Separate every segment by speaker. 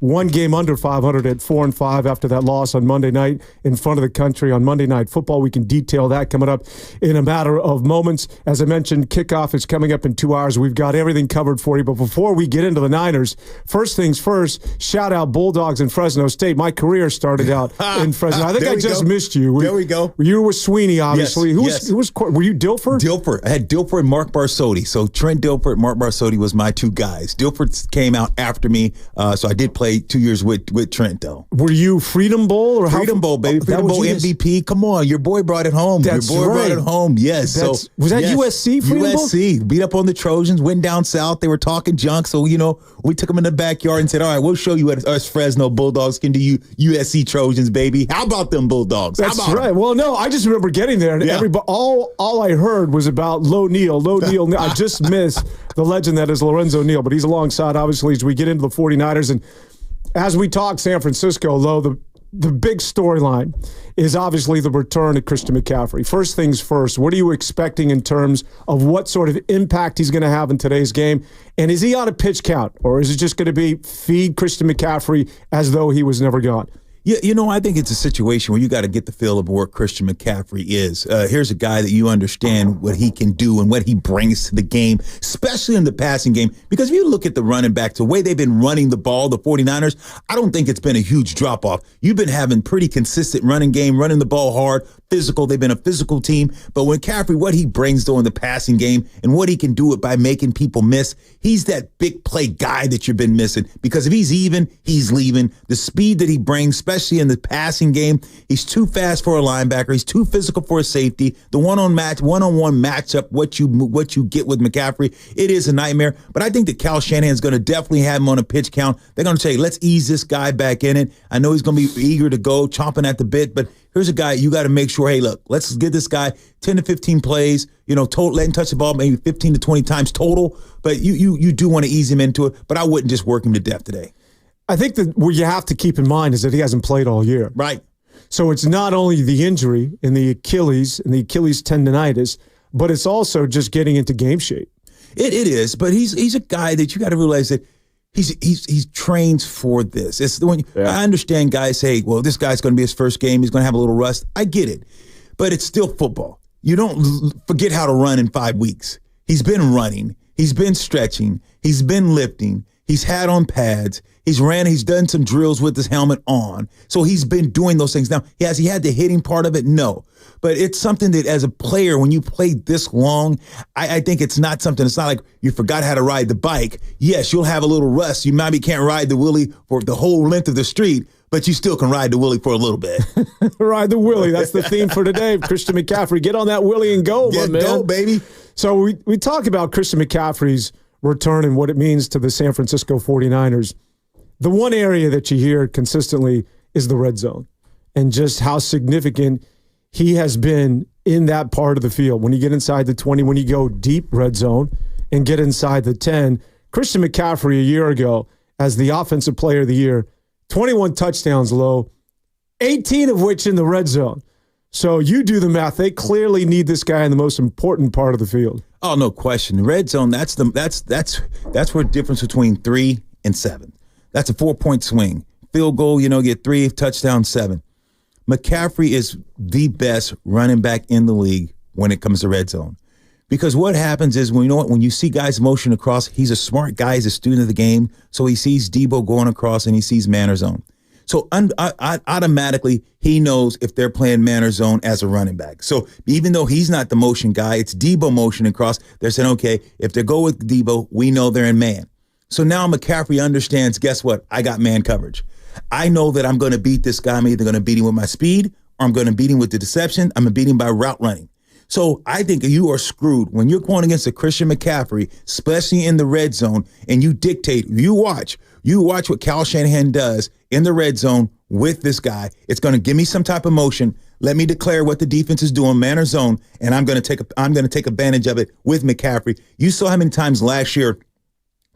Speaker 1: one game under 500 at 4-5 after that loss on Monday night in front of the country on Monday Night Football. We can detail that coming up in a matter of moments. As I mentioned, kickoff is coming up in 2 hours. We've got everything covered for you. But before we get into the Niners, first things first, shout out Bulldogs in Fresno State. My career started out in Fresno. I think I just missed you.
Speaker 2: There we go.
Speaker 1: You were Sweeney, obviously.
Speaker 2: Yes,
Speaker 1: Who was were you Dilfer?
Speaker 2: Dilfer. I had Dilfer and Mark Barsotti. So Trent Dilfer, Mark Barsotti was my two guys. Dilfer came out after me, so I did play 2 years with Trent, though.
Speaker 1: Were you Freedom Bowl? Or
Speaker 2: Freedom Bowl, baby. Freedom Bowl MVP. Come on. Your boy brought it home.
Speaker 1: That's
Speaker 2: your boy
Speaker 1: right.
Speaker 2: brought it home. Yes.
Speaker 1: Was that USC Freedom Bowl?
Speaker 2: USC. Beat up on the Trojans, went down south. They were talking junk. So, we took them in the backyard and said, all right, we'll show you what us Fresno Bulldogs can do, USC Trojans, baby. How about them Bulldogs?
Speaker 1: That's right. Well, no, I just remember getting there, and everybody, all I heard was about Low Neal. I just missed the legend that is Lorenzo Neal, but he's alongside, obviously, as we get into the 49ers. And as we talk San Francisco, Low, the big storyline is obviously the return of Christian McCaffrey. First things first, what are you expecting in terms of what sort of impact he's going to have in today's game? And is he on a pitch count, or is it just going to be feed Christian McCaffrey as though he was never gone?
Speaker 2: Yeah, I think it's a situation where you got to get the feel of where Christian McCaffrey is. Here's a guy that you understand what he can do and what he brings to the game, especially in the passing game. Because if you look at the running back, the way they've been running the ball, the 49ers, I don't think it's been a huge drop-off. You've been having pretty consistent running game, running the ball hard, physical. They've been a physical team. But when McCaffrey, what he brings, though, in the passing game and what he can do it by making people miss, he's that big play guy that you've been missing. Because if he's even, he's leaving. The speed that he brings, especially in the passing game, he's too fast for a linebacker. He's too physical for a safety. The one-on-one matchup, what you get with McCaffrey, it is a nightmare. But I think that Cal Shanahan's going to definitely have him on a pitch count. They're going to say, let's ease this guy back in it. I know he's going to be eager to go, chomping at the bit, but here's a guy you got to make sure, hey, look, let's give this guy 10 to 15 plays, total, let him touch the ball maybe 15 to 20 times total. But you do want to ease him into it, but I wouldn't just work him to death today.
Speaker 1: I think that what you have to keep in mind is that he hasn't played all year.
Speaker 2: Right.
Speaker 1: So it's not only the injury in the Achilles and the Achilles tendonitis, but it's also just getting into game shape.
Speaker 2: It is, but he's a guy that you got to realize that he's trained for this. It's when I understand guys say, well, this guy's going to be his first game. He's going to have a little rust. I get it, but it's still football. You don't forget how to run in 5 weeks. He's been running. He's been stretching. He's been lifting. He's had on pads. He's done some drills with his helmet on. So he's been doing those things. Now, has he had the hitting part of it? No. But it's something that as a player, when you play this long, I think it's not something, it's not like you forgot how to ride the bike. Yes, you'll have a little rust. You maybe can't ride the wheelie for the whole length of the street, but you still can ride the wheelie for a little bit.
Speaker 1: Ride the wheelie. That's the theme for today. Christian McCaffrey, get on that wheelie and go, my man.
Speaker 2: Go, baby.
Speaker 1: So we talk about Christian McCaffrey's return and what it means to the San Francisco 49ers. The one area that you hear consistently is the red zone and just how significant he has been in that part of the field. When you get inside the 20, when you go deep red zone and get inside the 10, Christian McCaffrey a year ago as the offensive player of the year, 21 touchdowns, Low, 18 of which in the red zone. So you do the math. They clearly need this guy in the most important part of the field.
Speaker 2: Oh, no question. Red zone, that's where the difference between 3 and 7. That's a 4-point swing. Field goal, get 3, touchdown 7. McCaffrey is the best running back in the league when it comes to red zone. Because what happens is, when you see guys motion across, he's a smart guy, he's a student of the game, so he sees Debo going across and he sees man or zone. So automatically, he knows if they're playing man or zone as a running back. So even though he's not the motion guy, it's Debo motion across. They're saying, okay, if they go with Debo, we know they're in man. So now McCaffrey understands, guess what? I got man coverage. I know that I'm going to beat this guy. I'm either going to beat him with my speed or I'm going to beat him with the deception. I'm going to beat him by route running. So I think you are screwed when you're going against a Christian McCaffrey, especially in the red zone, and you dictate, you watch what Cal Shanahan does in the red zone with this guy. It's going to give me some type of motion. Let me declare what the defense is doing, man or zone, and I'm going to take advantage of it with McCaffrey. You saw how many times last year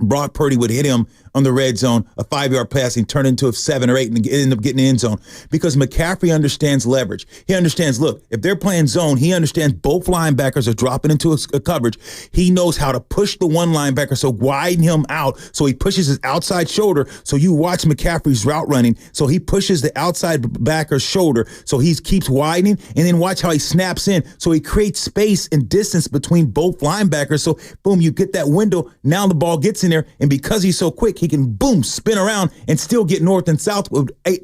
Speaker 2: Brock Purdy would hit him on the red zone, a 5-yard passing, turn into a 7 or 8 and end up getting in the end zone. Because McCaffrey understands leverage. He understands, look, if they're playing zone, he understands both linebackers are dropping into a coverage. He knows how to push the one linebacker, so widen him out. So he pushes his outside shoulder. So you watch McCaffrey's route running. So he pushes the outside backer's shoulder. So he keeps widening. And then watch how he snaps in. So he creates space and distance between both linebackers. So boom, you get that window. Now the ball gets in there, and because he's so quick, he can boom spin around and still get north and south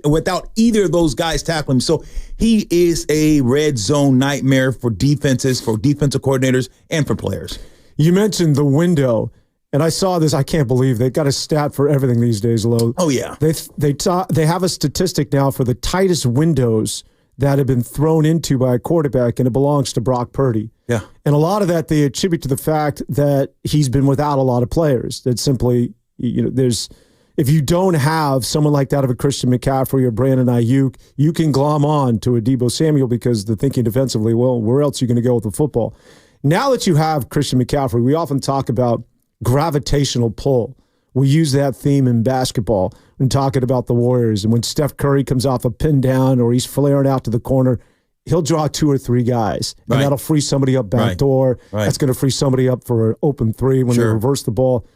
Speaker 2: without either of those guys tackling him. So he is a red zone nightmare for defenses, for defensive coordinators, and for players.
Speaker 1: You mentioned the window, and I saw this. I can't believe they got a stat for everything these days, Lo.
Speaker 2: Oh yeah,
Speaker 1: they have a statistic now for the tightest windows that have been thrown into by a quarterback, and it belongs to Brock Purdy.
Speaker 2: Yeah.
Speaker 1: And a lot of that they attribute to the fact that he's been without a lot of players. That simply, if you don't have someone like that of a Christian McCaffrey or Brandon Ayuk, you can glom on to a Deebo Samuel because they're thinking defensively, well, where else are you going to go with the football? Now that you have Christian McCaffrey, we often talk about gravitational pull. We use that theme in basketball when talking about the Warriors. And when Steph Curry comes off a pin down or he's flaring out to the corner, he'll draw 2 or 3 guys. And that'll free somebody up back door. That's going to free somebody up for an open 3 when they reverse the ball.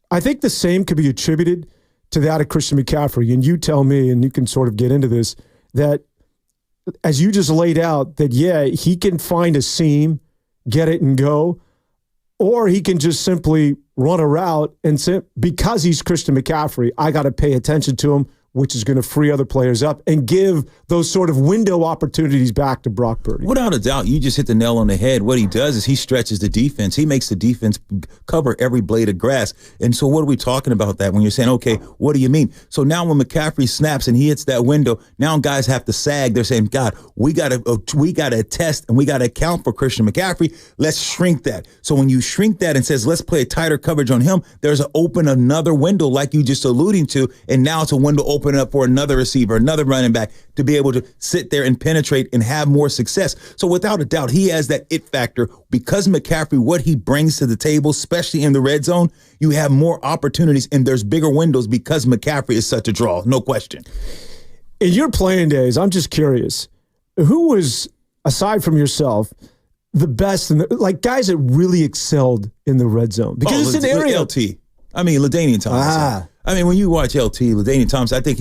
Speaker 1: I think the same could be attributed to that of Christian McCaffrey. And you tell me, and you can sort of get into this, that as you just laid out, that, yeah, he can find a seam, get it and go, or he can just simply run a route and say, because he's Christian McCaffrey, I got to pay attention to him, which is going to free other players up and give those sort of window opportunities back to Brock Purdy.
Speaker 2: Without a doubt, you just hit the nail on the head. What he does is he stretches the defense. He makes the defense cover every blade of grass. And so what are we talking about that when you're saying, okay, what do you mean? So now when McCaffrey snaps and he hits that window, now guys have to sag. They're saying, God, we got to test and we got to account for Christian McCaffrey. Let's shrink that. So when you shrink that and says, let's play a tighter coverage on him, there's another window like you just alluding to. And now it's a window open up for another receiver, another running back to be able to sit there and penetrate and have more success. So without a doubt, he has that it factor because McCaffrey, what he brings to the table, especially in the red zone, you have more opportunities and there's bigger windows because McCaffrey is such a draw. No question.
Speaker 1: In your playing days, I'm just curious, who was, aside from yourself, the best, like guys that really excelled in the red zone? Because it's an area.
Speaker 2: LT. I mean, LaDainian Thomas. I mean, when you watch LT, LaDainian Thomas, I think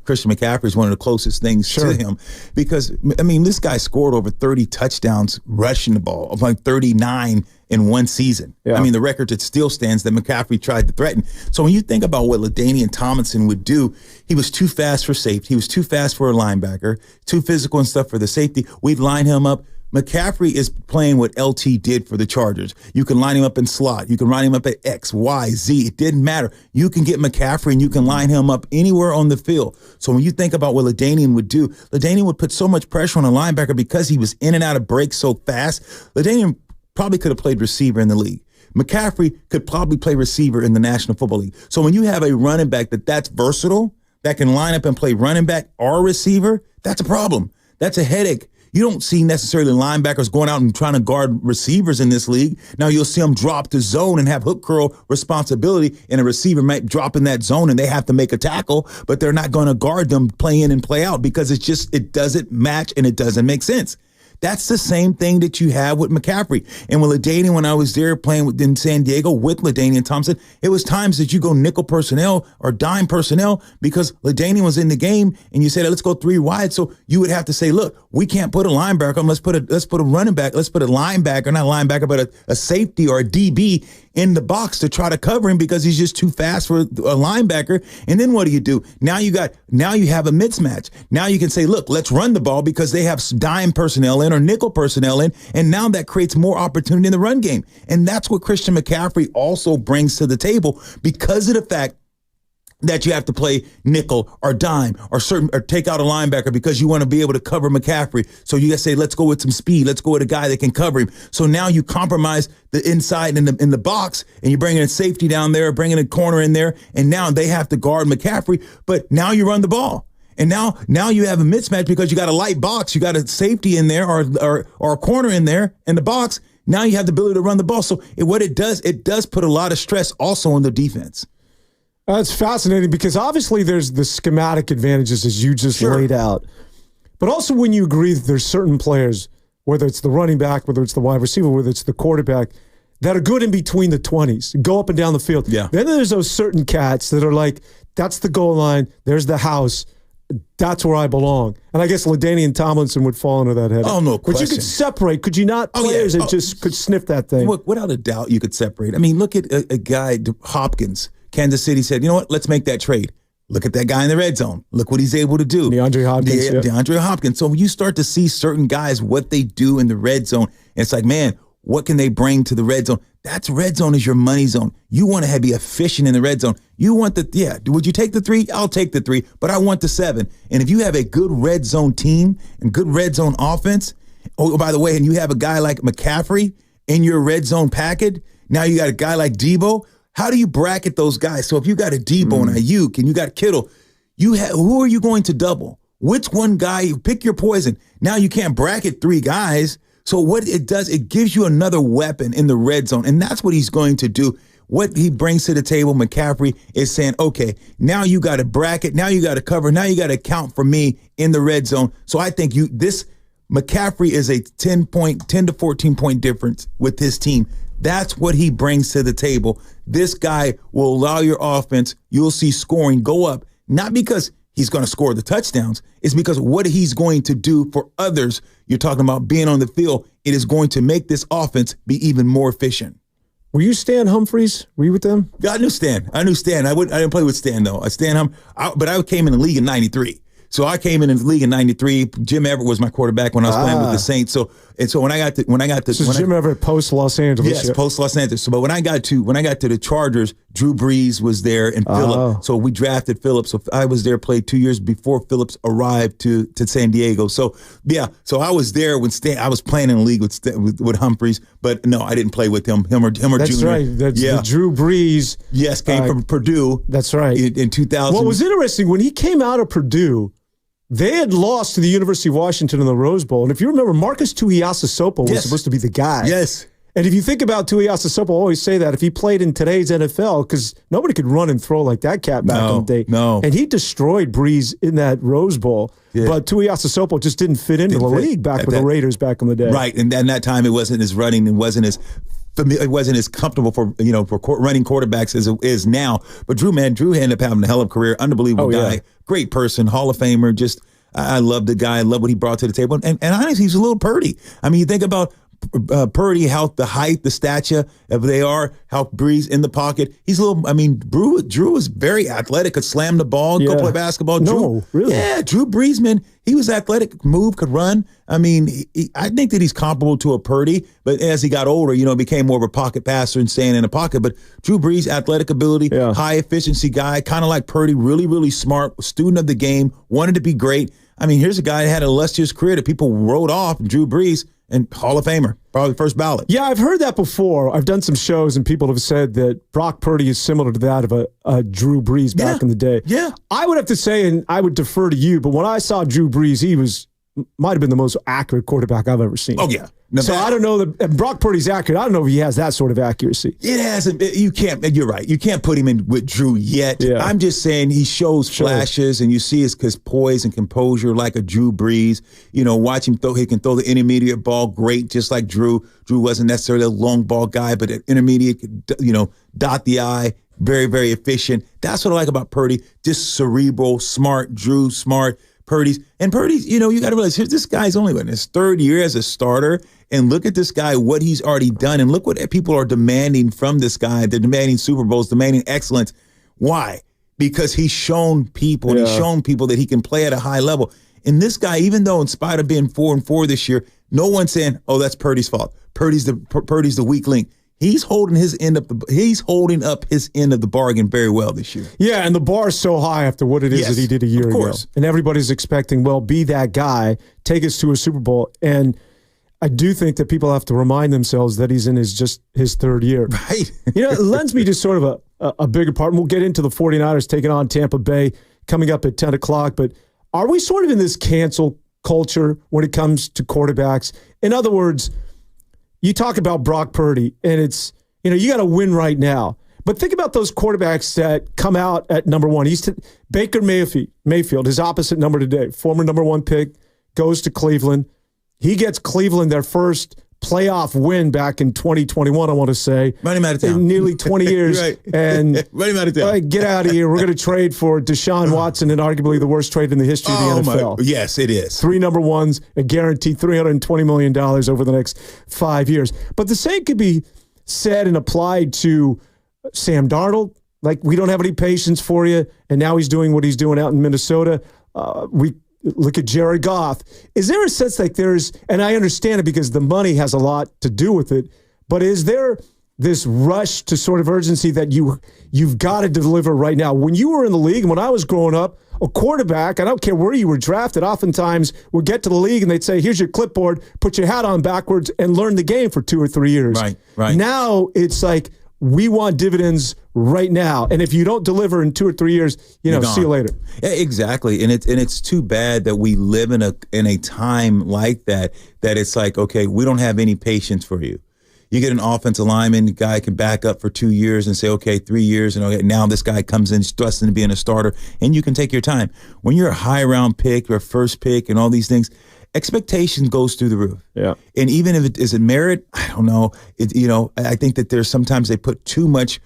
Speaker 2: Christian McCaffrey is one of the closest things to him because, I mean, this guy scored over 30 touchdowns rushing the ball, of like 39 in one season. Yeah. I mean, the record that still stands that McCaffrey tried to threaten. So when you think about what LaDainian Tomlinson would do, he was too fast for safety. He was too fast for a linebacker, too physical and stuff for the safety. We'd line him up. McCaffrey is playing what LT did for the Chargers. You can line him up in slot. You can line him up at X, Y, Z. It didn't matter. You can get McCaffrey and you can line him up anywhere on the field. So when you think about what LaDainian would do, LaDainian would put so much pressure on a linebacker because he was in and out of breaks so fast. LaDainian probably could have played receiver in the league. McCaffrey could probably play receiver in the National Football League. So when you have a running back that's versatile, that can line up and play running back or receiver, that's a problem. That's a headache. You don't see necessarily linebackers going out and trying to guard receivers in this league. Now you'll see them drop the zone and have hook curl responsibility, and a receiver might drop in that zone and they have to make a tackle, but they're not going to guard them play in and play out because it doesn't match and it doesn't make sense. That's the same thing that you have with McCaffrey. And with LaDainian, when I was there playing in San Diego with LaDainian Thompson, it was times that you go nickel personnel or dime personnel because LaDainian was in the game and you said, let's go 3 wide. So you would have to say, look, we can't put a linebacker on. Let's put a running back. Let's put a linebacker, not a linebacker, but a safety or a DB in the box to try to cover him because he's just too fast for a linebacker. And then what do? Now you have a mismatch. Now you can say, look, let's run the ball because they have dime personnel in or nickel personnel in. And now that creates more opportunity in the run game. And that's what Christian McCaffrey also brings to the table because of the fact that you have to play nickel or dime or take out a linebacker because you want to be able to cover McCaffrey. So you got to say, let's go with some speed. Let's go with a guy that can cover him. So now you compromise the inside in the box and you bring in a safety down there, bringing a corner in there. And now they have to guard McCaffrey, but now you run the ball. And now you have a mismatch because you got a light box. You got a safety in there or a corner in there in the box. Now you have the ability to run the ball. So what it does put a lot of stress also on the defense.
Speaker 1: That's fascinating because obviously there's the schematic advantages as you just laid out. But also when you agree that there's certain players, whether it's the running back, whether it's the wide receiver, whether it's the quarterback, that are good in between the 20s, go up and down the field.
Speaker 2: Yeah.
Speaker 1: Then there's those certain cats that are like, that's the goal line, there's the house, that's where I belong. And I guess LaDainian Tomlinson would fall into that head.
Speaker 2: Oh, no question.
Speaker 1: But you could separate, could you not? Players that just could sniff that thing.
Speaker 2: Without a doubt, you could separate. I mean, look at a guy, Hopkins. Kansas City said, you know what, let's make that trade. Look at that guy in the red zone. Look what he's able to do.
Speaker 1: DeAndre Hopkins.
Speaker 2: DeAndre Hopkins. So when you start to see certain guys, what they do in the red zone, it's like, man, what can they bring to the red zone? That's red zone is your money zone. You want to be efficient in the red zone. You want would you take the 3? I'll take the 3, but I want the 7. And if you have a good red zone team and good red zone offense, oh, by the way, and you have a guy like McCaffrey in your red zone packet, now you got a guy like Debo. How do you bracket those guys? So if you got a Debo and a Ayuk and you got Kittle, who are you going to double? Which one guy? You pick your poison. Now you can't bracket 3 guys. So what it does, it gives you another weapon in the red zone. And that's what he's going to do. What he brings to the table, McCaffrey, is saying, okay, now you got to bracket, now you got to cover, now you got to account for me in the red zone. So I think McCaffrey is a 10 to 14 point difference with his team. That's what he brings to the table. This guy will allow your offense, you'll see scoring go up, not because he's going to score the touchdowns. It's because what he's going to do for others. You're talking about being on the field. It is going to make this offense be even more efficient.
Speaker 1: Were you Stan Humphries? Were you with them?
Speaker 2: Yeah, I knew Stan. I didn't play with Stan, though. But I came in the league in 93. So I came in the league in 93. Jim Everett was my quarterback when I was playing with the Saints. So when I got to
Speaker 1: Jim Everett post Los Angeles.
Speaker 2: Yes, post Los Angeles. So but when I got to the Chargers, Drew Brees was there and Phillips. So we drafted Phillips. So I was there, played 2 years before Phillips arrived to San Diego. So so I was there when I was playing in the league with Humphries, but no, I didn't play with him or
Speaker 1: That's
Speaker 2: Junior.
Speaker 1: Right. That's the Drew Brees.
Speaker 2: Yes, came from Purdue.
Speaker 1: That's right.
Speaker 2: In 2000.
Speaker 1: What was interesting when he came out of Purdue, they had lost to the University of Washington in the Rose Bowl. And if you remember, Marcus Tuiasosopo was supposed to be the guy.
Speaker 2: Yes.
Speaker 1: And if you think about Tuiasosopo, I always say that if he played in today's NFL, because nobody could run and throw like that cat back in the day.
Speaker 2: No.
Speaker 1: And he destroyed Breeze in that Rose Bowl. Yeah. But Tuiasosopo just didn't fit into the league back with the Raiders back in the day.
Speaker 2: Right. And that time it wasn't as running and wasn't as comfortable for running quarterbacks as it is now. But Drew ended up having a hell of a career, unbelievable guy, great person, Hall of Famer. Just I love the guy, I love what he brought to the table, and honestly, he's a little Purdy. I mean, you think about Purdy, how the height, the stature of they are, how Breeze in the pocket. He's a little. I mean, Drew is very athletic. Could slam the ball, go play basketball.
Speaker 1: No, really.
Speaker 2: Yeah, Drew Brees, man, he was athletic, could move, could run. I mean, I think that he's comparable to a Purdy, but as he got older, became more of a pocket passer and staying in the pocket. But Drew Brees, athletic ability, high efficiency guy, kind of like Purdy, really, really smart, student of the game, wanted to be great. I mean, here's a guy that had an illustrious career that people wrote off, Drew Brees, and Hall of Famer, probably first ballot.
Speaker 1: Yeah, I've heard that before. I've done some shows, and people have said that Brock Purdy is similar to that of a Drew Brees back in the day.
Speaker 2: Yeah.
Speaker 1: I would have to say, and I would defer to you, but when I saw Drew Brees, he might have been the most accurate quarterback I've ever seen.
Speaker 2: Oh, yeah.
Speaker 1: I don't know that Brock Purdy's accurate. I don't know if he has that sort of accuracy.
Speaker 2: It hasn't. You can't. You're right. You can't put him in with Drew yet.
Speaker 1: Yeah.
Speaker 2: I'm just saying he shows flashes, and you see his poise and composure like a Drew Brees. Watch him throw. He can throw the intermediate ball great, just like Drew. Drew wasn't necessarily a long ball guy, but an intermediate, dot the I. Very, very efficient. That's what I like about Purdy. Just cerebral, smart. Drew, smart. Purdy's, you got to realize this guy's only in his third year as a starter. And look at this guy, what he's already done. And look what people are demanding from this guy. They're demanding Super Bowls, demanding excellence. Why? Because he's shown people, that he can play at a high level. And this guy, even though in spite of being 4-4 this year, no one's saying, "Oh, that's Purdy's fault. Purdy's the weak link." He's holding his end up. He's holding up his end of the bargain very well this year.
Speaker 1: Yeah, and the bar is so high after what it is that he did a year ago. And everybody's expecting, be that guy, take us to a Super Bowl. And I do think that people have to remind themselves that he's in his third year.
Speaker 2: Right.
Speaker 1: It lends me to sort of a bigger part. And we'll get into the 49ers taking on Tampa Bay coming up at 10 o'clock. But are we sort of in this cancel culture when it comes to quarterbacks? In other words, you talk about Brock Purdy, and it's, you got to win right now. But think about those quarterbacks that come out at number one. Baker Mayfield, his opposite number today, former number one pick, goes to Cleveland. He gets Cleveland their first playoff win back in 2021, I want to say.
Speaker 2: Run him out of town.
Speaker 1: In nearly 20 years.
Speaker 2: Right.
Speaker 1: And
Speaker 2: run him out of town.
Speaker 1: Get out of here. We're going to trade for Deshaun Watson, and arguably the worst trade in the history of the NFL.
Speaker 2: Yes, it is.
Speaker 1: 3 number ones, a guaranteed $320 million over the next 5 years. But the same could be said and applied to Sam Darnold. Like, we don't have any patience for you, and now he's doing what he's doing out in Minnesota. We look at Jared Goff. Is there a sense like there's, and I understand it because the money has a lot to do with it, but is there this rush to sort of urgency that you've got to deliver right now? When you were in the league and when I was growing up, a quarterback, I don't care where you were drafted, oftentimes would get to the league and they'd say, here's your clipboard, put your hat on backwards and learn the game for 2 or 3 years.
Speaker 2: Right.
Speaker 1: Now it's like, we want dividends right now, and if you don't deliver in 2 or 3 years, see you later.
Speaker 2: Yeah, exactly, and it's too bad that we live in a time like that it's like, okay, we don't have any patience for you. You get an offensive lineman, the guy can back up for 2 years and say, okay, 3 years, and okay, now this guy comes in, thrust into being a starter, and you can take your time. When you're a high round pick or first pick and all these things, expectation goes through the roof. Yeah. And even if it is a merit, I don't know. I think that there's sometimes they put too much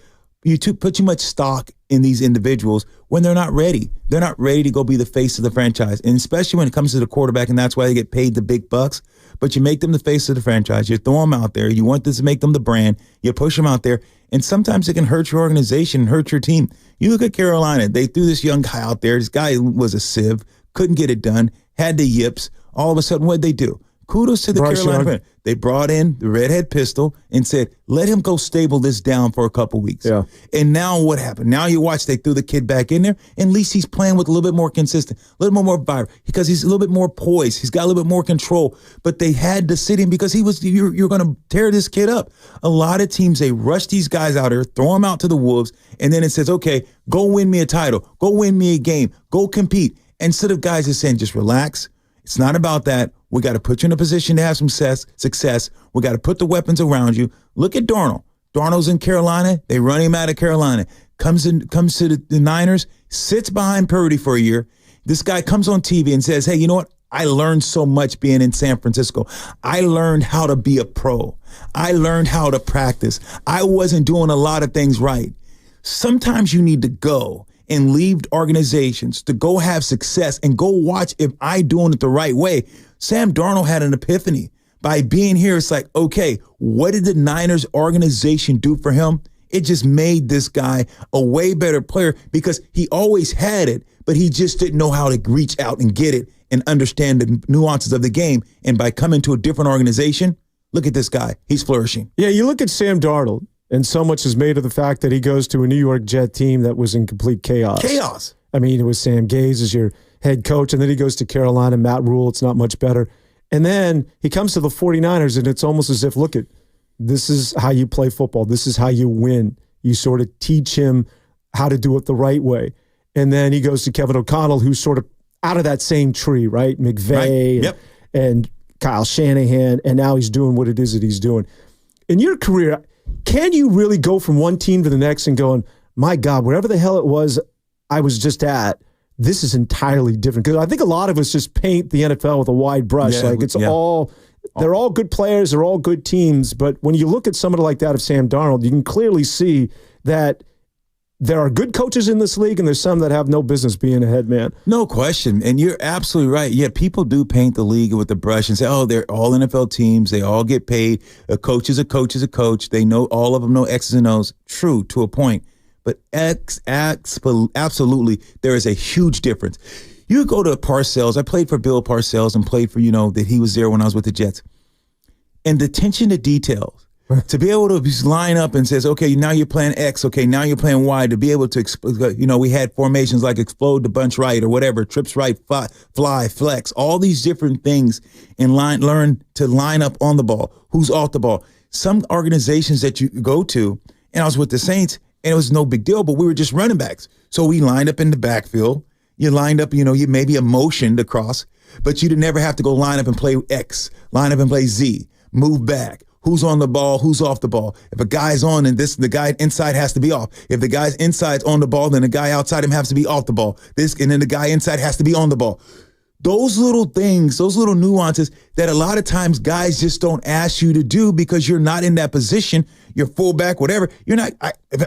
Speaker 2: stock in these individuals when they're not ready. They're not ready to go be the face of the franchise. And especially when it comes to the quarterback, and that's why they get paid the big bucks. But you make them the face of the franchise. You throw them out there. You want this to make them the brand. You push them out there. And sometimes it can hurt your organization, hurt your team. You look at Carolina. They threw this young guy out there. This guy was a sieve, couldn't get it done, had the yips. All of a sudden, what'd they do? Kudos to the Carolina Panthers. They brought in the redhead pistol and said, let him go stable this down for a couple weeks. Yeah. And now what happened? Now you watch, they threw the kid back in there, and at least he's playing with a little bit more consistent, a little bit more vibrant, because he's a little bit more poised. He's got a little bit more control. But they had to sit him because you're going to tear this kid up. A lot of teams, they rush these guys out there, throw them out to the wolves, and then it says, okay, go win me a title. Go win me a game. Go compete. Instead of guys just saying, just relax. It's not about that. We got to put you in a position to have some success. We got to put the weapons around you. Look at Darnold. Darnold's in Carolina. They run him out of Carolina. Comes to the Niners, sits behind Purdy for a year. This guy comes on TV and says, hey, you know what? I learned so much being in San Francisco. I learned how to be a pro. I learned how to practice. I wasn't doing a lot of things right. Sometimes you need to go and leave organizations to go have success and go watch if I doing it the right way. Sam Darnold had an epiphany. By being here, it's like, okay, what did the Niners organization do for him? It just made this guy a way better player because he always had it, but he just didn't know how to reach out and get it and understand the nuances of the game. And by coming to a different organization, look at this guy. He's flourishing.
Speaker 1: Yeah, you look at Sam Darnold, and so much is made of the fact that he goes to a New York Jet team that was in complete chaos. I mean, it was Sam Gaze as your head coach, and then he goes to Carolina, Matt Rule. It's not much better. And then he comes to the 49ers, and it's almost as if, look, this is how you play football. This is how you win. You sort of teach him how to do it the right way. And then he goes to Kevin O'Connell, who's sort of out of that same tree, right? McVay and Kyle Shanahan, and now he's doing what it is that he's doing. In your career, can you really go from one team to the next and going, my God, wherever the hell it was I was just at, this is entirely different? Because I think a lot of us just paint the NFL with a wide brush. They're all good players, they're all good teams. But when you look at somebody like that of Sam Darnold, you can clearly see that there are good coaches in this league, and there's some that have no business being a head man.
Speaker 2: No question. And you're absolutely right. Yeah, people do paint the league with a brush and say, oh, they're all NFL teams. They all get paid. A coach is a coach is a coach. They know, all of them know X's and O's. True, to a point. But absolutely, there is a huge difference. You go to Parcells. I played for Bill Parcells and played for, that he was there when I was with the Jets. And the attention to details. To be able to line up and says, okay, now you're playing X, okay, now you're playing Y, to be able to, we had formations like explode the bunch right or whatever, trips right, fly, flex, all these different things, and learn to line up on the ball, who's off the ball. Some organizations that you go to, and I was with the Saints, and it was no big deal, but we were just running backs. So we lined up in the backfield. You lined up, you maybe a motion to cross, but you didn't never have to go line up and play X, line up and play Z, move back. who's on the ball, who's off the ball. If a guy's on and the guy inside has to be off. If the guy's inside's on the ball, then the guy outside him has to be off the ball. And then the guy inside has to be on the ball. Those little things, those little nuances that a lot of times guys just don't ask you to do because you're not in that position. You're fullback, whatever. You're not.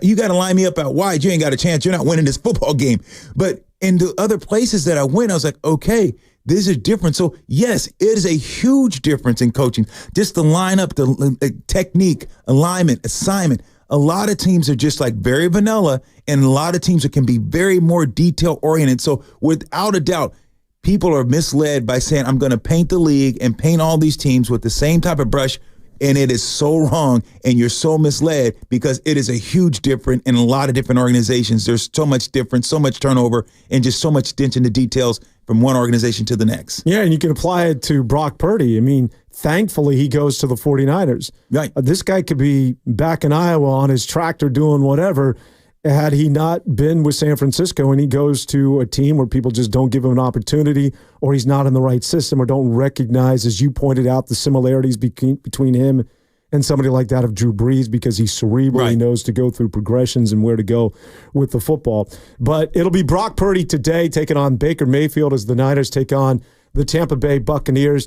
Speaker 2: You got to line me up out wide. You ain't got a chance. You're not winning this football game. But in the other places that I went, I was like, okay, this is different. So yes, it is a huge difference in coaching. Just the lineup, the technique, alignment, assignment. A lot of teams are just like very vanilla, and a lot of teams can be very more detail oriented. So without a doubt, people are misled by saying, I'm going to paint the league and paint all these teams with the same type of brush. And it is so wrong. And you're so misled because it is a huge difference in a lot of different organizations. There's so much difference, so much turnover, and just so much attention to details from one organization to the next.
Speaker 1: Yeah, and you can apply it to Brock Purdy. I mean, thankfully, he goes to the 49ers.
Speaker 2: Right.
Speaker 1: This guy could be back in Iowa on his tractor doing whatever. Had he not been with San Francisco and he goes to a team where people just don't give him an opportunity, or he's not in the right system, or don't recognize, as you pointed out, the similarities between him and somebody like that of Drew Brees, because he's cerebral, He knows to go through progressions and where to go with the football. But it'll be Brock Purdy today taking on Baker Mayfield as the Niners take on the Tampa Bay Buccaneers.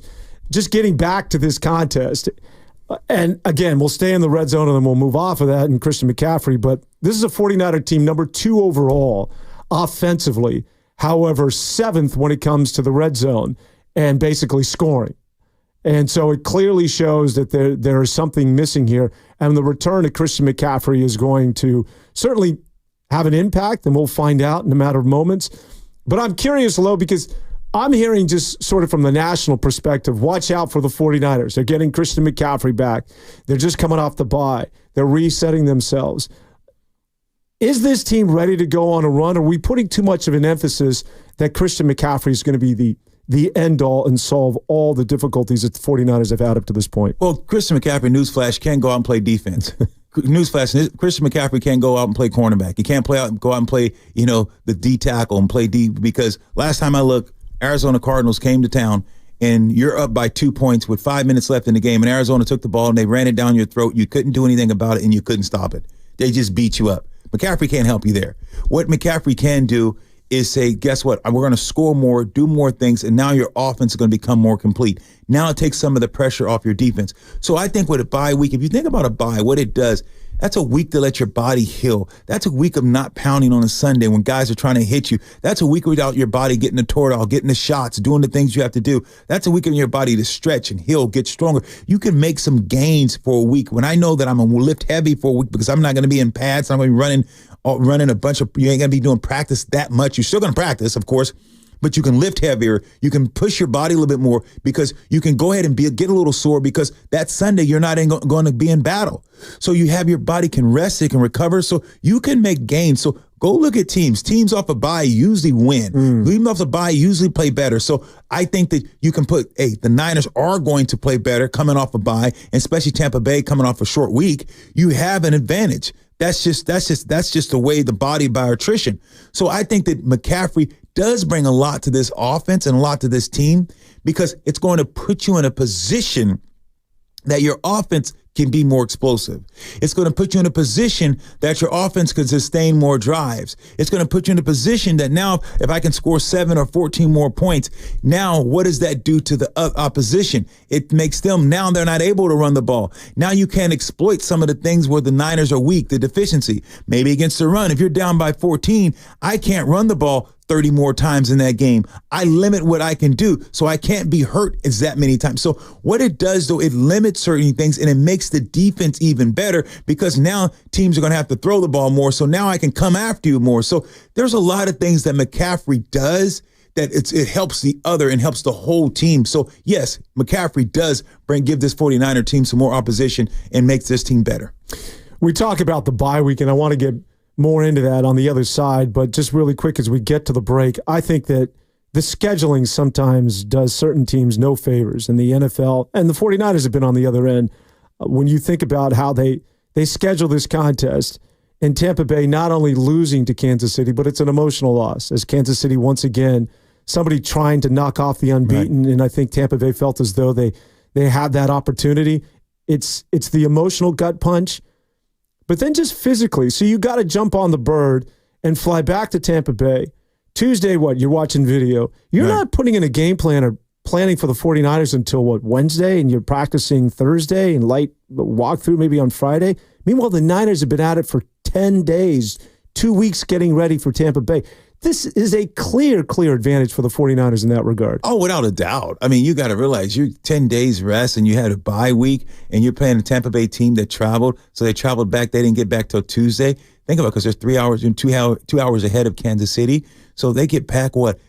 Speaker 1: Just getting back to this contest, and again, we'll stay in the red zone and then we'll move off of that and Christian McCaffrey. But this is a 49er team, number 2 overall offensively. However, 7th when it comes to the red zone and basically scoring. And so it clearly shows that there is something missing here. And the return of Christian McCaffrey is going to certainly have an impact, and we'll find out in a matter of moments. But I'm curious, Lo, because I'm hearing just sort of from the national perspective, watch out for the 49ers. They're getting Christian McCaffrey back. They're just coming off the bye. They're resetting themselves. Is this team ready to go on a run? Are we putting too much of an emphasis that Christian McCaffrey is going to be the end-all and solve all the difficulties that the 49ers have had up to this point?
Speaker 2: Well, Christian McCaffrey, newsflash, can't go out and play defense. Newsflash, Christian McCaffrey can't go out and play cornerback. He can't go out and play, the D tackle and play D, because last time I looked, Arizona Cardinals came to town, and you're up by 2 points with 5 minutes left in the game, and Arizona took the ball and they ran it down your throat. You couldn't do anything about it, and you couldn't stop it. They just beat you up. McCaffrey can't help you there. What McCaffrey can do is say, guess what? We're going to score more, do more things, and now your offense is going to become more complete. Now it takes some of the pressure off your defense. So I think with a bye week, if you think about a bye, what it does, that's a week to let your body heal. That's a week of not pounding on a Sunday when guys are trying to hit you. That's a week without your body getting the Toradol, getting the shots, doing the things you have to do. That's a week in your body to stretch and heal, get stronger. You can make some gains for a week. When I know that I'm going to lift heavy for a week because I'm not going to be in pads, I'm going to be running a bunch of, you ain't going to be doing practice that much. You're still going to practice, of course, but you can lift heavier. You can push your body a little bit more because you can go ahead and get a little sore because that Sunday you're not going to be in battle. So you have your body can rest, it can recover, so you can make gains. So go look at teams. Teams off a bye usually win. Leaving off the bye usually play better. So I think that you can put, the Niners are going to play better coming off a bye, and especially Tampa Bay coming off a short week. You have an advantage. That's just the way the body by attrition. So I think that McCaffrey does bring a lot to this offense and a lot to this team because it's going to put you in a position that your offense can be more explosive. It's going to put you in a position that your offense can sustain more drives. It's going to put you in a position that now if I can score 7 or 14 more points, now what does that do to the opposition? It makes them, now they're not able to run the ball. Now you can exploit some of the things where the Niners are weak, the deficiency. Maybe against the run. If you're down by 14, I can't run the ball 30 more times in that game. I limit what I can do, so I can't be hurt as that many times. So what it does, though, it limits certain things, and it makes the defense even better because now teams are going to have to throw the ball more, so now I can come after you more. So there's a lot of things that McCaffrey does that it helps the other and helps the whole team. So, yes, McCaffrey does give this 49er team some more opposition and makes this team better.
Speaker 1: We talk about the bye week, and I want to get more into that on the other side, but just really quick as we get to the break, I think that the scheduling sometimes does certain teams no favors in the NFL, and the 49ers have been on the other end. When you think about how they schedule this contest, and Tampa Bay not only losing to Kansas City, but it's an emotional loss, as Kansas City once again, somebody trying to knock off the unbeaten, right. And I think Tampa Bay felt as though they had that opportunity. It's the emotional gut punch. But then just physically, so you got to jump on the bird and fly back to Tampa Bay. Tuesday, what? You're watching video. You're not putting in a game plan or planning for the 49ers until, what, Wednesday? And you're practicing Thursday and light walkthrough maybe on Friday? Meanwhile, the Niners have been at it for 10 days, 2 weeks getting ready for Tampa Bay. This is a clear advantage for the 49ers in that regard.
Speaker 2: Oh, without a doubt. I mean, you got to realize you're 10 days rest and you had a bye week and you're playing a Tampa Bay team that traveled. So they traveled back. They didn't get back till Tuesday. Think about it, because they're 3 hours and 2 hours ahead of Kansas City. So they get back, what,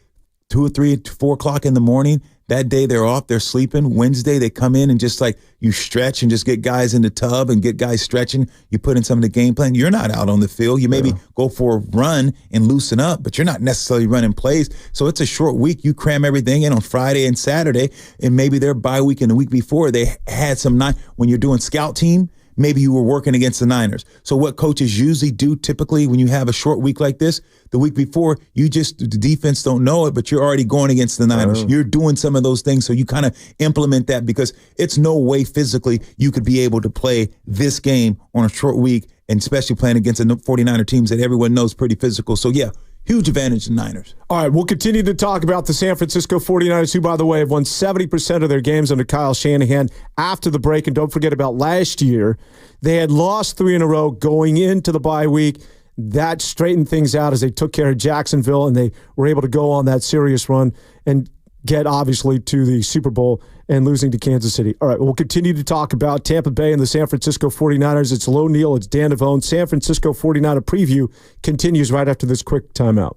Speaker 2: 2 or 3, 4 o'clock in the morning. That day they're off, they're sleeping. Wednesday they come in and just like you stretch and just get guys in the tub and get guys stretching. You put in some of the game plan. You're not out on the field. You maybe go for a run and loosen up, but you're not necessarily running plays. So it's a short week. You cram everything in on Friday and Saturday, and maybe their bye week and the week before they had some night when you're doing scout team. Maybe you were working against the Niners. So what coaches usually do typically when you have a short week like this, the week before, the defense don't know it, but you're already going against the Niners. You're doing some of those things. So you kind of implement that, because it's no way physically you could be able to play this game on a short week, and especially playing against the 49er teams that everyone knows pretty physical. So yeah, huge advantage to the Niners.
Speaker 1: All right, we'll continue to talk about the San Francisco 49ers, who, by the way, have won 70% of their games under Kyle Shanahan after the break. And don't forget about last year. They had lost 3 in a row going into the bye week. That straightened things out as they took care of Jacksonville, and they were able to go on that serious run and get, obviously, to the Super Bowl and losing to Kansas City. All right, we'll continue to talk about Tampa Bay and the San Francisco 49ers. It's Low Neal, it's Dan Devone. San Francisco 49er preview continues right after this quick timeout.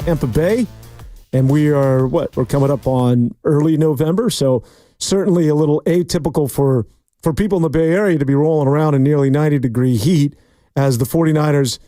Speaker 1: Tampa Bay. And we're coming up on early November, so certainly a little atypical for people in the Bay Area to be rolling around in nearly 90-degree heat as the 49ers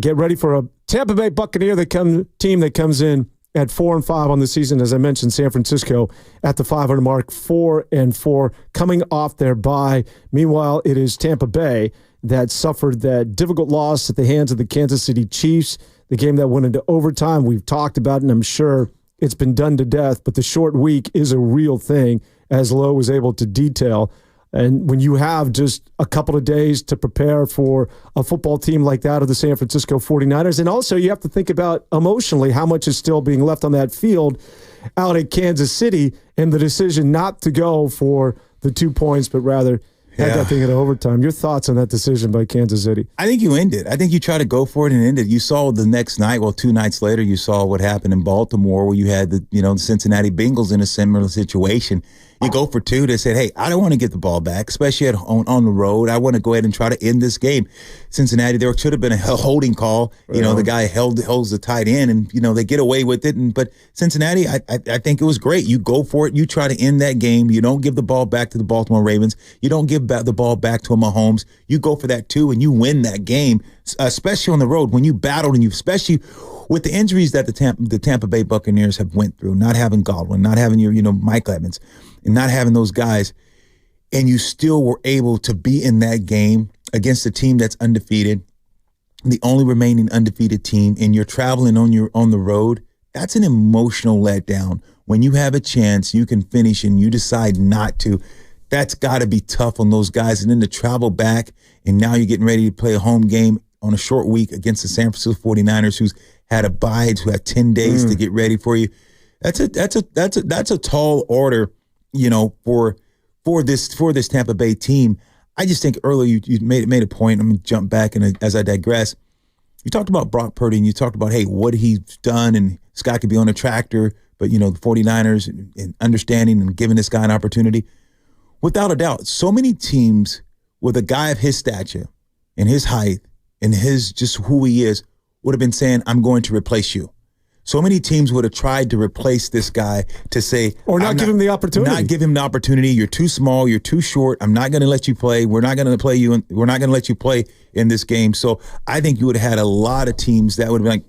Speaker 1: get ready for a Tampa Bay Buccaneer team that comes in at 4-5 on the season. As I mentioned, San Francisco at the 500 mark, 4-4, coming off their bye. Meanwhile, it is Tampa Bay that suffered that difficult loss at the hands of the Kansas City Chiefs. The game that went into overtime, we've talked about it, and I'm sure it's been done to death, but the short week is a real thing, as Lowe was able to detail. And when you have just a couple of days to prepare for a football team like that of the San Francisco 49ers, and also you have to think about emotionally how much is still being left on that field out at Kansas City, and the decision not to go for the 2 points, but rather had that thing in overtime. Your thoughts on that decision by Kansas City?
Speaker 2: I think you end it. I think you try to go for it and end it. You saw the next night, 2 nights later, you saw what happened in Baltimore where you had the Cincinnati Bengals in a similar situation. You go for 2. They said, hey, I don't want to get the ball back, especially on the road. I want to go ahead and try to end this game. Cincinnati, there should have been a holding call. The guy holds the tight end, and, they get away with it. But Cincinnati, I think it was great. You go for it. You try to end that game. You don't give the ball back to the Baltimore Ravens. You don't give the ball back to Mahomes. You go for that 2, and you win that game, especially on the road when you battled, and especially with the injuries that the Tampa Bay Buccaneers have went through, not having Godwin, not having your Mike Evans, and not having those guys, and you still were able to be in that game against a team that's undefeated, the only remaining undefeated team, and you're traveling on the road. That's an emotional letdown. When you have a chance, you can finish, and you decide not to. That's got to be tough on those guys. And then to travel back, and now you're getting ready to play a home game on a short week against the San Francisco 49ers, who's had a bye, who had 10 days to get ready for you. That's a tall order, for this Tampa Bay team. I just think earlier you made a point. I'm going to jump back, and as I digress, you talked about Brock Purdy, and you talked about, hey, what he's done, and this guy could be on a tractor, but the 49ers and understanding and giving this guy an opportunity. Without a doubt, so many teams with a guy of his stature and his height and his just who he is would have been saying, I'm going to replace you. So many teams would have tried to replace this guy to say,
Speaker 1: or not give him the opportunity.
Speaker 2: Not give him the opportunity. You're too small. You're too short. I'm not going to let you play. We're not going to play you. We're not going to let you play in this game. So I think you would have had a lot of teams that would have been like,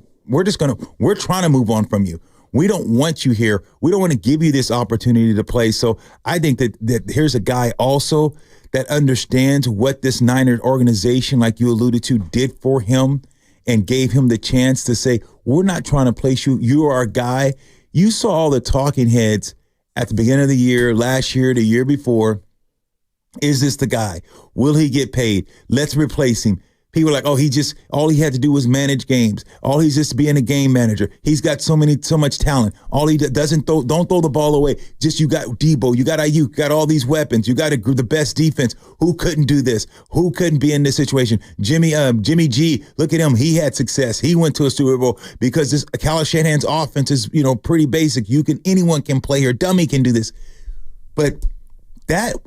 Speaker 2: we're trying to move on from you. We don't want you here. We don't want to give you this opportunity to play. So I think that here's a guy also that understands what this Niners organization, like you alluded to, did for him, and gave him the chance to say, we're not trying to place you. You are our guy. You saw all the talking heads at the beginning of the year, last year, the year before. Is this the guy? Will he get paid? Let's replace him. People are like, all he had to do was manage games. All he's just being a game manager. He's got so much talent. All he don't throw the ball away. Just, you got Debo, you got Ayuk, you got all these weapons. You got the best defense. Who couldn't do this? Who couldn't be in this situation? Jimmy G, look at him. He had success. He went to a Super Bowl because this Kyle Shanahan's offense is, pretty basic. Anyone can play here. Dummy can do this. But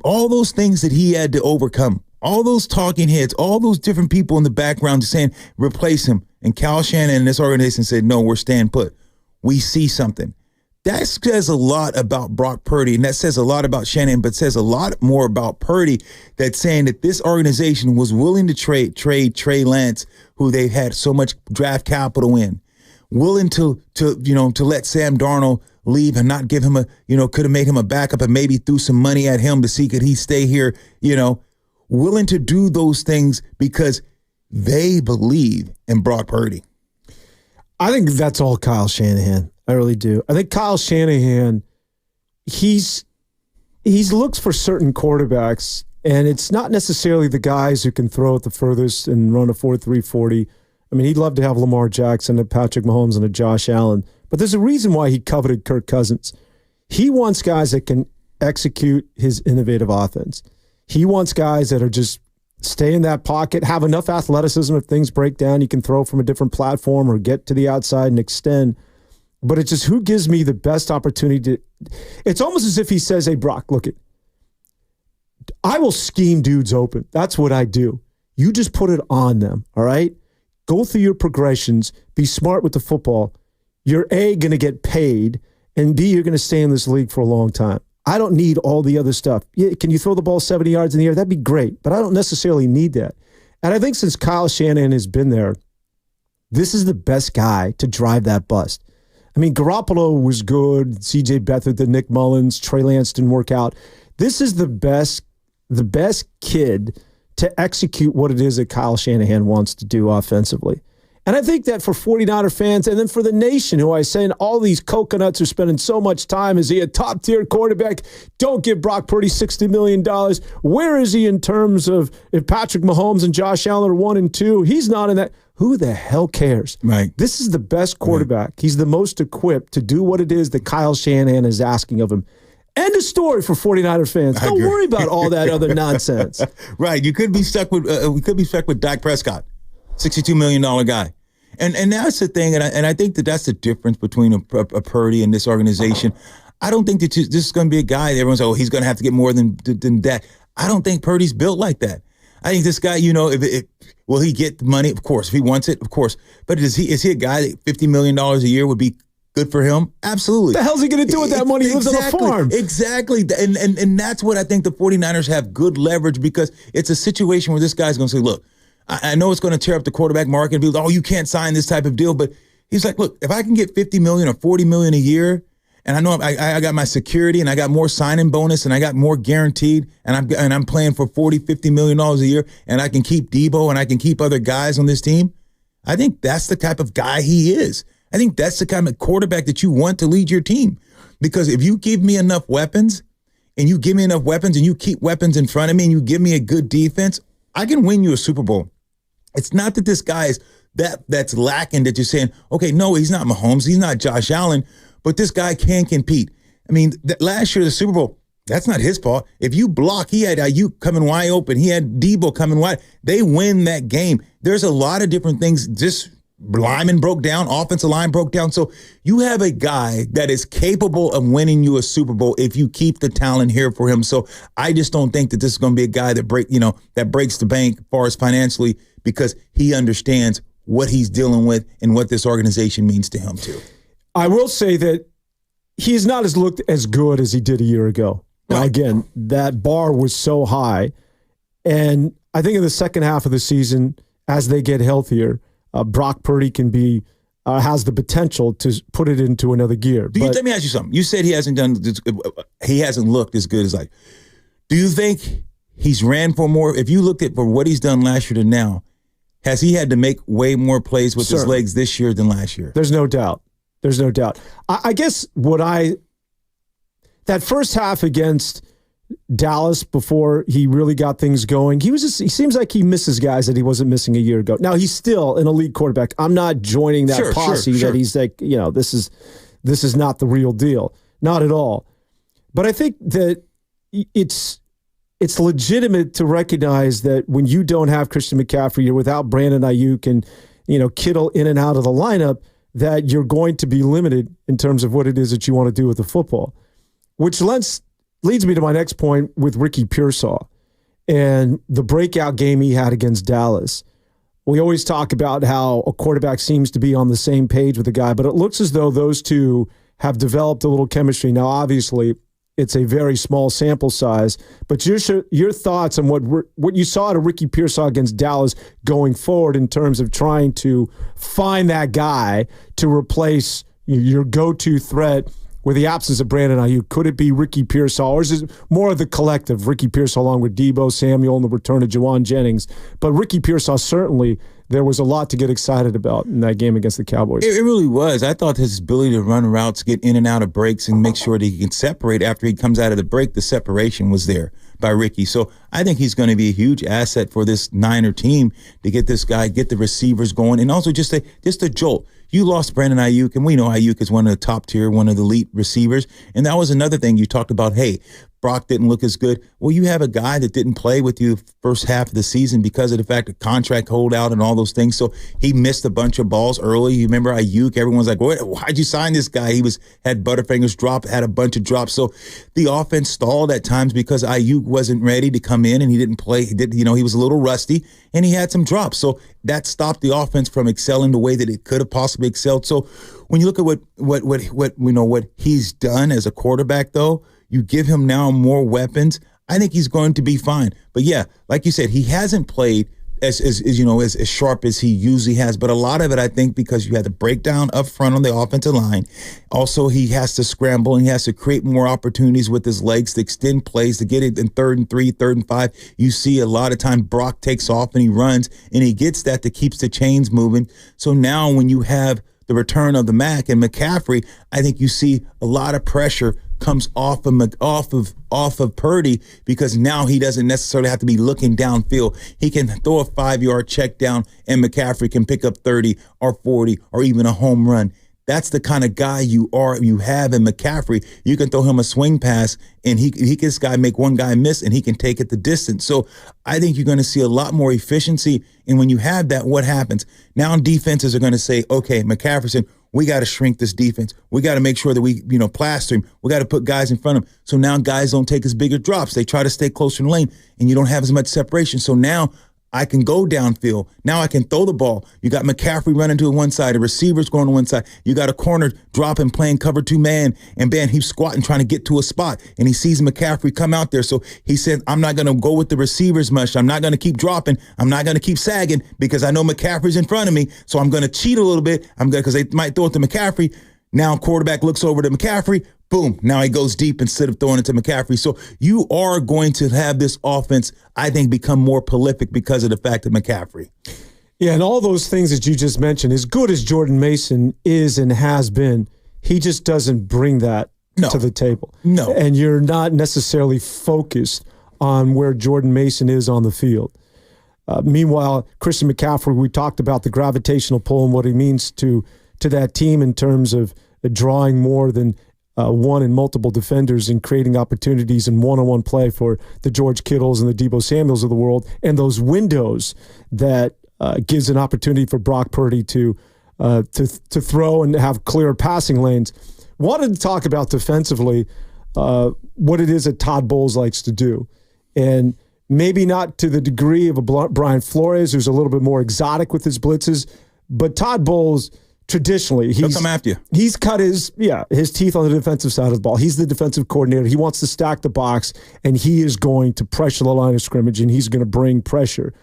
Speaker 2: all those things that he had to overcome, all those talking heads, all those different people in the background just saying, replace him. And Kyle Shanahan and this organization said, no, we're staying put. We see something. That says a lot about Brock Purdy, and that says a lot about Shanahan, but says a lot more about Purdy, that's saying that this organization was willing to trade Trey Lance, who they've had so much draft capital in, willing to let Sam Darnold leave and not give him could have made him a backup and maybe threw some money at him to see could he stay here, willing to do those things because they believe in Brock Purdy.
Speaker 1: I think that's all Kyle Shanahan. I really do. I think Kyle Shanahan, he's looks for certain quarterbacks, and it's not necessarily the guys who can throw it the furthest and run a 4.3 40. I mean, he'd love to have Lamar Jackson, a Patrick Mahomes, and a Josh Allen. But there's a reason why he coveted Kirk Cousins. He wants guys that can execute his innovative offense. He wants guys that are just stay in that pocket, have enough athleticism. If things break down, you can throw from a different platform or get to the outside and extend. But it's just who gives me the best opportunity to. It's almost as if he says, hey, Brock, look it. I will scheme dudes open. That's what I do. You just put it on them, all right? Go through your progressions. Be smart with the football. you're A, going to get paid, and B, you're going to stay in this league for a long time. I don't need all the other stuff. Yeah, can you throw the ball 70 yards in the air? That'd be great, but I don't necessarily need that. And I think since Kyle Shanahan has been there, this is the best guy to drive that bus. I mean, Garoppolo was good. C.J. Beathard, the Nick Mullins, Trey Lance didn't work out. This is the best kid to execute what it is that Kyle Shanahan wants to do offensively. And I think that for 49er fans and then for the nation, who I say all these coconuts are spending so much time, is he a top-tier quarterback? Don't give Brock Purdy $60 million. Where is he in terms of if Patrick Mahomes and Josh Allen are 1 and 2? He's not in that. Who the hell cares?
Speaker 2: Right.
Speaker 1: This is the best quarterback. Right. He's the most equipped to do what it is that Kyle Shanahan is asking of him. End of story for 49er fans. Don't worry about all that other nonsense.
Speaker 2: Right. You could be stuck with Dak Prescott, $62 million guy. And that's the thing, and I think that's the difference between a Purdy and this organization. I don't think that this is going to be a guy that everyone's he's going to have to get more than Dak. I don't think Purdy's built like that. I think this guy, will he get the money? Of course. If he wants it, of course. But is he a guy that $50 million a year would be good for him? Absolutely.
Speaker 1: What the hell's he going to do with that money? He lives on a farm.
Speaker 2: Exactly. And that's what I think the 49ers have good leverage, because it's a situation where this guy's going to say, look, I know it's going to tear up the quarterback market and be like, you can't sign this type of deal. But he's like, look, if I can get $50 million or $40 million a year, and I know I got my security and I got more signing bonus and I got more guaranteed, and I'm playing for $40, $50 million a year, and I can keep Debo and I can keep other guys on this team, I think that's the type of guy he is. I think that's the kind of quarterback that you want to lead your team. Because if you give me enough weapons and you give me enough weapons and you keep weapons in front of me and you give me a good defense, I can win you a Super Bowl. It's not that this guy is that's lacking, that you're saying, okay, no, he's not Mahomes, he's not Josh Allen, but this guy can compete. I mean, last year, the Super Bowl, that's not his fault. If you block, he had Ayuk coming wide open. He had Debo coming wide. They win that game. There's a lot of different things. Just lineman broke down, offensive line broke down. So you have a guy that is capable of winning you a Super Bowl if you keep the talent here for him. So I just don't think that this is going to be a guy that breaks the bank as far as financially, because he understands what he's dealing with and what this organization means to him too. I
Speaker 1: will say that he's not looked as good as he did a year ago. Right. Now, again, that bar was so high. And I think in the second half of the season, as they get healthier, Brock Purdy has the potential to put it into another gear.
Speaker 2: Let me ask you something. You said he hasn't looked as good as like. Do you think he's ran for more? If you looked at for what he's done last year to now, has he had to make way more plays with his legs this year than last year? There's no doubt. I guess that first half against Dallas, before he really got things going, he seems like he misses guys that he wasn't missing a year ago. Now, he's still an elite quarterback. I'm not joining that posse that he's like, this is not the real deal. Not at all. But I think that it's legitimate to recognize that when you don't have Christian McCaffrey, you're without Brandon Ayuk and Kittle in and out of the lineup, that you're going to be limited in terms of what it is that you want to do with the football. Which leads me to my next point with Ricky Pearsall and the breakout game he had against Dallas. We always talk about how a quarterback seems to be on the same page with the guy, but it looks as though those two have developed a little chemistry. Now, obviously, it's a very small sample size, but your thoughts on what you saw to Ricky Pearsall against Dallas going forward in terms of trying to find that guy to replace your go-to threat with the absence of Brandon Ayuk. Could it be Ricky Pearsall, or is it more of the collective, Ricky Pearsall along with Debo Samuel and the return of Juwan Jennings? But Ricky Pearsall, certainly there was a lot to get excited about in that game against the Cowboys. It really was. I thought his ability to run routes, get in and out of breaks, and make sure that he can separate after he comes out of the break, the separation was there by Ricky. So I think he's going to be a huge asset for this Niner team to get this guy, get the receivers going, and also just a jolt. You lost Brandon Ayuk, and we know Ayuk is one of the top tier, one of the elite receivers. And that was another thing you talked about. Hey, Brock didn't look as good. Well, you have a guy that didn't play with you first half of the season because of the fact that contract holdout and all those things. So he missed a bunch of balls early. You remember Ayuk? Everyone's like, why'd you sign this guy? He had Butterfingers drop, had a bunch of drops. So the offense stalled at times because Ayuk wasn't ready to come in and he didn't play. He was a little rusty and he had some drops. So that stopped the offense from excelling the way that it could have possibly excelled. So when you look at what he's done as a quarterback, though, you give him now more weapons. I think he's going to be fine. But yeah, like you said, he hasn't played as sharp as he usually has. But a lot of it, I think, because you had the breakdown up front on the offensive line. Also, he has to scramble and he has to create more opportunities with his legs to extend plays, to get it in 3rd and 3, 3rd and 5. You see a lot of time Brock takes off and he runs and he gets that keeps the chains moving. So now when you have the return of the Mac and McCaffrey, I think you see a lot of pressure comes off of Purdy because now he doesn't necessarily have to be looking downfield. He can throw a 5-yard check down and McCaffrey can pick up 30 or 40 or even a home run. That's the kind of guy you have in McCaffrey. You can throw him a swing pass and he can this guy make one guy miss and he can take it the distance. So I think you're going to see a lot more efficiency. And when you have that, what happens? Now defenses are going to say, okay, McCaffrey said, we got to shrink this defense. We got to make sure that we, plaster him. We got to put guys in front of him. So now guys don't take as bigger drops. They try to stay closer in the lane and you don't have as much separation. So now I can go downfield. Now I can throw the ball. You got McCaffrey running to one side. The receiver's going to one side. You got a corner dropping, playing cover 2 man. And Ben, he's squatting, trying to get to a spot. And he sees McCaffrey come out there. So he said, I'm not going to go with the receivers much. I'm not going to keep dropping. I'm not going to keep sagging because I know McCaffrey's in front of me. So I'm going to cheat a little bit. Because they might throw it to McCaffrey. Now quarterback looks over to McCaffrey. Boom. Now he goes deep instead of throwing it to McCaffrey. So you are going to have this offense, I think, become more prolific because of the fact of McCaffrey.
Speaker 1: Yeah, and all those things that you just mentioned, as good as Jordan Mason is and has been, he just doesn't bring that to the table.
Speaker 2: No.
Speaker 1: And you're not necessarily focused on where Jordan Mason is on the field. Meanwhile, Christian McCaffrey, we talked about the gravitational pull and what he means to that team in terms of drawing more than one and multiple defenders and creating opportunities in one-on-one play for the George Kittles and the Deebo Samuels of the world, and those windows that gives an opportunity for Brock Purdy to throw and have clear passing lanes. Wanted to talk about defensively what it is that Todd Bowles likes to do, and maybe not to the degree of a Brian Flores, who's a little bit more exotic with his blitzes, but Todd Bowles. Traditionally,
Speaker 2: he'll come after you.
Speaker 1: He's cut his teeth on the defensive side of the ball. He's the defensive coordinator. He wants to stack the box, and he is going to pressure the line of scrimmage, and he's going to bring pressure.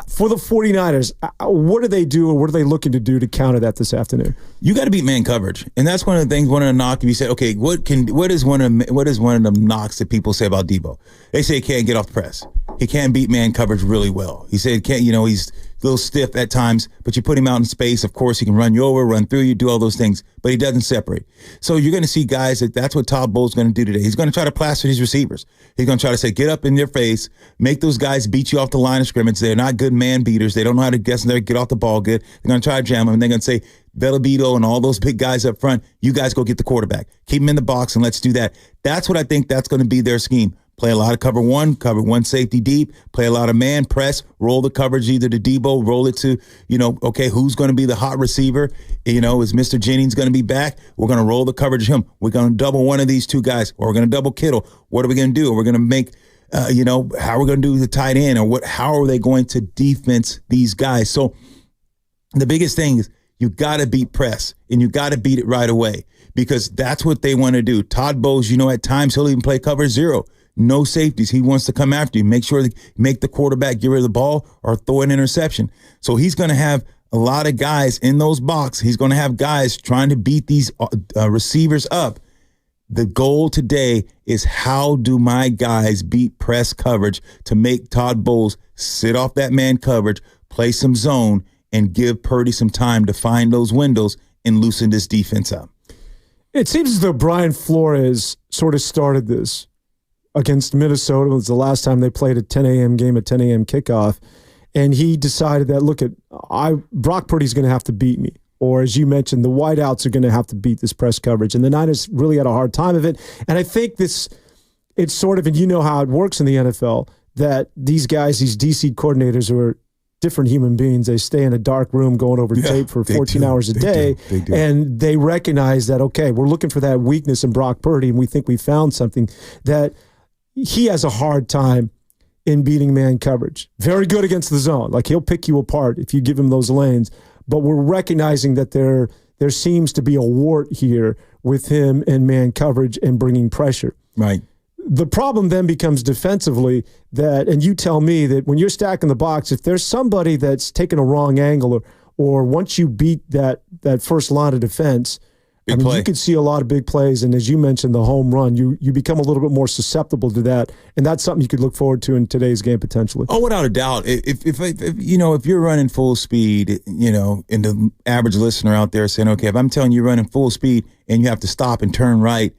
Speaker 1: For the 49ers, what do they do, or what are they looking to do to counter that this afternoon?
Speaker 2: You got to beat man coverage, and that's one of the things. One of the knocks. If you say, okay, what is one of the knocks that people say about Deebo? They say he can't get off the press. He can't beat man coverage really well. He said, can't. He's a little stiff at times, but you put him out in space. Of course, he can run you over, run through you, do all those things, but he doesn't separate. So you're going to see guys that's what Todd Bowles is going to do today. He's going to try to plaster these receivers. He's going to try to say, get up in their face, make those guys beat you off the line of scrimmage. They're not good man beaters. They don't know how to get off the ball good. They're going to try to jam them, and they're going to say, Velabito and all those big guys up front, you guys go get the quarterback. Keep him in the box, and let's do that. That's what I think that's going to be their scheme. Play a lot of cover one safety deep, play a lot of man press, roll the coverage either to Deebo, roll it to, okay, who's going to be the hot receiver? Is Mr. Jennings going to be back? We're going to roll the coverage to him. We're going to double one of these two guys, or we're going to double Kittle. What are we going to do? We're going to make, how are we going to do the tight end, or how are they going to defense these guys? So the biggest thing is you got to beat press, and you got to beat it right away, because that's what they want to do. Todd Bowles, at times he'll even play cover 0. No safeties. He wants to come after you. Make sure to make the quarterback get rid of the ball or throw an interception. So he's going to have a lot of guys in those boxes. He's going to have guys trying to beat these receivers up. The goal today is, how do my guys beat press coverage to make Todd Bowles sit off that man coverage, play some zone, and give Purdy some time to find those windows and loosen this defense up.
Speaker 1: It seems as though Brian Flores sort of started this against Minnesota. It was the last time they played a 10 a.m. game, a 10 a.m. kickoff. And he decided that, Brock Purdy's going to have to beat me. Or, as you mentioned, the wideouts are going to have to beat this press coverage. And the Niners really had a hard time of it. And I think it's sort of, and you know how it works in the NFL, that these guys, these DC coordinators are different human beings. They stay in a dark room going over tape for 14 hours a day, and they recognize that, okay, we're looking for that weakness in Brock Purdy, and we think we found something, that he has a hard time in beating man coverage. Very good against the zone. Like, he'll pick you apart if you give him those lanes, but we're recognizing that there seems to be a wart here with him in man coverage and bringing pressure.
Speaker 2: Right.
Speaker 1: The problem then becomes defensively, that, and you tell me that when you're stacking the box, if there's somebody that's taking a wrong angle, or once you beat that first line of defense, you could see a lot of big plays. And as you mentioned, the home run, you become a little bit more susceptible to that. And that's something you could look forward to in today's game potentially.
Speaker 2: Oh, without a doubt. If you're running full speed, and the average listener out there saying, okay, if I'm telling you running full speed and you have to stop and turn right,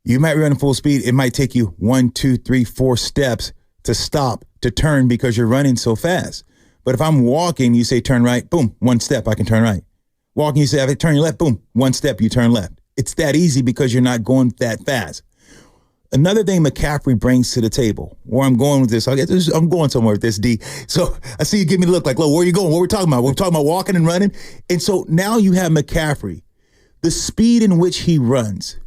Speaker 2: you might be running full speed. It might take you 1, 2, 3, 4 steps to stop, to turn, because you're running so fast. But if I'm walking, you say turn right, boom, 1 step, I can turn right. Walking, you say, if I turn your left, boom, 1 step, you turn left. It's that easy because you're not going that fast. Another thing McCaffrey brings to the table, where I'm going with this, I'm going somewhere with this, D. So I see you give me the look like, where are you going? What are we talking about? We're talking about walking and running. And so now you have McCaffrey. The speed in which he runs,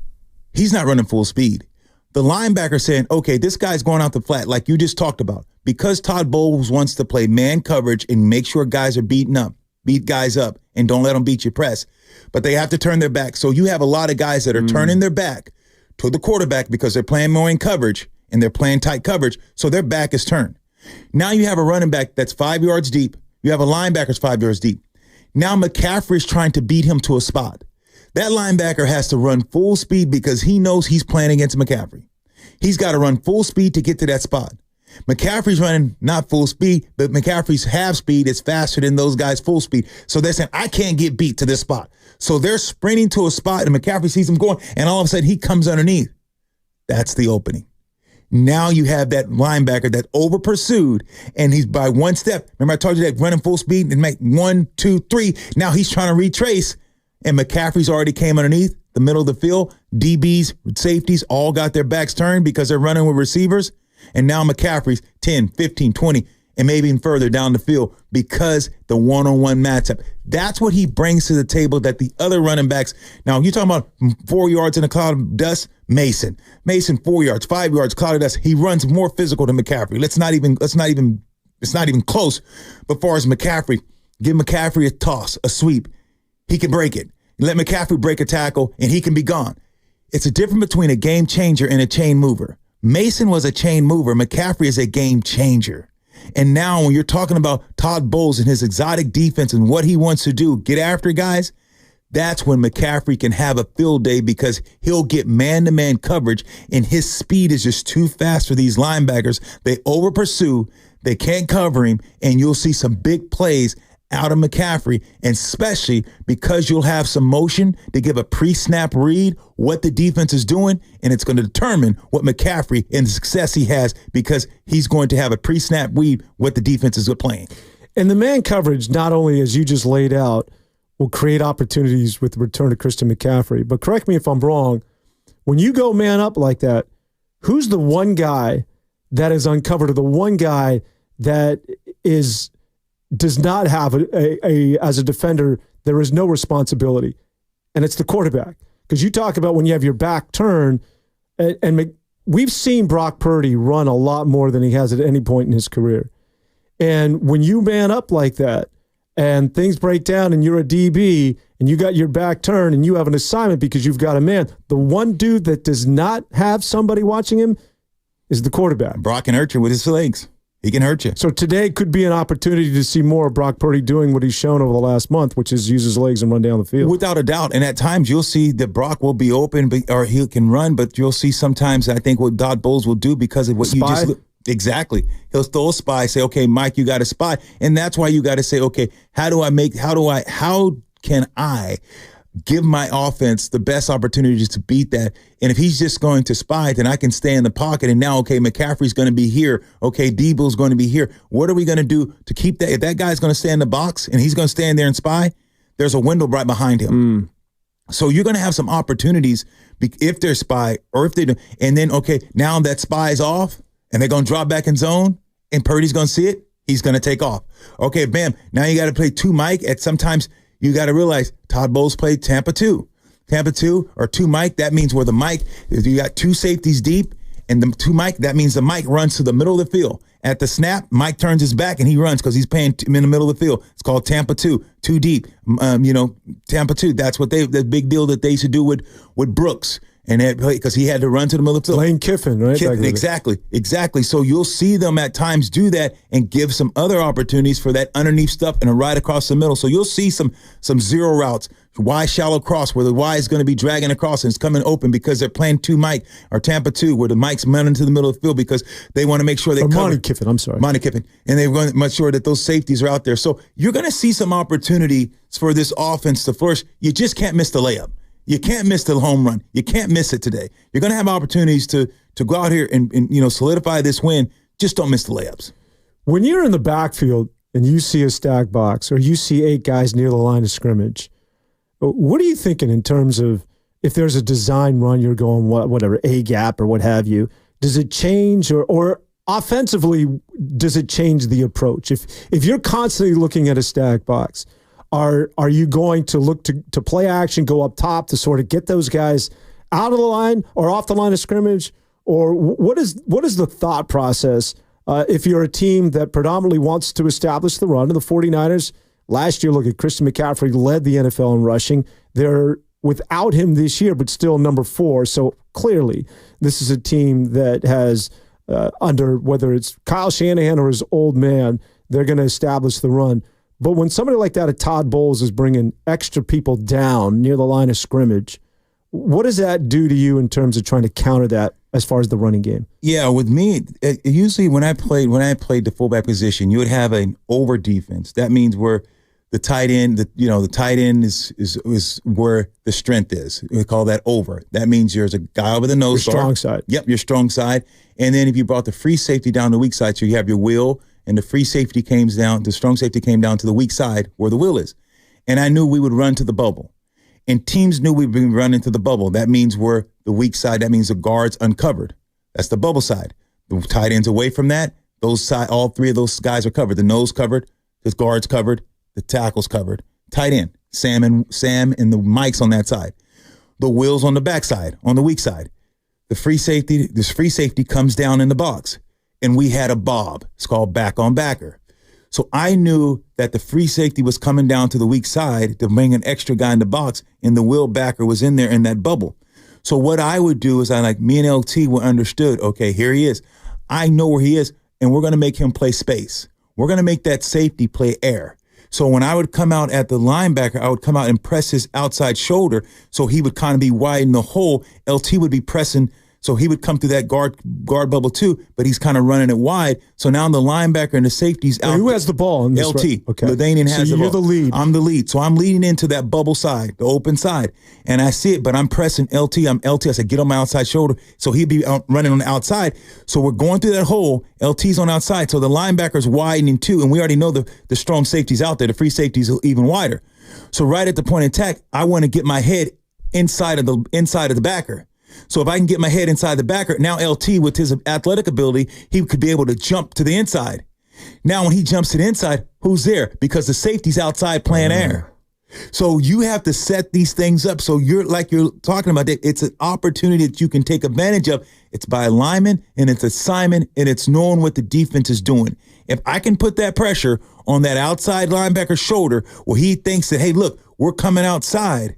Speaker 2: he's not running full speed. The linebacker saying, okay, this guy's going out the flat, like you just talked about. Because Todd Bowles wants to play man coverage and make sure guys are beat guys up, and don't let them beat your press. But they have to turn their back. So you have a lot of guys that are turning their back to the quarterback because they're playing more in coverage and they're playing tight coverage, so their back is turned. Now you have a running back that's 5 yards deep. You have a linebacker that's 5 yards deep. Now McCaffrey is trying to beat him to a spot. That linebacker has to run full speed because he knows he's playing against McCaffrey. He's got to run full speed to get to that spot. McCaffrey's running not full speed, but McCaffrey's half speed is faster than those guys' full speed. So they're saying, I can't get beat to this spot. So they're sprinting to a spot, and McCaffrey sees him going, and all of a sudden he comes underneath. That's the opening. Now you have that linebacker that over pursued, and he's by 1 step. Remember I told you that running full speed and make 1, 2, 3. Now he's trying to retrace, and McCaffrey's already came underneath the middle of the field. DBs, safeties, all got their backs turned because they're running with receivers. And now McCaffrey's 10, 15, 20, and maybe even further down the field because the one-on-one matchup. That's what he brings to the table that the other running backs. Now, you're talking about 4 yards in a cloud of dust, Mason 4 yards, 5 yards, cloud of dust. He runs more physical than McCaffrey. It's not even close. But far as McCaffrey, give McCaffrey a toss, a sweep. He can break it. Let McCaffrey break a tackle, and he can be gone. It's a difference between a game changer and a chain mover. Mason was a chain mover. McCaffrey is a game changer. And now when you're talking about Todd Bowles and his exotic defense and what he wants to do, get after guys, that's when McCaffrey can have a field day because he'll get man-to-man coverage, and his speed is just too fast for these linebackers. They over-pursue, they can't cover him, and you'll see some big plays out of McCaffrey, and especially because you'll have some motion to give a pre-snap read what the defense is doing, and it's going to determine what McCaffrey and the success he has because he's going to have a pre-snap read what the defense is playing.
Speaker 1: And the man coverage, not only as you just laid out, will create opportunities with the return of Christian McCaffrey, but correct me if I'm wrong, when you go man up like that, who's the one guy that is uncovered, or the one guy that does not have as a defender, there is no responsibility, and it's the quarterback. Because you talk about when you have your back turned, and we've seen Brock Purdy run a lot more than he has at any point in his career. And when you man up like that and things break down and you're a DB and you got your back turned and you have an assignment because you've got a man, the one dude that does not have somebody watching him is the quarterback.
Speaker 2: Brock can hurt you with his legs. He can hurt you.
Speaker 1: So today could be an opportunity to see more of Brock Purdy doing what he's shown over the last month, which is use his legs and run down the field.
Speaker 2: Without a doubt. And at times you'll see that Brock will be open or he can run, but you'll see sometimes I think what Todd Bowles will do because of what
Speaker 1: spy.
Speaker 2: You just – exactly. He'll throw a spy, say, okay, Mike, you got a spy. And that's why you got to say, okay, how can I give my offense the best opportunities to beat that? And if he's just going to spy, then I can stay in the pocket. And now, okay, McCaffrey's going to be here. Okay, Debo's going to be here. What are we going to do to keep that? If that guy's going to stay in the box and he's going to stand there and spy, there's a window right behind him. So you're going to have some opportunities If they're spy or if they do, and then, okay, now that spy is off and they're going to drop back in zone and Purdy's going to see it, he's going to take off. Okay, bam. Now you got to play 2 Mike. At sometimes you got to realize Todd Bowles played Tampa 2. Tampa 2 or 2 Mike, that means where the Mike, you got 2 safeties deep and the 2 Mike, that means the Mike runs to the middle of the field. At the snap, Mike turns his back and he runs because he's paying him in the middle of the field. It's called Tampa 2, 2 deep. Tampa 2, that's what the big deal that they used to do with Brooks. And because he had to run to the middle of the field.
Speaker 1: Lane Kiffin, right?
Speaker 2: Exactly. So you'll see them at times do that and give some other opportunities for that underneath stuff and a ride across the middle. So you'll see some zero routes, Y shallow cross where the Y is going to be dragging across and it's coming open because they're playing 2 Mike or Tampa 2 where the Mike's running to the middle of the field because they want to make sure they cover.
Speaker 1: Monty Kiffin, I'm sorry.
Speaker 2: Monty Kiffin. And they want to make sure that those safeties are out there. So you're going to see some opportunity for this offense to flourish. You just can't miss the layup. You can't miss the home run. You can't miss it today. You're going to have opportunities to go out here and solidify this win. Just don't miss the layups.
Speaker 1: When you're in the backfield and you see a stack box or you see 8 guys near the line of scrimmage, what are you thinking in terms of if there's a design run, you're going whatever, A gap or what have you? Does it change or offensively, does it change the approach? If you're constantly looking at a stack box, are you going to look to play action, go up top to sort of get those guys out of the line or off the line of scrimmage? Or what is the thought process if you're a team that predominantly wants to establish the run? And the 49ers, last year, look at Christian McCaffrey led the NFL in rushing. They're without him this year, but still number 4. So clearly this is a team that has, under whether it's Kyle Shanahan or his old man, they're going to establish the run. But when somebody like that, Todd Bowles, is bringing extra people down near the line of scrimmage, what does that do to you in terms of trying to counter that as far as the running game? Yeah,
Speaker 2: with me, usually when I played the fullback position, you would have an over defense. That means where the tight end, the tight end is where the strength is. We call that over. That means there's a guy over the nose.
Speaker 1: Your strong side.
Speaker 2: Yep, your strong side. And then if you brought the free safety down the weak side, so you have your will. And the free safety the strong safety came down to the weak side where the will is. And I knew we would run to the bubble. And teams knew we'd be running to the bubble. That means we're the weak side. That means the guard's uncovered. That's the bubble side. The tight end's away from that. All 3 of those guys are covered. The nose covered, the guard's covered, the tackle's covered. Tight end, Sam and the Mike's on that side. The will's on the back side, on the weak side. This free safety comes down in the box. And we had a bob. It's called back on backer. So I knew that the free safety was coming down to the weak side to bring an extra guy in the box, and the will backer was in there in that bubble. So what I would do is me and LT were understood, okay, here he is. I know where he is, and we're going to make him play space. We're going to make that safety play air. So when I would come out at the linebacker, I would come out and press his outside shoulder so he would kind of be wide in the hole. LT would be pressing. So he would come through that guard bubble too, but he's kind of running it wide. So now the linebacker and the safety's out.
Speaker 1: Who has the ball? In this
Speaker 2: LT.
Speaker 1: Right? Okay.
Speaker 2: LaDainian has the ball.
Speaker 1: You're the lead.
Speaker 2: I'm the lead. So I'm leading into that bubble side, the open side. And I see it, but I'm pressing LT. I'm LT. I said, get on my outside shoulder. So he'd be running on the outside. So we're going through that hole. LT's on outside. So the linebacker's widening too. And we already know the strong safety's out there. The free safety's even wider. So right at the point of attack, I want to get my head inside of the backer. So if I can get my head inside the backer, now LT with his athletic ability, he could be able to jump to the inside. Now when he jumps to the inside, who's there? Because the safety's outside playing air. So you have to set these things up. So you're talking about that. It's an opportunity that you can take advantage of. It's by alignment and it's assignment and it's knowing what the defense is doing. If I can put that pressure on that outside linebacker's shoulder where he thinks that, hey, look, we're coming outside.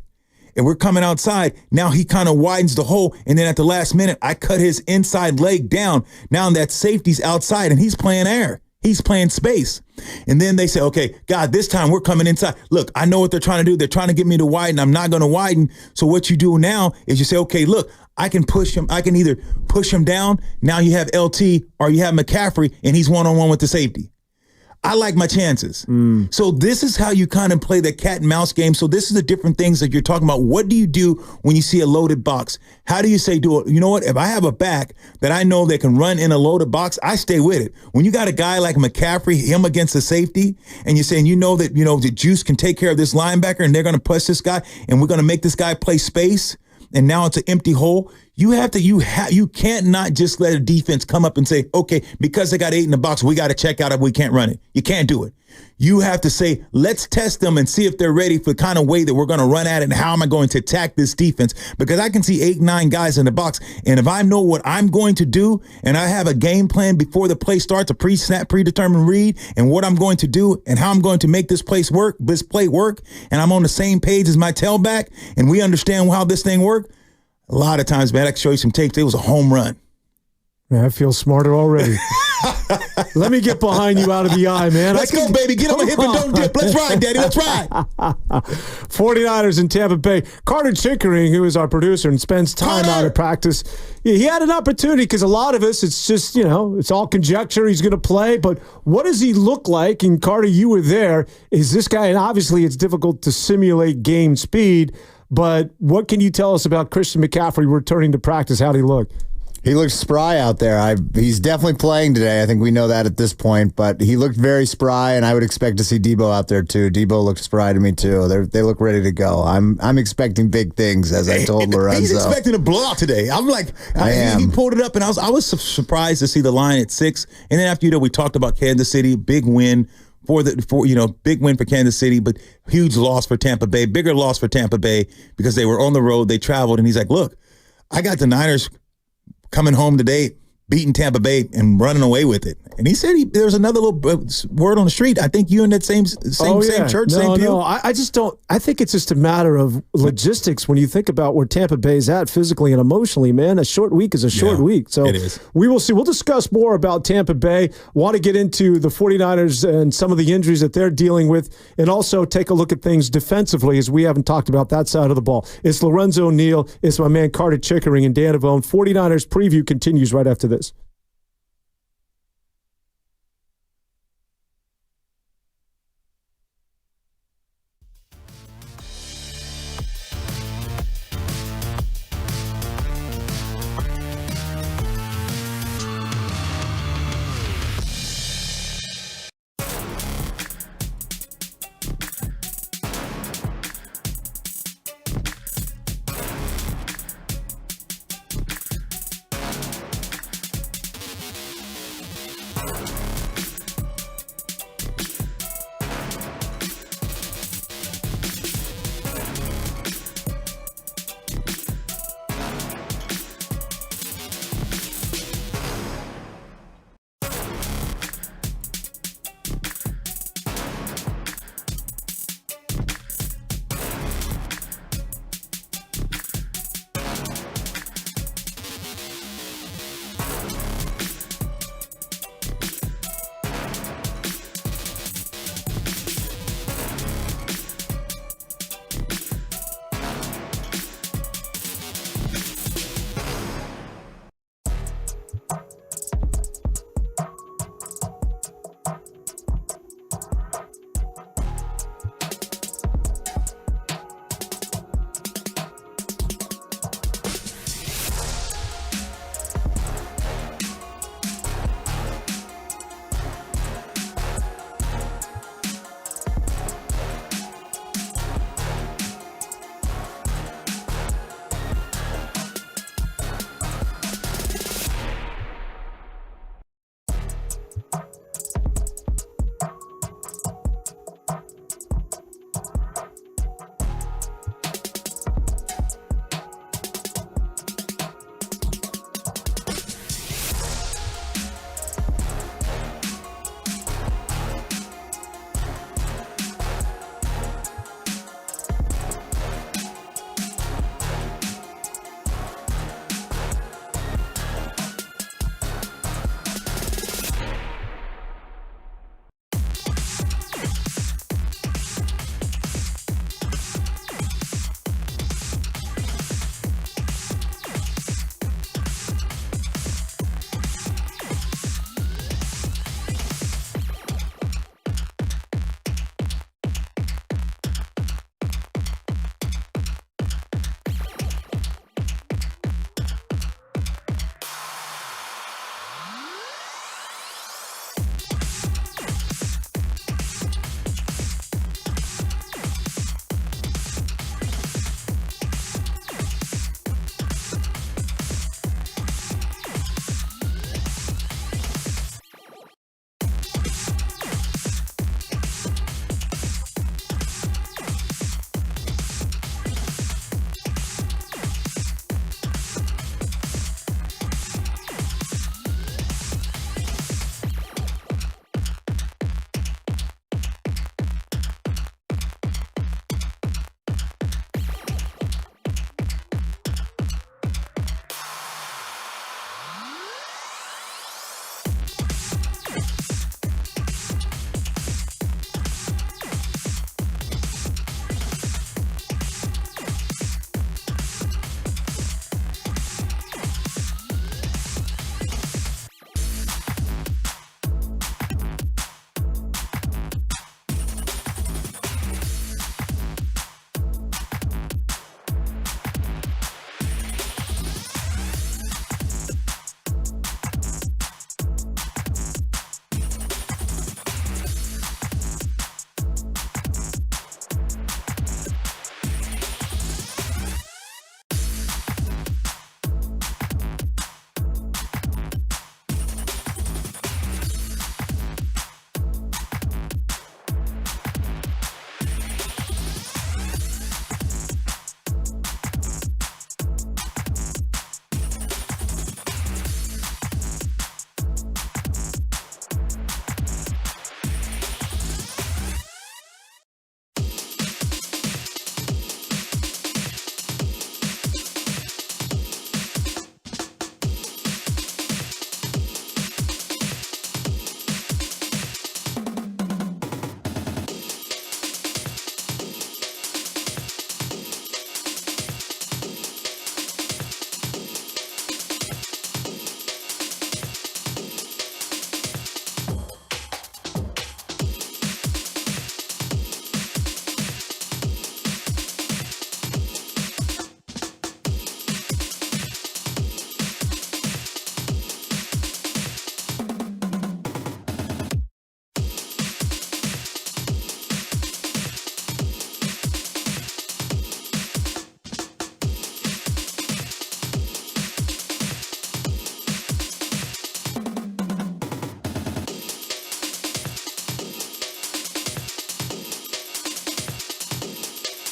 Speaker 2: And we're coming outside. Now he kind of widens the hole. And then at the last minute, I cut his inside leg down. Now that safety's outside and he's playing air. He's playing space. And then they say, okay, God, this time we're coming inside. Look, I know what they're trying to do. They're trying to get me to widen. I'm not going to widen. So what you do now is you say, okay, look, I can push him. I can either push him down. Now you have LT or you have McCaffrey and he's one-on-one with the safety. I like my chances. So this is how you kind of play the cat and mouse game. So this is the different things that you're talking about. What do you do when you see a loaded box? How do you say, you know what? If I have a back that I know that can run in a loaded box, I stay with it. When you got a guy like McCaffrey, him against the safety, and you're saying, that, the juice can take care of this linebacker and they're going to push this guy and we're going to make this guy play space. and now it's an empty hole. You can't not just let a defense come up and say, okay, because they got 8 in the box, we got to check out if we can't run it. You can't do it. You have to say, let's test them and see if they're ready for the kind of way that we're going to run at it and how am I going to attack this defense? Because I can see 8, 9 guys in the box. And if I know what I'm going to do and I have a game plan before the play starts, a pre-snap, predetermined read, and what I'm going to do and how I'm going to make this play work, and I'm on the same page as my tailback, and we understand how this thing works, a lot of times, man, I can show you some tapes. It was a home run.
Speaker 1: Man, I feel smarter already. Let me get behind you out of the eye, man.
Speaker 2: Let's go, baby. Get on the hip and don't dip. Let's ride, Daddy. Let's ride.
Speaker 1: 49ers in Tampa Bay. Carter Chickering, who is our producer and spends time out of practice, he had an opportunity because a lot of us, it's just, it's all conjecture. He's going to play. But what does he look like? And Carter, you were there. Is this guy, and obviously it's difficult to simulate game speed, but what can you tell us about Christian McCaffrey returning to practice? How'd he look?
Speaker 3: He looks spry out there. He's definitely playing today. I think we know that at this point, but he looked very spry, and I would expect to see Debo out there too. Debo looked spry to me too. They look ready to go. I'm expecting big things, as I told Lorenzo.
Speaker 2: He's expecting a blowout today. I'm like, he pulled it up, and I was surprised to see the line at 6. And then after we talked about Kansas City, big win. Big win for Kansas City, but huge loss for Tampa Bay, bigger loss for Tampa Bay because they were on the road, they traveled, and he's like, look, I got the Niners coming home today, beating Tampa Bay and running away with it. And he said there's another little word on the street. I think you in that same church, same pew.
Speaker 1: No, I just don't. I think it's just a matter of logistics when you think about where Tampa Bay is at physically and emotionally, man. A short week is a short week. So
Speaker 2: it is.
Speaker 1: We will see. We'll discuss more about Tampa Bay. Want to get into the 49ers and some of the injuries that they're dealing with, and also take a look at things defensively, as we haven't talked about that side of the ball. It's Lorenzo Neal. It's my man Carter Chickering and Dan Avone. 49ers preview continues right after this.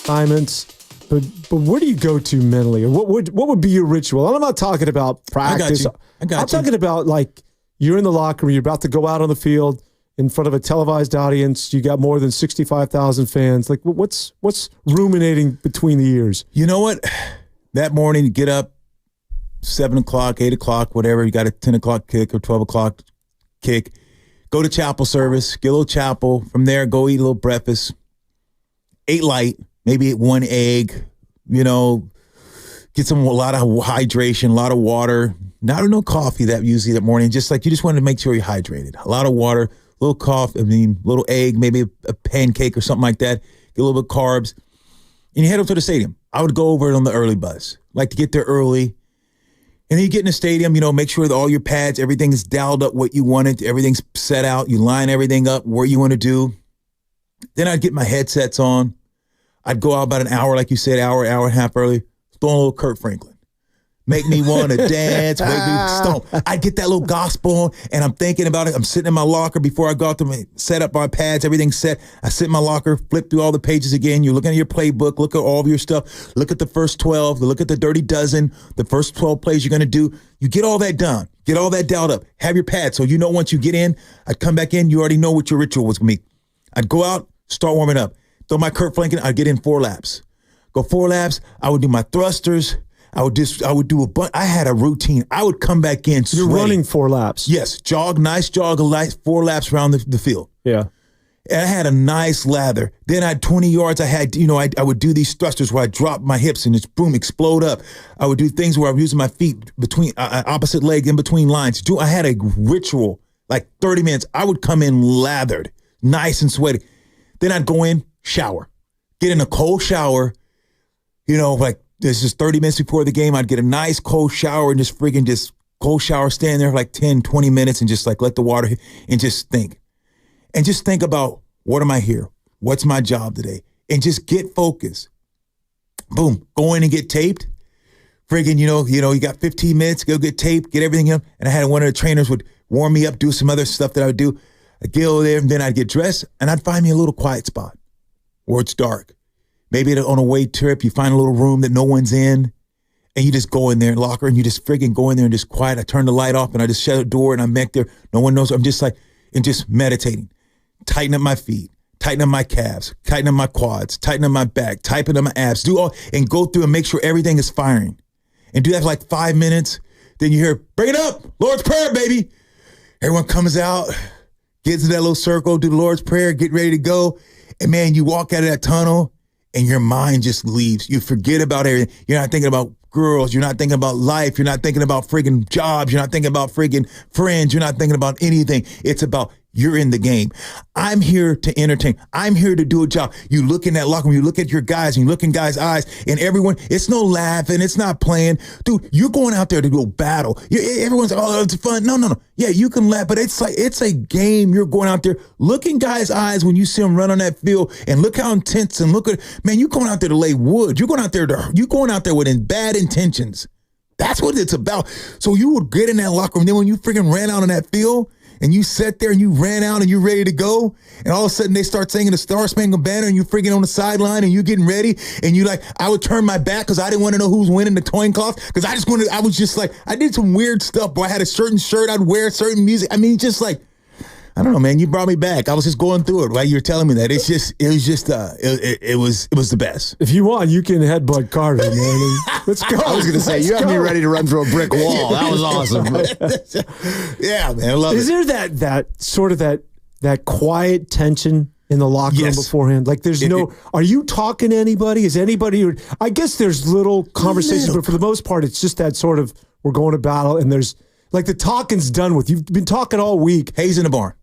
Speaker 1: assignments, but where do you go to mentally? Or what would be your ritual? I'm not talking about practice.
Speaker 2: I got
Speaker 1: I'm talking about like you're in the locker room, you're about to go out on the field in front of a televised audience. You got more than 65,000 fans. Like what's ruminating between the ears?
Speaker 2: You know what? That morning, you get up, 7 o'clock, 8 o'clock, whatever. You got a 10 o'clock kick or 12 o'clock kick. Go to chapel service, get a little chapel. From there, go eat a little breakfast. 8 light, maybe 1 egg, get a lot of hydration, a lot of water. No coffee usually that morning. Just like you just want to make sure you're hydrated. A lot of water, a little coffee, little egg, maybe a pancake or something like that. Get a little bit of carbs. And you head up to the stadium. I would go over it on the early bus. Like to get there early. And then you get in the stadium, make sure that all your pads, everything is dialed up what you wanted. Everything's set out. You line everything up where you want to do. Then I'd get my headsets on. I'd go out about an hour, like you said, hour and a half early. Throw a little Kurt Franklin. Make me want to dance, make me stomp. I get that little gospel on, and I'm thinking about it. I'm sitting in my locker before I go out to set up my pads, everything's set. I sit in my locker, flip through all the pages again. You're looking at your playbook, look at all of your stuff, look at the first 12, look at the dirty dozen, the first 12 plays you're going to do. You get all that done, get all that dialed up, have your pads. So once you get in, I'd come back in, you already know what your ritual was going to be. I'd go out, start warming up. Throw my Kurt Franklin, I'd get in 4 laps. Go 4 laps, I would do my thrusters. I would do a bunch. I had a routine. I would come back in sweaty.
Speaker 1: You're running 4 laps.
Speaker 2: Yes, nice jog, 4 laps around the field.
Speaker 1: Yeah.
Speaker 2: And I had a nice lather. Then I had 20 yards. I had, I would do these thrusters where I drop my hips and just boom, explode up. I would do things where I'm using my feet between opposite leg in between lines. I had a ritual, like 30 minutes. I would come in lathered, nice and sweaty. Then I'd go in, shower, get in a cold shower, like this is 30 minutes before the game. I'd get a nice cold shower and just cold shower, stand there for like 10, 20 minutes and just like let the water hit and just think. And just think about, what am I here? What's my job today? And just get focused. Boom, go in and get taped. You got 15 minutes, go get taped, get everything up. And I had one of the trainers would warm me up, do some other stuff that I would do. I'd get over there and then I'd get dressed and I'd find me a little quiet spot where it's dark. Maybe on a away trip, you find a little room that no one's in and you just go in there, locker, and you just friggin' go in there and just quiet. I turn the light off and I just shut the door and I'm back there. No one knows. I'm just like, and just meditating. Tighten up my feet, tighten up my calves, tighten up my quads, tighten up my back, tighten up my abs, and go through and make sure everything is firing. And do that for like 5 minutes. Then you hear, bring it up, Lord's Prayer, baby. Everyone comes out, gets in that little circle, do the Lord's Prayer, get ready to go. And man, you walk out of that tunnel and your mind just leaves. You forget about everything. You're not thinking about girls. You're not thinking about life. You're not thinking about friggin' jobs. You're not thinking about friggin' friends. You're not thinking about anything. It's about you're in the game. I'm here to entertain. I'm here to do a job. You look in that locker room, you look at your guys, and you look in guys' eyes, and everyone, it's no laughing, it's not playing. Dude, you're going out there to go battle. Everyone's, oh, it's fun. No. Yeah, you can laugh, but it's like, it's a game. You're going out there. Look in guys' eyes when you see them run on that field, and look how intense, and look at, man, you're going out there to lay wood. You're going out there with bad intentions. That's what it's about. So you would get in that locker room, then when you freaking ran out on that field, and you sat there and you ran out and you're ready to go, and all of a sudden they start singing the Star Spangled Banner and you're freaking on the sideline and you're getting ready, and you like, I would turn my back because I didn't want to know who's winning the coin toss, because I was just like, I did some weird stuff, but I had a certain shirt I'd wear, certain music. I mean, just like, I don't know, man, you brought me back. I was just going through it while you were telling me that. It was the best.
Speaker 1: If you want, you can headbutt Carter, man. Let's go.
Speaker 3: I was going to say, you had me ready to run through a brick wall. That was awesome.
Speaker 2: Yeah, man, I love it.
Speaker 1: Is there that sort of that quiet tension in the locker room beforehand? Like there's are you talking to anybody? Is anybody, I guess there's little conversations, but for the most part, it's just that sort of, we're going to battle and there's, like the talking's done with. You've been talking all week.
Speaker 2: Hayes in the barn.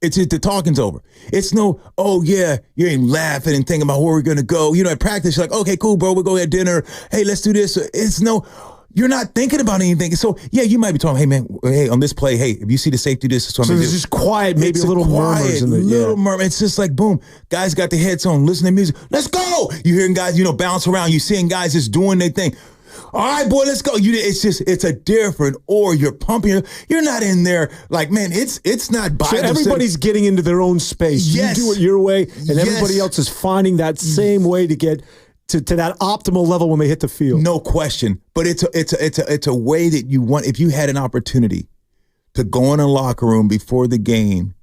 Speaker 2: The talking's over. It's no, oh yeah, you ain't laughing and thinking about where we're going to go. At practice, you're like, okay, cool, bro, we'll go at dinner. Hey, let's do this. It's no, you're not thinking about anything. So yeah, you might be talking, hey man, hey, on this play, hey, if you see the safety, this is what I'm going to do.
Speaker 1: So there's just quiet, maybe a little murmurs in the
Speaker 2: little murmur. It's just like, boom, guys got the heads on, listening to music. Let's go. You hearing guys, bounce around. You seeing guys just doing their thing. all right, boy, let's go. It's a different, or you're pumping. You're not in there like, man, it's not by
Speaker 1: so everybody's getting into their own space.
Speaker 2: Yes.
Speaker 1: You do it your way, and everybody else is finding that same way to get to that optimal level when they hit the field.
Speaker 2: No question. But it's a way that you want. If you had an opportunity to go in a locker room before the game,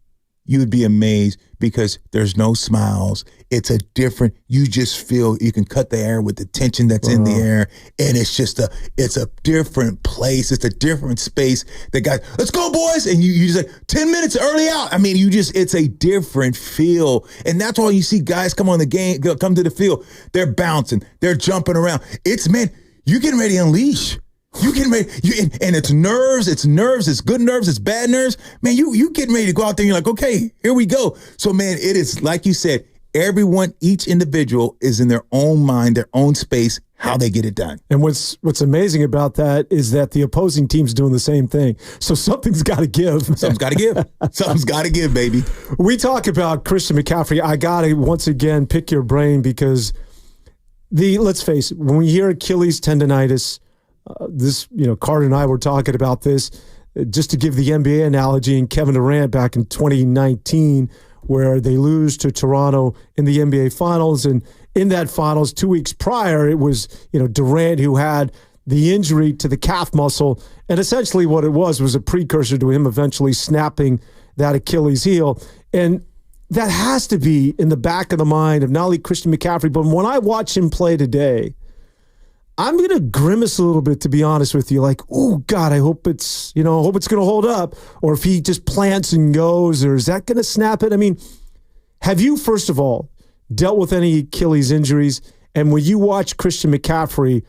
Speaker 2: you would be amazed because there's no smiles. It's a different, you just feel you can cut the air with the tension that's in the air. And it's a different place. It's a different space. The guys, let's go, boys. And you just like 10 minutes early out. I mean, it's a different feel. And that's why you see guys come to the field. They're bouncing. They're jumping around. Man, you're getting ready to unleash. You getting ready, and it's nerves, it's good nerves, it's bad nerves. Man, you getting ready to go out there and you're like, okay, here we go. So, man, it is, like you said, each individual is in their own mind, their own space, how they get it done.
Speaker 1: And what's amazing about that is that the opposing team's doing the same thing. So something's got to give.
Speaker 2: Something's got to give. Something's got to give, baby.
Speaker 1: We talk about Christian McCaffrey. I got to, once again, pick your brain because let's face it, when we hear Achilles tendonitis, Carter and I were talking about this, just to give the NBA analogy, and Kevin Durant back in 2019, where they lose to Toronto in the NBA Finals. And in that Finals, 2 weeks prior, it was, Durant who had the injury to the calf muscle. And essentially what it was a precursor to him eventually snapping that Achilles heel. And that has to be in the back of the mind of not only Christian McCaffrey, but when I watch him play today, I'm going to grimace a little bit, to be honest with you. Like, oh, God, I hope it's going to hold up. Or if he just plants and goes, or is that going to snap it? I mean, have you, first of all, dealt with any Achilles injuries? And when you watch Christian McCaffrey,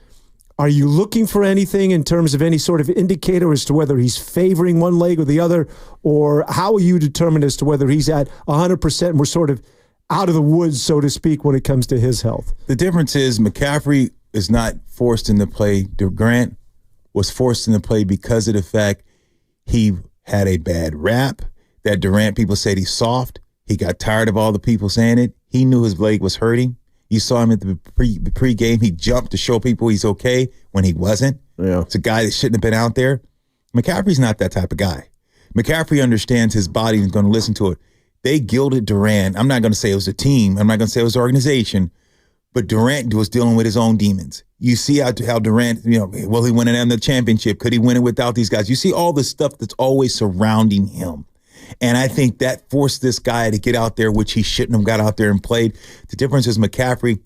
Speaker 1: are you looking for anything in terms of any sort of indicator as to whether he's favoring one leg or the other? Or how are you determined as to whether he's at 100% and we're sort of out of the woods, so to speak, when it comes to his health?
Speaker 2: The difference is McCaffrey is not forced into play. Durant was forced into play because of the fact he had a bad rap. That Durant, people said he's soft. He got tired of all the people saying it. He knew his leg was hurting. You saw him at the pregame. He jumped to show people he's okay when he wasn't.
Speaker 1: Yeah.
Speaker 2: It's a guy that shouldn't have been out there. McCaffrey's not that type of guy. McCaffrey understands his body and is going to listen to it. They gilded Durant. I'm not going to say it was a team. I'm not going to say it was an organization. But Durant was dealing with his own demons. You see how Durant, he went in the championship. Could he win it without these guys? You see all the stuff that's always surrounding him. And I think that forced this guy to get out there, which he shouldn't have got out there and played. The difference is McCaffrey,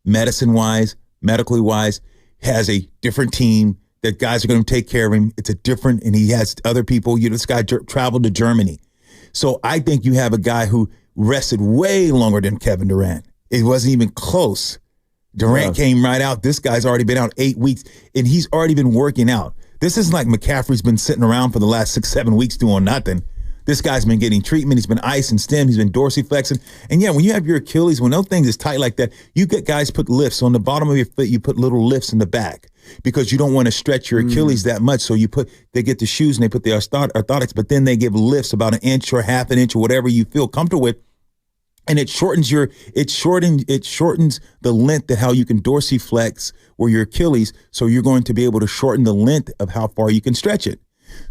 Speaker 2: medically-wise, has a different team. That guys are going to take care of him. It's a different, and he has other people. This guy traveled to Germany. So I think you have a guy who rested way longer than Kevin Durant. It wasn't even close. Durant came right out. This guy's already been out 8 weeks, and he's already been working out. This isn't like McCaffrey's been sitting around for the last 6-7 weeks doing nothing. This guy's been getting treatment. He's been ice and stem. He's been dorsiflexing. And yeah, when you have your Achilles, when those things is tight like that, you get guys put lifts on the bottom of your foot. You put little lifts in the back because you don't want to stretch your Achilles that much. So they get the shoes and they put the orthotics, but then they give lifts about an inch or half an inch or whatever you feel comfortable with. And it shortens the length of how you can dorsiflex or your Achilles. So you're going to be able to shorten the length of how far you can stretch it.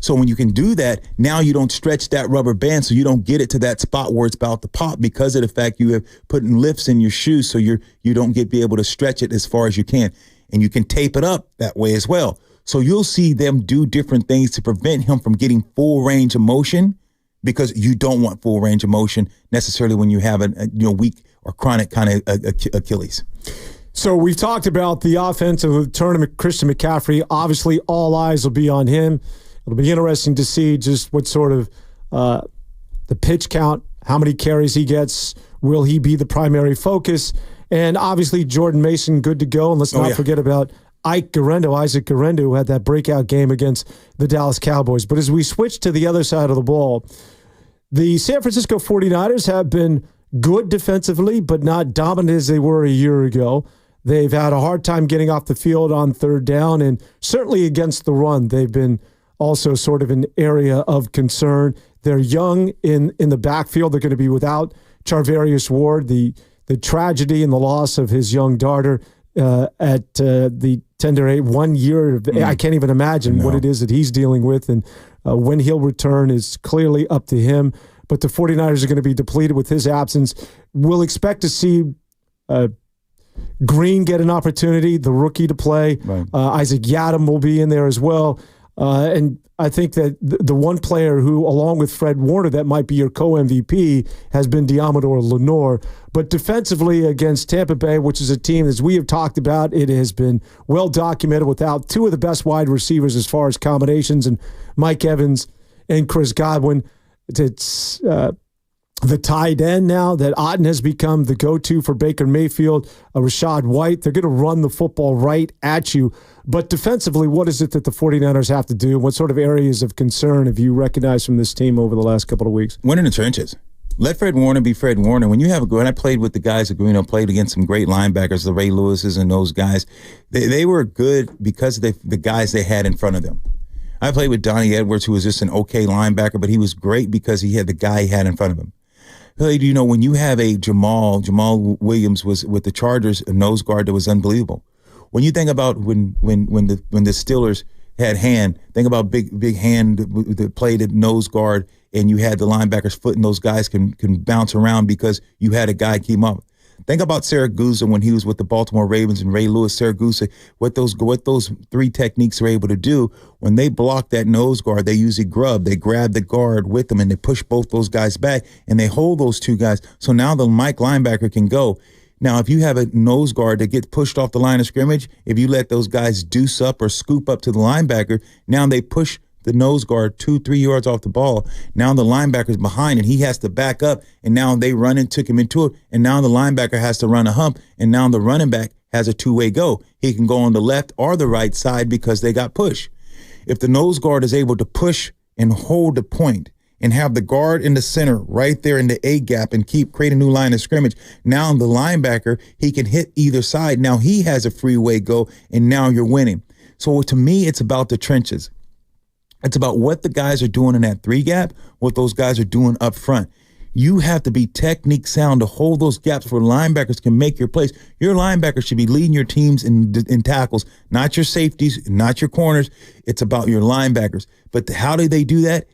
Speaker 2: So when you can do that, now you don't stretch that rubber band, so you don't get it to that spot where it's about to pop because of the fact you have put lifts in your shoes, so you don't be able to stretch it as far as you can. And you can tape it up that way as well. So you'll see them do different things to prevent him from getting full range of motion, because you don't want full range of motion necessarily when you have a weak or chronic kind of Achilles.
Speaker 1: So we've talked about the offensive tournament, Christian McCaffrey. Obviously, all eyes will be on him. It'll be interesting to see just what sort of the pitch count, how many carries he gets. Will he be the primary focus? And obviously, Jordan Mason, good to go. And let's not forget about Isaac Guerrero, who had that breakout game against the Dallas Cowboys. But as we switch to the other side of the ball, the San Francisco 49ers have been good defensively, but not dominant as they were a year ago. They've had a hard time getting off the field on third down, and certainly against the run, they've been also sort of an area of concern. They're young in the backfield. They're going to be without Charvarius Ward, the tragedy and the loss of his young daughter at the 10 to 8, 1 year. I can't even imagine what it is that he's dealing with. And when he'll return is clearly up to him. But the 49ers are going to be depleted with his absence. We'll expect to see Green get an opportunity, the rookie, to play.
Speaker 2: Right.
Speaker 1: Isaac Yiadom will be in there as well. And I think that the one player who, along with Fred Warner, that might be your co-MVP has been Diamador Lenore. But defensively against Tampa Bay, which is a team, as we have talked about, it has been well documented without two of the best wide receivers as far as combinations, and Mike Evans and Chris Godwin. It's the tight end now that Otten has become the go-to for Baker Mayfield, Rashad White. They're going to run the football right at you. But defensively, what is it that the 49ers have to do? What sort of areas of concern have you recognized from this team over the last couple of weeks?
Speaker 2: Win in the trenches. Let Fred Warner be Fred Warner. When I played with the guys at Greeno, played against some great linebackers, the Ray Lewises and those guys, they were good because of the guys they had in front of them. I played with Donnie Edwards, who was just an okay linebacker, but he was great because he had the guy he had in front of him. You know, when you have a Jamal Williams was with the Chargers, a nose guard that was unbelievable. When you think about when the Steelers had Hand, think about big Hand that played at nose guard, and you had the linebackers' foot, and those guys can bounce around because you had a guy keep up. Think about Saragusa when he was with the Baltimore Ravens and Ray Lewis. Saragusa, what those three techniques are able to do when they block that nose guard, they usually they grab the guard with them and they push both those guys back and they hold those two guys. So now the Mike linebacker can go. Now, if you have a nose guard that gets pushed off the line of scrimmage, if you let those guys deuce up or scoop up to the linebacker, now they push the nose guard 2-3 yards off the ball. Now the linebacker's behind and he has to back up, and now they took him into it, and now the linebacker has to run a hump, and now the running back has a two-way go. He can go on the left or the right side because they got pushed. If the nose guard is able to push and hold the point and have the guard in the center right there in the A gap and keep creating a new line of scrimmage, now the linebacker, he can hit either side. Now he has a freeway go, and now you're winning. So to me, it's about the trenches. It's about what the guys are doing in that three gap, what those guys are doing up front. You have to be technique sound to hold those gaps where linebackers can make your plays. Your linebackers should be leading your teams in tackles, not your safeties, not your corners. It's about your linebackers. But how do they do that?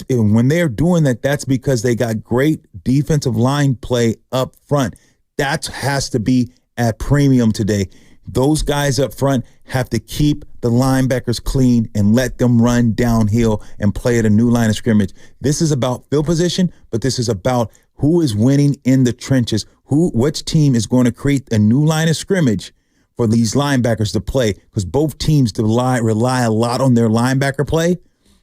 Speaker 2: When they're doing that, that's because they got great defensive line play up front. That has to be at premium today. Those guys up front have to keep the linebackers clean and let them run downhill and play at a new line of scrimmage. This is about field position, but this is about who is winning in the trenches. Which team is going to create a new line of scrimmage for these linebackers to play, because both teams rely a lot on their linebacker play.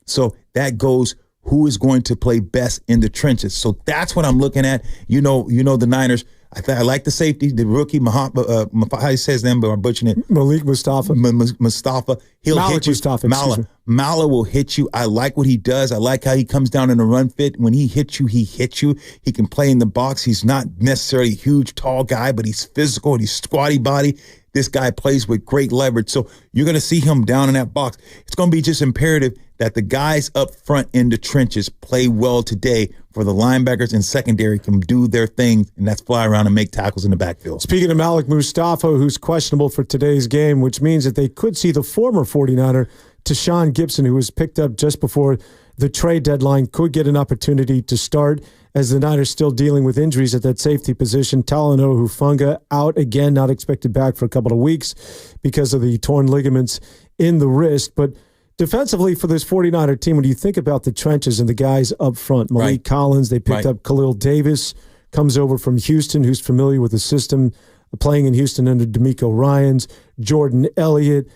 Speaker 2: So that goes who is going to play best in the trenches. So that's what I'm looking at. You know the Niners. I like the safety, the rookie, how he says them, but I'm butchering it.
Speaker 1: Malik Mustafa.
Speaker 2: Mustafa. He'll hit you.
Speaker 1: Mustafa,
Speaker 2: Mala will hit you. I like what he does. I like how he comes down in the run fit. When he hits you, he hits you. He can play in the box. He's not necessarily a huge, tall guy, but he's physical and he's squatty body. This guy plays with great leverage. So you're going to see him down in that box. It's going to be just imperative that the guys up front in the trenches play well today for the linebackers and secondary can do their thing, and that's fly around and make tackles in the backfield.
Speaker 1: Speaking of Malik Mustafa, who's questionable for today's game, which means that they could see the former 49er, Tashawn Gibson, who was picked up just before the trade deadline, could get an opportunity to start, as the Niners still dealing with injuries at that safety position. Talanoa Hufanga out again, not expected back for a couple of weeks because of the torn ligaments in the wrist. But defensively for this 49er team, when you think about the trenches and the guys up front, Malik Collins, they picked up Khalil Davis, comes over from Houston, who's familiar with the system, playing in Houston under D'Amico Ryans, Jordan Elliott.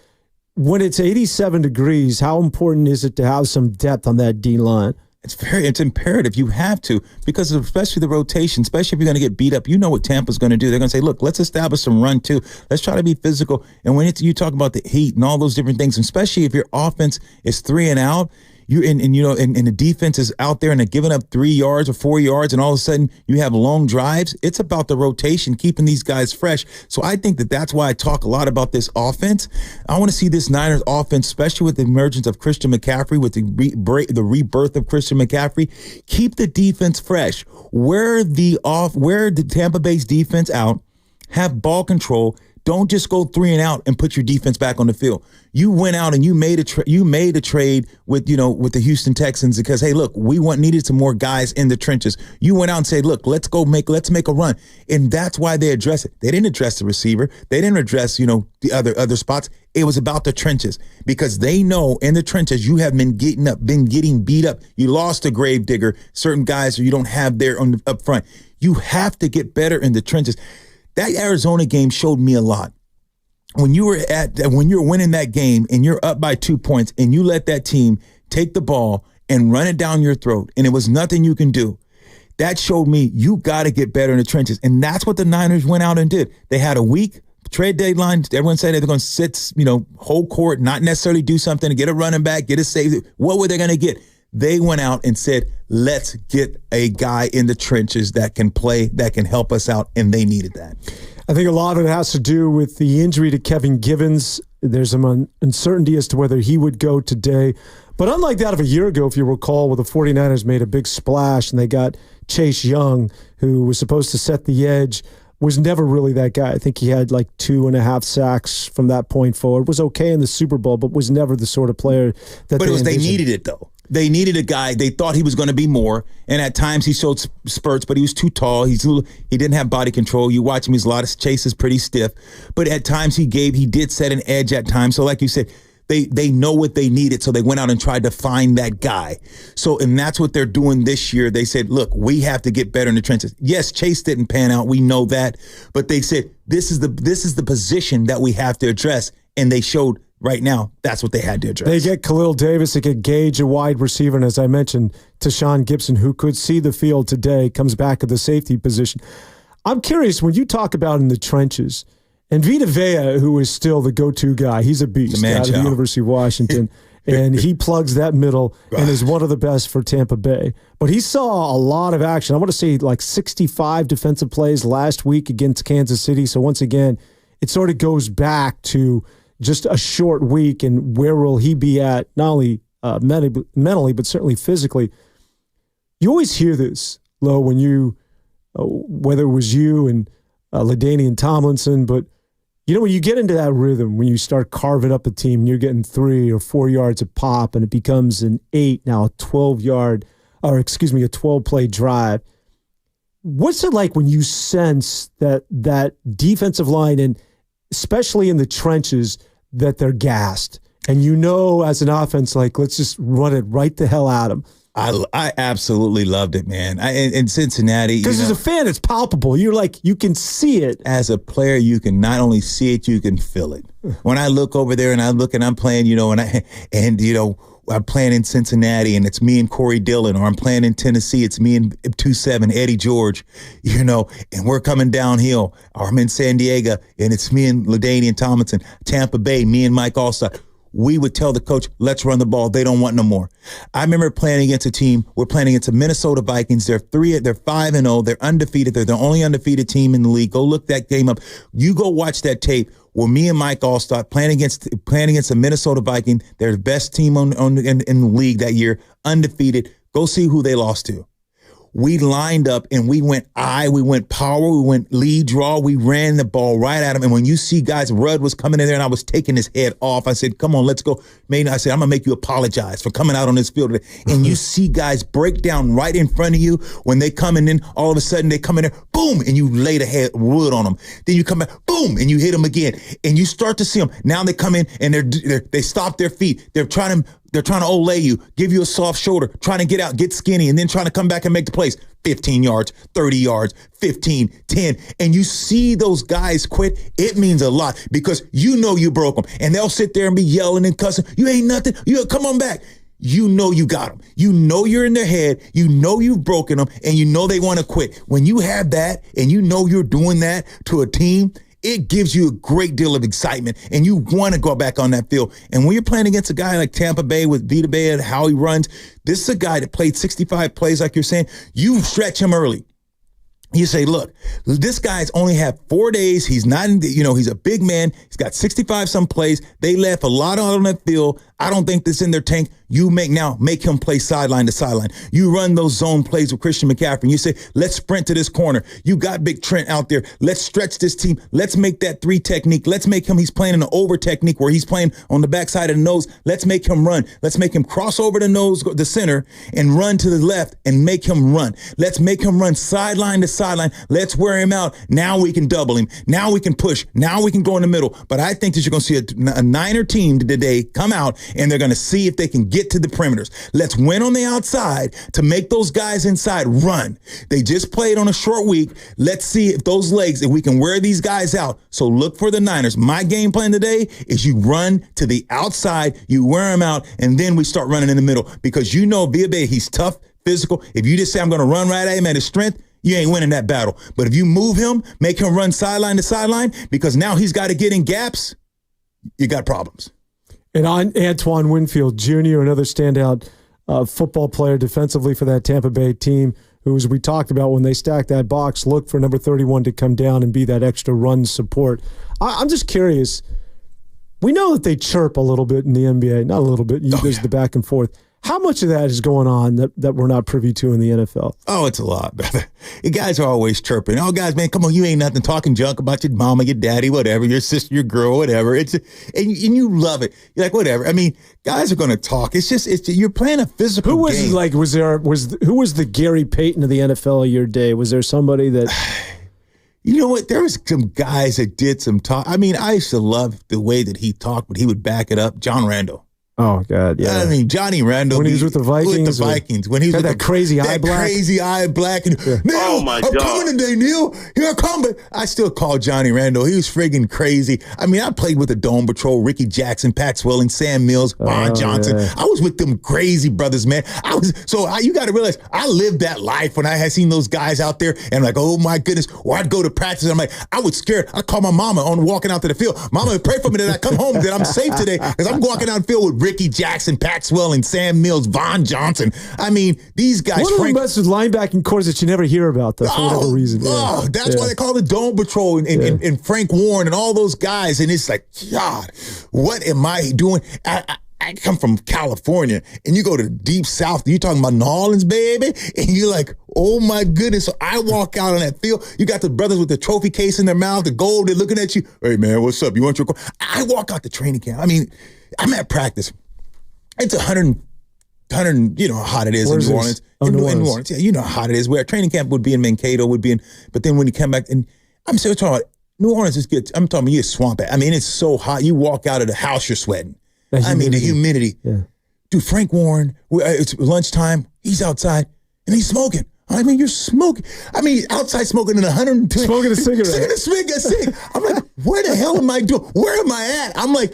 Speaker 1: When it's 87 degrees, how important is it to have some depth on that D-line?
Speaker 2: It's imperative. You have to, because especially the rotation, especially if you're going to get beat up, you know what Tampa's going to do. They're going to say, look, let's establish some run too. Let's try to be physical. And when you talk about the heat and all those different things, especially if your offense is 3 and out, and the defense is out there and they're giving up 3 yards or 4 yards, and all of a sudden you have long drives. It's about the rotation, keeping these guys fresh. So I think that's why I talk a lot about this offense. I want to see this Niners offense, especially with the emergence of Christian McCaffrey, with the rebirth of Christian McCaffrey, keep the defense fresh. Where the Tampa Bay's defense out, have ball control, Don't just go 3 and out and put your defense back on the field. You went out and you made a trade with the Houston Texans because, hey, look, we needed some more guys in the trenches. You went out and said, look, let's make a run. And that's why they address it. They didn't address the receiver. They didn't address, the other spots. It was about the trenches because they know in the trenches you have been getting beat up. You lost a Gravedigger, certain guys you don't have there up front. You have to get better in the trenches. That Arizona game showed me a lot. When you're winning that game and you're up by 2 points and you let that team take the ball and run it down your throat and it was nothing you can do, that showed me you got to get better in the trenches. And that's what the Niners went out and did. They had a week trade deadline. Everyone said they're going to sit, whole court, not necessarily do something to get a running back, get a save. What were they going to get? They went out and said, let's get a guy in the trenches that can play, that can help us out, and they needed that.
Speaker 1: I think a lot of it has to do with the injury to Kevin Givens. There's some uncertainty as to whether he would go today. But unlike that of a year ago, if you recall, where the 49ers made a big splash and they got Chase Young, who was supposed to set the edge, was never really that guy. I think he had like 2.5 sacks from that point forward. Was okay in the Super Bowl, but was never the sort of player that
Speaker 2: they needed it, though. They needed a guy. They thought he was going to be more, and at times he showed spurts, but he was too tall. He didn't have body control. You watch him; he's a lot of chases, pretty stiff. But at times he did set an edge at times. So, like you said, they know what they needed, so they went out and tried to find that guy. So, and that's what they're doing this year. They said, "Look, we have to get better in the trenches." Yes, Chase didn't pan out. We know that, but they said this is the position that we have to address, and they showed. Right now, that's what they had to address.
Speaker 1: They get Khalil Davis, they get Gage, a wide receiver, and as I mentioned, Tashawn Gibson, who could see the field today, comes back at the safety position. I'm curious, when you talk about in the trenches, and Vita Vea, who is still the go-to guy, he's a beast out of the University of Washington, and he plugs that middle and is one of the best for Tampa Bay. But he saw a lot of action. I want to say like 65 defensive plays last week against Kansas City. So once again, it sort of goes back to just a short week, and where will he be at, not only mentally, but certainly physically. You always hear this, Lo, when you, whether it was you and LaDainian Tomlinson, but when you get into that rhythm, when you start carving up a team, and you're getting 3 or 4 yards a pop, and it becomes an 8, now a 12-play drive. What's it like when you sense that defensive line, and especially in the trenches, that they're gassed, and as an offense, like, let's just run it right the hell at them?
Speaker 2: I absolutely loved it, man. In Cincinnati,
Speaker 1: because as a fan, it's palpable. You're like, you can see it.
Speaker 2: As a player, you can not only see it, you can feel it. When I look over there and I'm playing, I'm playing in Cincinnati and it's me and Corey Dillon, or I'm playing in Tennessee, it's me and 2-7 Eddie George, and we're coming downhill. Or I'm in San Diego and it's me and LaDainian Tomlinson. Tampa Bay, me and Mike Allstott. We would tell the coach, let's run the ball. They don't want no more. I remember playing against a team. We're playing against the Minnesota Vikings. They're 5-0. They're undefeated. They're the only undefeated team in the league. Go look that game up. You go watch that tape where me and Mike Allstott playing against the Minnesota Vikings. They're the best team in the league that year, undefeated. Go see who they lost to. We lined up and we went power, we went lead draw, we ran the ball right at him. And when you see guys, Rudd was coming in there and I was taking his head off. I said, come on, let's go. Man, I said, I'm going to make you apologize for coming out on this field today. And you see guys break down right in front of you. When they come in, all of a sudden they come in there, boom, and you lay the head wood on them. Then you come back, boom, and you hit them again. And you start to see them. Now they come in and they stop their feet. They're trying to olay you, give you a soft shoulder, trying to get out, get skinny, and then trying to come back and make the plays. 15 yards, 30 yards, 15, 10. And you see those guys quit, it means a lot because you broke them. And they'll sit there and be yelling and cussing. You ain't nothing. Come on back. You got them. You're in their head. You've broken them, and they want to quit. When you have that and you're doing that to a team, it gives you a great deal of excitement, and you want to go back on that field. And when you're playing against a guy like Tampa Bay with Vita Vea and how he runs, this is a guy that played 65 plays, like you're saying. You stretch him early. You say, look, this guy's only had 4 days. He's not, he's a big man. He's got 65 some plays. They left a lot on that field. I don't think this in their tank. You make him play sideline to sideline. You run those zone plays with Christian McCaffrey. And you say, let's sprint to this corner. You got Big Trent out there. Let's stretch this team. Let's make that 3 technique. Let's make him, he's playing in the over technique where he's playing on the backside of the nose. Let's make him run. Let's make him cross over the nose, the center, and run to the left and make him run. Let's make him run sideline to sideline. Let's wear him out. Now we can double him. Now we can push. Now we can go in the middle. But I think that you're going to see a Niner team today come out and they're going to see if they can get to the perimeters. Let's win on the outside to make those guys inside run. They just played on a short week. Let's see if those legs, if we can wear these guys out. So look for the Niners. My game plan today is you run to the outside, you wear them out, and then we start running in the middle because you know Villa Bay, he's tough, physical. If you just say I'm going to run right at him at his strength, you ain't winning that battle. But if you move him, make him run sideline to sideline because now he's got to get in gaps, you got problems.
Speaker 1: And on Antoine Winfield Jr., another standout football player defensively for that Tampa Bay team, who, as we talked about, when they stack that box, look for number 31 to come down and be that extra run support. I'm just curious. We know that they chirp a little bit in the NBA. Not a little bit. There's the back and forth. How much of that is going on that we're not privy to in the NFL?
Speaker 2: Oh, it's a lot, brother. You guys are always chirping. Oh, guys, man, come on. You ain't nothing talking junk about your mama, your daddy, whatever, your sister, your girl, whatever. And you love it. You're like, whatever. I mean, guys are going to talk. It's you're playing a physical game.
Speaker 1: Who was the Gary Payton of the NFL of your day? Was there somebody that...
Speaker 2: You know what? There was some guys that did some talk. I mean, I used to love the way that he talked, but he would back it up. John Randall.
Speaker 1: Oh, God, yeah.
Speaker 2: I mean, Johnny Randall.
Speaker 1: When he was with the Vikings?
Speaker 2: When he was
Speaker 1: had
Speaker 2: with
Speaker 1: that crazy eye black?
Speaker 2: Crazy eye black. And,
Speaker 1: yeah.
Speaker 2: Neil,
Speaker 4: oh, my
Speaker 2: I'm
Speaker 4: God.
Speaker 2: coming today, Neil. Here I come. But I still call Johnny Randall. He was friggin' crazy. I mean, I played with the Dome Patrol, Ricky Jackson, Pat Swelling, Sam Mills, Vaughn Johnson.
Speaker 1: Yeah.
Speaker 2: I was with them crazy brothers, man. You got to realize, I lived that life when I had seen those guys out there and like, oh, my goodness. Or I'd go to practice and I'm like, I was scared. I'd call my mama on walking out to the field. Mama, pray for me that I come home, that I'm safe today because I'm walking out the field with Ricky Jackson, Pat Swelling, Sam Mills, Vaughn Johnson. I mean, these guys.
Speaker 1: One of the best linebacking cores that you never hear about, though, for whatever reason.
Speaker 2: That's why they call it Dome Patrol and Frank Warren and all those guys. And it's like, God, what am I doing? I come from California, and you go to deep south, you're talking about New Orleans, baby, and you're like, oh, my goodness. So I walk out on that field. You got the brothers with the trophy case in their mouth, the gold, they're looking at you. Hey, man, what's up? You want your gold? I walk out the training camp. I mean, I'm at practice. It's 100, you know how hot it is in New Orleans. In New Orleans. Yeah, you know how hot it is. Where training camp would be in Mankato, but then when you come back, and I'm still talking about New Orleans is good. I'm talking about you swamp it. I mean, it's so hot. You walk out of the house, you're sweating. I mean, the humidity. Yeah. Dude, Frank Warren, it's lunchtime. He's outside, and he's smoking. I mean, you're smoking. I mean, outside smoking in 120.
Speaker 1: Smoking a cigarette.
Speaker 2: Smoking a cig. I'm like, where the hell am I doing? Where am I at? I'm like,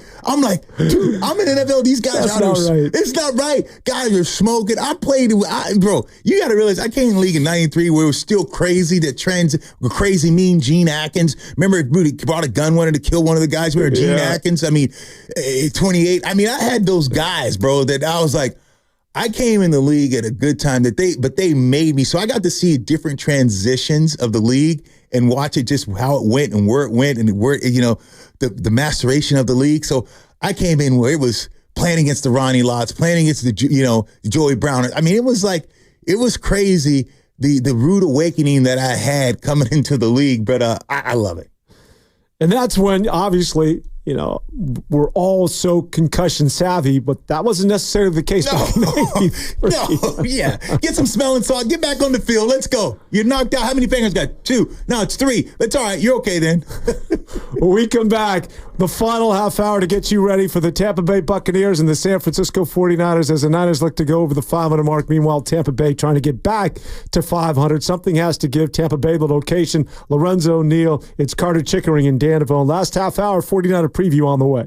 Speaker 2: dude, I'm in the NFL. These guys
Speaker 1: That's not right.
Speaker 2: It's not right. Guys are smoking. I played, bro, you got to realize, I came in the league in 93 where it was still crazy, that trends were crazy mean. Gene Atkins. Remember, Rudy brought a gun, wanted to kill one of the guys. Remember Gene Atkins? I mean, 28. I mean, I had those guys, bro, that I was like, I came in the league at a good time but they made me. So I got to see different transitions of the league and watch it, just how it went and where it went and where, you know, the maceration of the league. So I came in where it was playing against the Ronnie Lotts, playing against the Joey Brown. I mean, it was crazy, the rude awakening that I had coming into the league, but I love it.
Speaker 1: And that's when, obviously, you know, we're all so concussion savvy, but that wasn't necessarily the case.
Speaker 2: Yeah. Get some smelling salt. Get back on the field. Let's go. You're knocked out. How many fingers got? 2. No, it's 3. That's all right. You're okay then.
Speaker 1: When we come back, the final half hour to get you ready for the Tampa Bay Buccaneers and the San Francisco 49ers as the Niners look to go over the 500 mark. Meanwhile, Tampa Bay trying to get back to 500. Something has to give. Tampa Bay the location. Lorenzo Neal. It's Carter Chickering and Dan Devone. Last half hour, 49er preview on the way.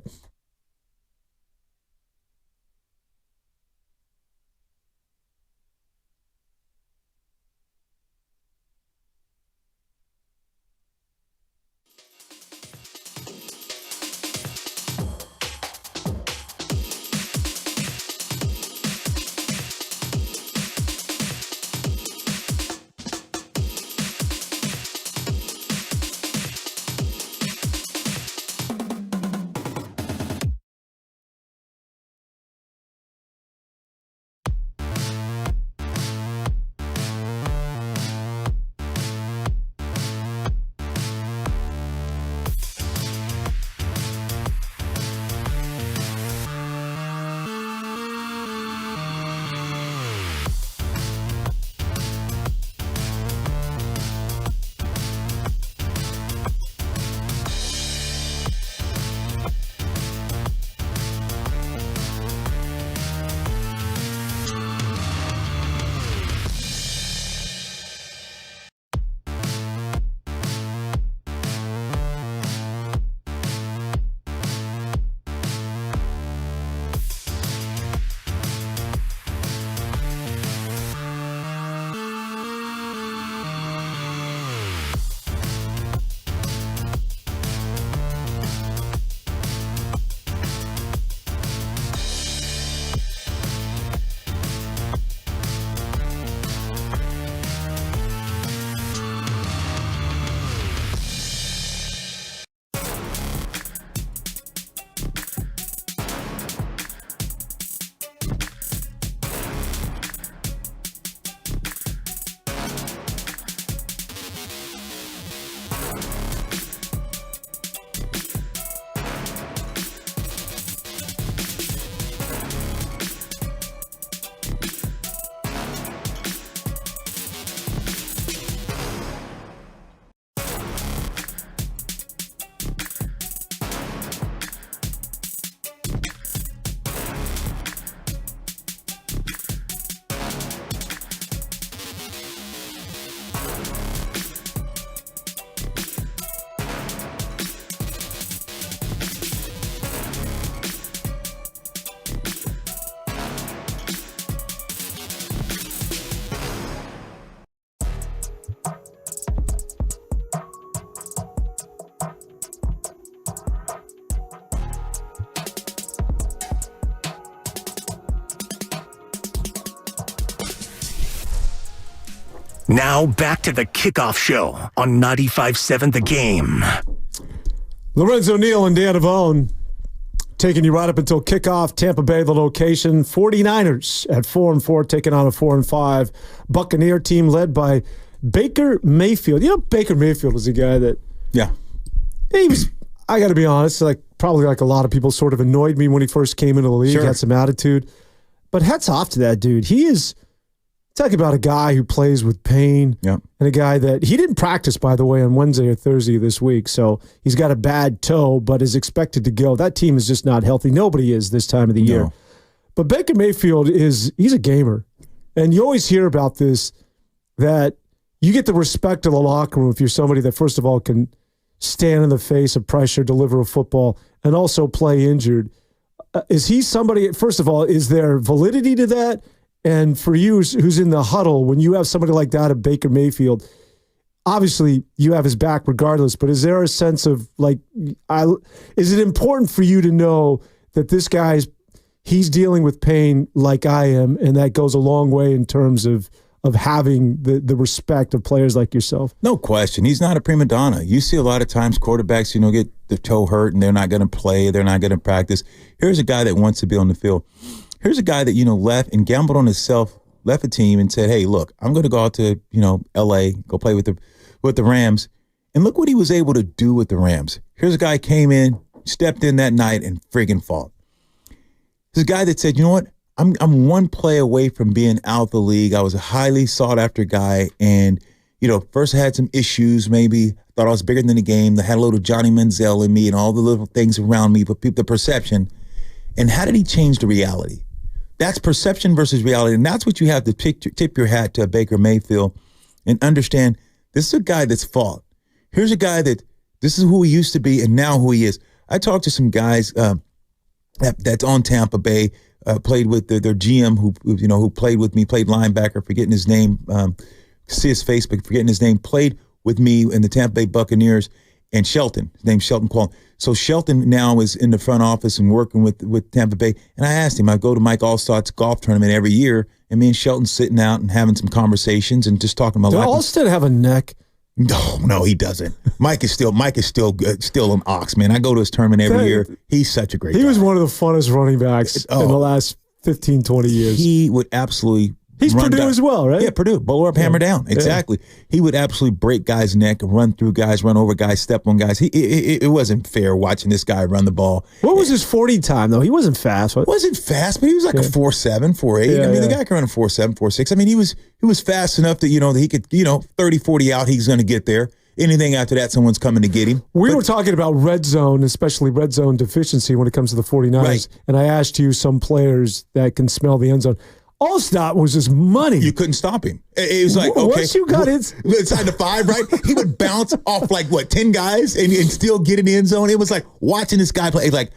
Speaker 4: Now back to the kickoff show on 95.7 The Game.
Speaker 1: Lorenzo Neal and Dan Avone taking you right up until kickoff. Tampa Bay, the location. 49ers at 4-4, taking on a 4-5 Buccaneer team led by Baker Mayfield. You know, Baker Mayfield was a guy that, he was, I got to be honest, probably like a lot of people, sort of annoyed me when he first came into the league, had some attitude. But hats off to that dude. He is, talk about a guy who plays with pain, and a guy that, he didn't practice, by the way, on Wednesday or Thursday this week, so he's got a bad toe, but is expected to go. That team is just not healthy. Nobody is this time of the year. But Baker Mayfield he's a gamer. And you always hear about this, that you get the respect of the locker room if you're somebody that, first of all, can stand in the face of pressure, deliver a football, and also play injured. Is he somebody, first of all, is there validity to that? And for you, who's in the huddle, when you have somebody like that, a Baker Mayfield, obviously you have his back regardless, but is there a sense of, is it important for you to know that this he's dealing with pain like I am, and that goes a long way in terms of having the respect of players like yourself?
Speaker 2: No question. He's not a prima donna. You see a lot of times quarterbacks, get their toe hurt and they're not going to play, they're not going to practice. Here's a guy that wants to be on the field. Here's a guy that, left and gambled on himself, left a team and said, hey, look, I'm going to go out to, L.A., go play with the Rams. And look what he was able to do with the Rams. Here's a guy came in, stepped in that night and friggin' fought. There's a guy that said, you know what? I'm one play away from being out the league. I was a highly sought after guy. And, first I had some issues, maybe thought I was bigger than the game. I had a little Johnny Manziel in me and all the little things around me, but the perception. And how did he change the reality? That's perception versus reality. And that's what you have to tip your hat to Baker Mayfield and understand this is a guy that's fought. Here's a guy that this is who he used to be and now who he is. I talked to some guys that's on Tampa Bay, played with their GM who played with me, played linebacker, forgetting his name, see his face, but forgetting his name, played with me in the Tampa Bay Buccaneers, and Shelton. His name's Shelton Quallen. So Shelton now is in the front office and working with Tampa Bay. And I asked him, I go to Mike Allstott's golf tournament every year, and me and Shelton sitting out and having some conversations and just talking about life.
Speaker 1: Does Allstott have a neck?
Speaker 2: No, he doesn't. Mike is still an ox, man. I go to his tournament every year. He's such a great guy.
Speaker 1: He was one of the funnest running backs in the last 15, 20 years.
Speaker 2: He would absolutely
Speaker 1: He's Purdue as well, right?
Speaker 2: Yeah, Purdue. Bowler up, hammer down. Exactly. Yeah. He would absolutely break guys' neck, run through guys, run over guys, step on guys. It wasn't fair watching this guy run the ball.
Speaker 1: What was his 40 time, though? He wasn't fast.
Speaker 2: Wasn't fast, but he was like a 4.7, 4.8. I mean, the guy can run a 4.7, 4.6. I mean, he was fast enough that, that he could, 30, 40 out, he's going to get there. Anything after that, someone's coming to get him.
Speaker 1: We were talking about red zone, especially red zone deficiency when it comes to the 49ers. Right. And I asked you some players that can smell the end zone. Allstott was his money.
Speaker 2: You couldn't stop him. It was like, okay.
Speaker 1: Once you got
Speaker 2: inside the 5, right? He would bounce off 10 guys and still get in the end zone. It was like watching this guy play. Like,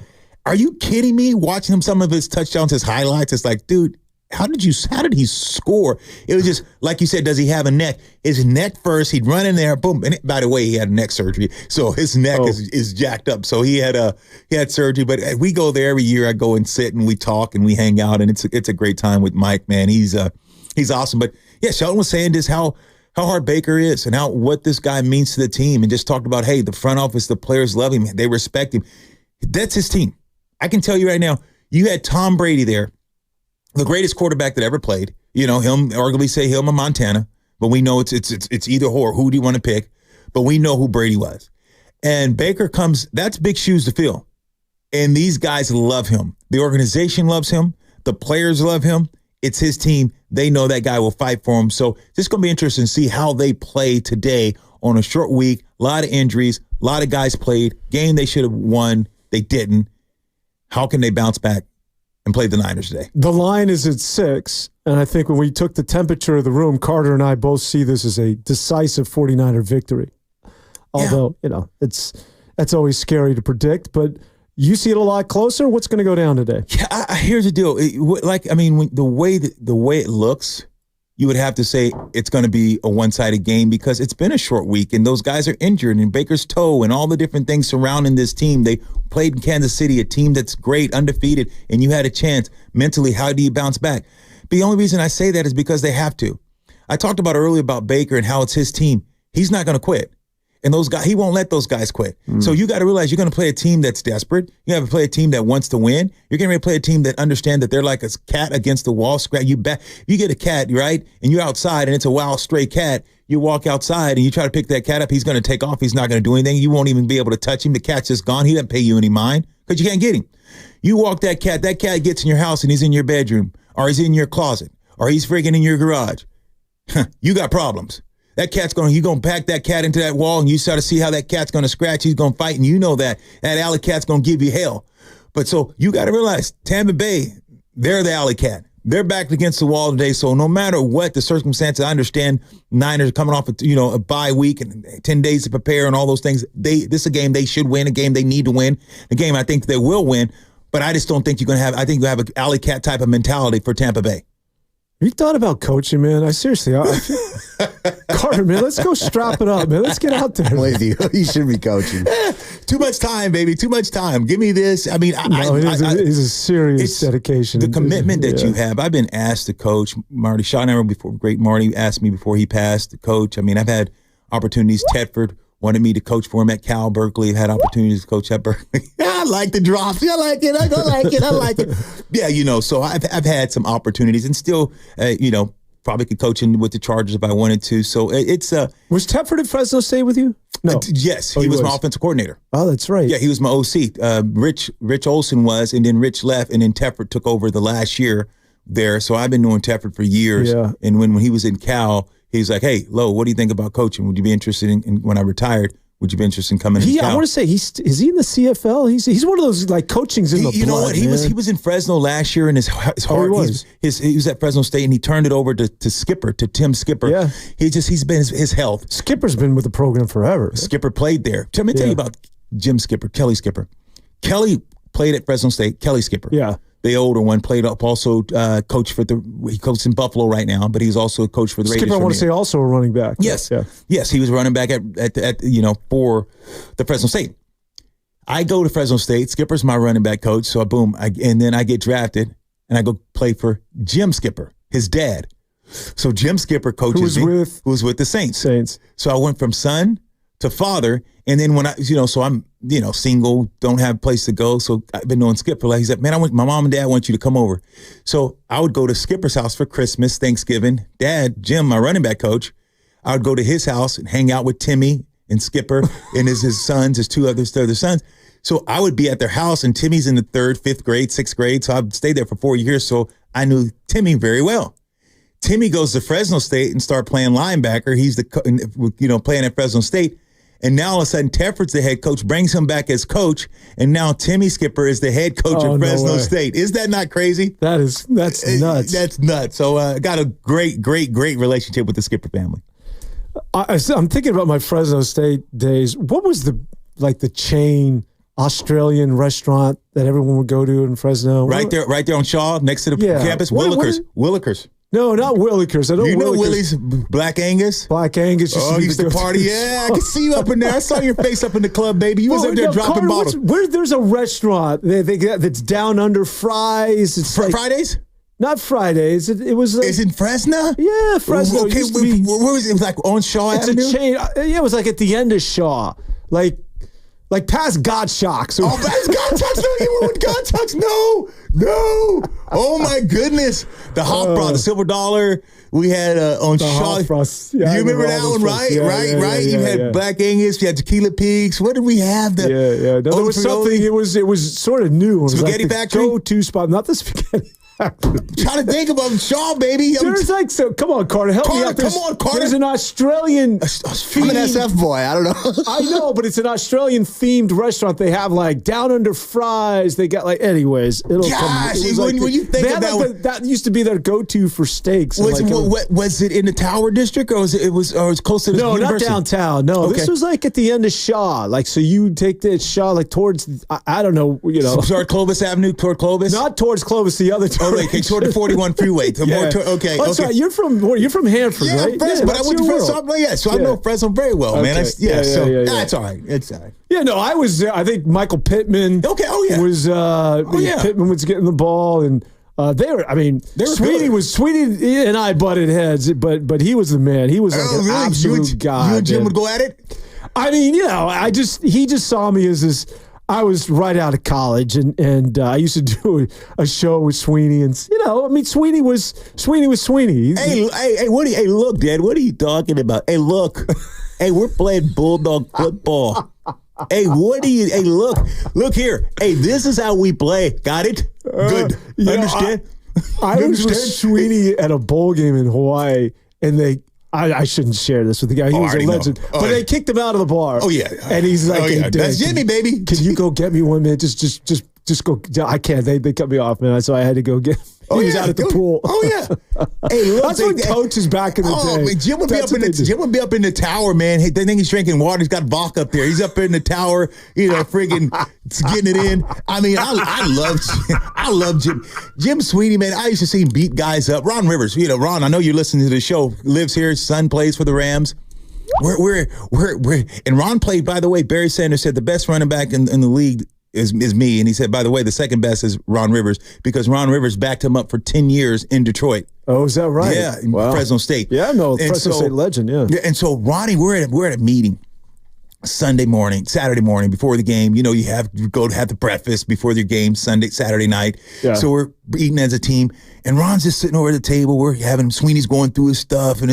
Speaker 2: are you kidding me? Watching him, some of his touchdowns, his highlights. It's like, dude, how did he score? It was just, like you said, does he have a neck? His neck first, he'd run in there, boom. And by the way, he had neck surgery. So his neck is jacked up. So he had surgery. But we go there every year. I go and sit and we talk and we hang out. And it's a great time with Mike, man. He's awesome. But yeah, Shelton was saying just how hard Baker is and what this guy means to the team, and just talked about, hey, the front office, the players love him. They respect him. That's his team. I can tell you right now, you had Tom Brady there, the greatest quarterback that ever played. Him, arguably say him or Montana, but we know it's either or. Who do you want to pick? But we know who Brady was. And Baker comes, that's big shoes to fill. And these guys love him. The organization loves him. The players love him. It's his team. They know that guy will fight for him. So it's going to be interesting to see how they play today on a short week. A lot of injuries. A lot of guys played. Game they should have won. They didn't. How can they bounce back and play the Niners today?
Speaker 1: The line is at 6, and I think when we took the temperature of the room, Carter and I both see this as a decisive 49er victory. Although, that's always scary to predict, but you see it a lot closer. What's going to go down today?
Speaker 2: Yeah, here's the deal. The way it looks, you would have to say it's going to be a one-sided game because it's been a short week and those guys are injured, and Baker's toe and all the different things surrounding this team. They played in Kansas City, a team that's great, undefeated, and you had a chance. Mentally, how do you bounce back? The only reason I say that is because they have to. I talked about earlier about Baker and how it's his team. He's not going to quit. And those guys, he won't let those guys quit. So you got to realize you're going to play a team that's desperate. You have to play a team that wants to win. You're going to play a team that understand that they're like a cat against the wall. You get a cat, right? And you're outside and it's a wild stray cat. You walk outside and you try to pick that cat up. He's going to take off. He's not going to do anything. You won't even be able to touch him. The cat's just gone. He doesn't pay you any mind because you can't get him. You walk that cat gets in your house and he's in your bedroom or he's in your closet or he's freaking in your garage. You got problems. That cat's you're going to pack that cat into that wall and you start to see how that cat's going to scratch. He's going to fight and you know that alley cat's going to give you hell. But so you got to realize Tampa Bay, they're the alley cat. They're backed against the wall today. So no matter what the circumstances, I understand Niners are coming off a bye week and 10 days to prepare and all those things. This is a game they should win, a game they need to win, a game I think they will win. But I just don't think I think you have an alley cat type of mentality for Tampa Bay.
Speaker 1: You thought about coaching, man? Carter, man, let's go strap it up, man. Let's get out there.
Speaker 3: I'm with you. You should be coaching.
Speaker 2: Too much time, baby. Too much time. Give me this. I mean,
Speaker 1: it's a serious dedication.
Speaker 2: The commitment that you have. I've been asked to coach. Marty Schottenheimer, great Marty, asked me before he passed to coach. I mean, I've had opportunities. Tedford wanted me to coach for him at Cal Berkeley. I've had opportunities to coach at Berkeley. I like the drops. I like it. I like it. Yeah, so I've had some opportunities and still, probably could coach in with the Chargers if I wanted to. So it's
Speaker 1: Was Tedford at Fresno State with you? No.
Speaker 2: Yes, he was my offensive coordinator.
Speaker 1: Oh, that's right.
Speaker 2: Yeah, he was my OC. Rich Olson was, and then Rich left, and then Tedford took over the last year there. So I've been knowing Tedford for years. Yeah. And when he was in Cal, he's like, "Hey, Lo, what do you think about coaching? Would you be interested in when I retired? Would you be interested in coming?"
Speaker 1: I want to say is he in the CFL? He's one of those like coaching's in the blood.
Speaker 2: You know what? He was in Fresno last year, and his heart. He was at Fresno State, and he turned it over to Tim Skipper. Yeah, he's been his health.
Speaker 1: Skipper's been with the program forever.
Speaker 2: Skipper played there. Let me tell you about Jim Skipper, Kelly Skipper. Kelly played at Fresno State. Kelly Skipper.
Speaker 1: Yeah.
Speaker 2: The older one played up, also coached he coaches in Buffalo right now, but he's also a coach for the Raiders.
Speaker 1: Skipper, I want to say, also a running back.
Speaker 2: Yes, yes, he was running back at for the Fresno State. I go to Fresno State. Skipper's my running back coach, so boom, and then I get drafted and I go play for Jim Skipper, his dad. So Jim Skipper coaches who was with the Saints. So I went from son to father, and then when so I'm single, don't have a place to go. So I've been knowing Skipper. Like he said, man, my mom and dad want you to come over. So I would go to Skipper's house for Christmas, Thanksgiving. Dad, Jim, my running back coach, I would go to his house and hang out with Timmy and Skipper and his sons, his two other sons. So I would be at their house, and Timmy's in the 3rd, 5th grade, 6th grade. So I'd stay there for 4 years. So I knew Timmy very well. Timmy goes to Fresno State and start playing linebacker. He's playing at Fresno State. And now all of a sudden, Tedford's the head coach, brings him back as coach, and now Timmy Skipper is the head coach at Fresno State. Is that not crazy?
Speaker 1: That's nuts.
Speaker 2: That's nuts. So got a great relationship with the Skipper family.
Speaker 1: I'm thinking about my Fresno State days. What was the chain Australian restaurant that everyone would go to in Fresno?
Speaker 2: Right there on Shaw, next to the campus. Willikers.
Speaker 1: No, not Willikers. I know
Speaker 2: Willie's Black Angus?
Speaker 1: Black Angus
Speaker 2: used to party. Yeah, I can see you up in there. I saw your face up in the club, baby. You was up there dropping bottles.
Speaker 1: There's a restaurant that's down under Fries. It's
Speaker 2: Fridays?
Speaker 1: Not Fridays. It was.
Speaker 2: Is it Fresno?
Speaker 1: Yeah, Fresno.
Speaker 2: Okay, where was it? It was like on Shaw Avenue?
Speaker 1: It's a chain. Yeah, it was like at the end of Shaw. Like past God Shocks.
Speaker 2: Past God Shocks. No, you went with God Shocks. No. Oh my goodness. The hot broth, the silver dollar. We had on Shaw.
Speaker 1: Yeah,
Speaker 2: you remember that one, right? Right. You had Black Angus. You had Tequila Peaks. What did we have?
Speaker 1: No, there was something. It was sort of new. It was
Speaker 2: Spaghetti
Speaker 1: like
Speaker 2: Factory.
Speaker 1: Go-to spot, not the spaghetti.
Speaker 2: I'm trying to think about Shaw, baby.
Speaker 1: Come on, Carter, help me out.
Speaker 2: Come on, Carter.
Speaker 1: There's an Australian.
Speaker 3: I'm an SF boy. I don't know.
Speaker 1: I know, but it's an Australian themed restaurant. They have like down under fries. They got anyways. It'll come.
Speaker 2: When you think of
Speaker 1: that used to be their go-to for steaks.
Speaker 2: Was it in the Tower District, or was it close to the university?
Speaker 1: Not downtown. No, okay. This was like at the end of Shaw. So you take the Shaw towards I don't know.
Speaker 2: Toward Clovis Avenue, toward Clovis.
Speaker 1: Not towards Clovis. The other.
Speaker 2: Okay, toward the 41 freeway. Okay.
Speaker 1: That's right. You're from Hanford, right?
Speaker 2: Fresno, but I went to Fresno. So I know Fresno very well, man. That's all right. It's all right.
Speaker 1: Yeah, no, I was. I think Michael Pittman.
Speaker 2: Okay. Oh yeah.
Speaker 1: Was Pittman was getting the ball, and Sweeney and I butted heads, but he was the man. He was like an absolute guy.
Speaker 2: You and Jim would go at it?
Speaker 1: I mean, he just saw me as this. I was right out of college, and I used to do a show with Sweeney, and Sweeney was Sweeney.
Speaker 2: Hey, look, Dad, what are you talking about? Hey, look, hey, we're playing bulldog football. Hey, look here. Hey, this is how we play. Got it? Good. Understand?
Speaker 1: I was with Sweeney at a bowl game in Hawaii, and I shouldn't share this with the guy. He was a legend. But they kicked him out of the bar.
Speaker 2: Oh, yeah.
Speaker 1: And he's like, hey,
Speaker 2: that's Jimmy, baby.
Speaker 1: Can you go get me 1 minute? Just go. I can't. They cut me off, man. So I had to go get him. He was out at the pool.
Speaker 2: Oh, yeah. Hey, look,
Speaker 1: that's when coaches back in the day.
Speaker 2: Man, Jim would be up in the tower, man. Hey, they think he's drinking water. He's got vodka up there. He's up in the tower, friggin' getting it in. I mean, I love Jim. Jim Sweeney, man. I used to see him beat guys up. Ron Rivers, Ron, I know you're listening to the show. Lives here. His son plays for the Rams. And Ron played, by the way, Barry Sanders said the best running back in the league is me. And he said, by the way, the second best is Ron Rivers, because Ron Rivers backed him up for 10 years in Detroit.
Speaker 1: Oh, is that right?
Speaker 2: Yeah, Fresno State.
Speaker 1: Yeah, no, Fresno State legend, yeah.
Speaker 2: And so, Ronnie, we're at a meeting Saturday morning before the game. You go to have the breakfast before your game Saturday night. Yeah. So we're eating as a team, and Ron's just sitting over at the table. We're having Sweeney's going through his stuff, and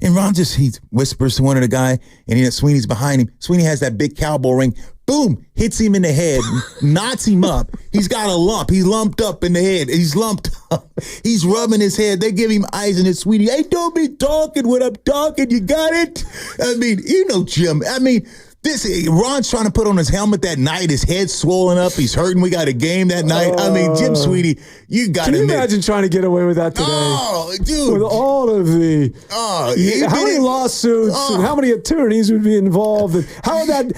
Speaker 2: Ron he whispers to one of the guy, and Sweeney's behind him. Sweeney has that big cowboy ring. Boom, hits him in the head, knots him up. He's got a lump. He's lumped up in the head. He's lumped up. He's rubbing his head. They give him ice, and it's Sweeney. Hey, don't be talking when I'm talking. You got it? I mean, Jim. I mean, Ron's trying to put on his helmet that night. His head's swollen up. He's hurting. We got a game that night. I mean, Jim Sweeney, you got to
Speaker 1: admit. Can you imagine trying to get away with that today?
Speaker 2: Oh, dude.
Speaker 1: With all of the... how many lawsuits and how many attorneys would be involved? And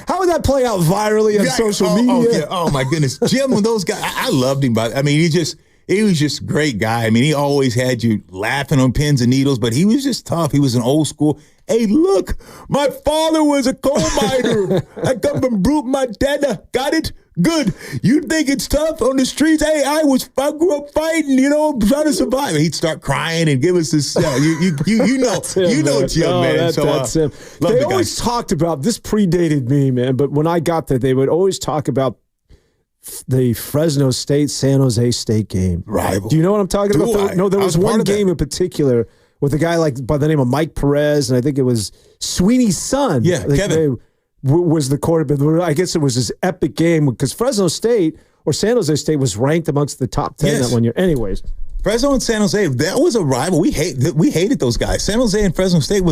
Speaker 1: how would that play out virally on social media?
Speaker 2: Oh, my goodness. Jim, when those guys... I loved him. But I mean, he was just a great guy. I mean, he always had you laughing on pins and needles, but he was just tough. He was an old school... Hey, look, my father was a coal miner. I come from Brute, Montana. Got it? Good. You think it's tough on the streets? Hey, I grew up fighting, trying to survive. He'd start crying and give us this. You know, Jim, man.
Speaker 1: That's him. They always talked about, this predated me, man, but when I got there, they would always talk about the Fresno State, San Jose State game.
Speaker 2: Rival.
Speaker 1: Do you know what I'm talking about? No, there was one game in particular with a guy by the name of Mike Perez, and I think it was Sweeney's son.
Speaker 2: Yeah, Kevin.
Speaker 1: Was the quarterback. I guess it was his epic game because Fresno State or San Jose State was ranked amongst the top 10 that one year. Anyways.
Speaker 2: Fresno and San Jose, that was a rival. We hated those guys. San Jose and Fresno State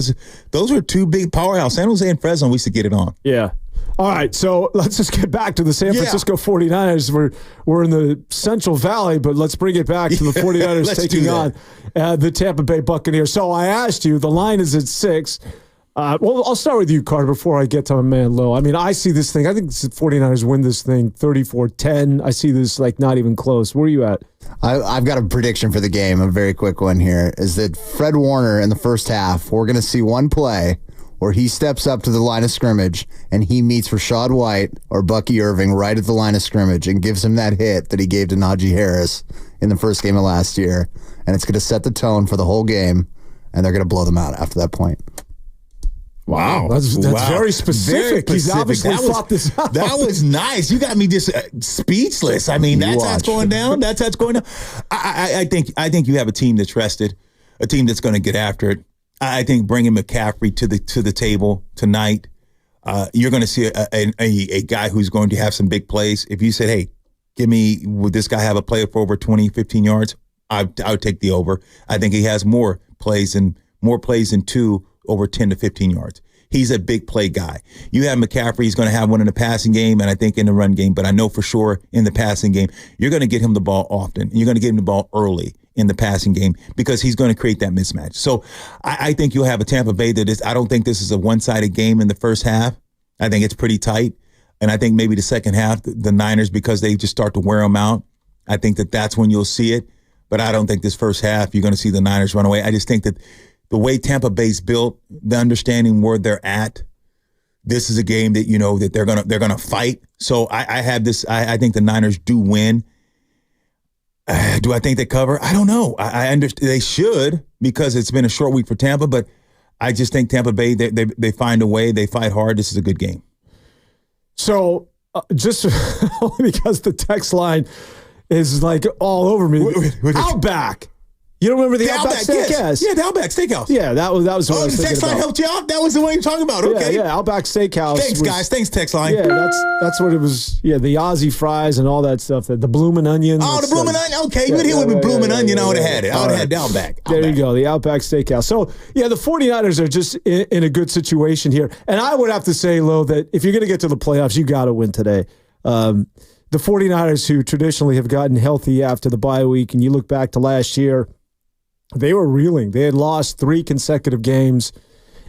Speaker 2: those were two big powerhouse. San Jose and Fresno, we used to get it on.
Speaker 1: Yeah. All right, so let's just get back to the San Francisco 49ers. We're in the Central Valley, but let's bring it back to the 49ers taking on the Tampa Bay Buccaneers. So I asked you, the line is at 6. Well, I'll start with you, Carter, before I get to my man Low. I mean, I see this thing. I think the 49ers win this thing 34-10. I see this not even close. Where are you at?
Speaker 3: I've got a prediction for the game, a very quick one here, is that Fred Warner in the first half, we're going to see one play where he steps up to the line of scrimmage and he meets Rashad White or Bucky Irving right at the line of scrimmage and gives him that hit that he gave to Najee Harris in the first game of last year. And it's going to set the tone for the whole game, and they're going to blow them out after that point.
Speaker 1: Wow, that's very specific. He's obviously thought this out.
Speaker 2: That was nice. You got me just speechless. I mean, that's how it's going down. That's how it's going down. I think you have a team that's rested, a team that's going to get after it. I think bringing McCaffrey to the table tonight, you're going to see a guy who's going to have some big plays. If you said, hey, would this guy have a play for over 20, 15 yards? I would take the over. I think he has more plays than 2 over 10 to 15 yards. He's a big play guy. You have McCaffrey. He's going to have one in the passing game and I think in the run game. But I know for sure in the passing game, you're going to get him the ball often. And you're going to give him the ball early in the passing game because he's going to create that mismatch. So I think you'll have a Tampa Bay I don't think this is a one-sided game in the first half. I think it's pretty tight. And I think maybe the second half, the Niners, because they just start to wear them out, I think that's when you'll see it. But I don't think this first half you're going to see the Niners run away. I just think that the way Tampa Bay's built, the understanding where they're at, this is a game that that they're gonna fight. So I have this. I think the Niners do win. Do I think they cover? I don't know. I understand they should because it's been a short week for Tampa, but I just think Tampa Bay, they find a way. They fight hard. This is a good game.
Speaker 1: So just only because the text line is like all over me. Outback. You don't remember the Outback Steakhouse?
Speaker 2: Yes. Yeah, the Outback Steakhouse.
Speaker 1: Yeah, that was what I was thinking
Speaker 2: the text line helped you out? That was the one you're talking about. Okay.
Speaker 1: Yeah, Outback Steakhouse.
Speaker 2: Thanks, guys. Thanks, text line.
Speaker 1: Yeah, that's what it was. Yeah, the Aussie fries and all that stuff. The bloomin' onion.
Speaker 2: Oh, the bloomin' onion. Okay, you would hit with me bloomin' onion. I would have had it. I would have had the Outback.
Speaker 1: There you go, the Outback Steakhouse. So, yeah, the 49ers are just in a good situation here. And I would have to say, Lo, that if you're going to get to the playoffs, you got to win today. The 49ers, who traditionally have gotten healthy after the bye week, and you look back to last year, they were reeling. They had lost 3 consecutive games,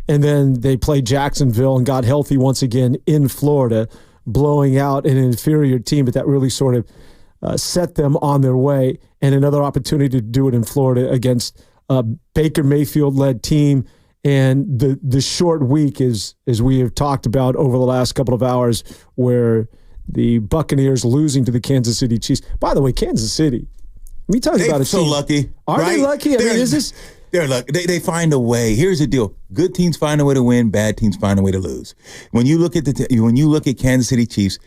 Speaker 1: and then they played Jacksonville and got healthy once again in Florida, blowing out an inferior team, but that really sort of set them on their way. And another opportunity to do it in Florida against a Baker Mayfield-led team. And the short week is, as we have talked about over the last couple of hours, where the Buccaneers losing to the Kansas City Chiefs. By the way, Kansas City, we talk about it.
Speaker 2: So lucky.
Speaker 1: Are they lucky? I mean, is this?
Speaker 2: They're lucky. They find a way. Here's the deal: good teams find a way to win. Bad teams find a way to lose. When you look at Kansas City Chiefs,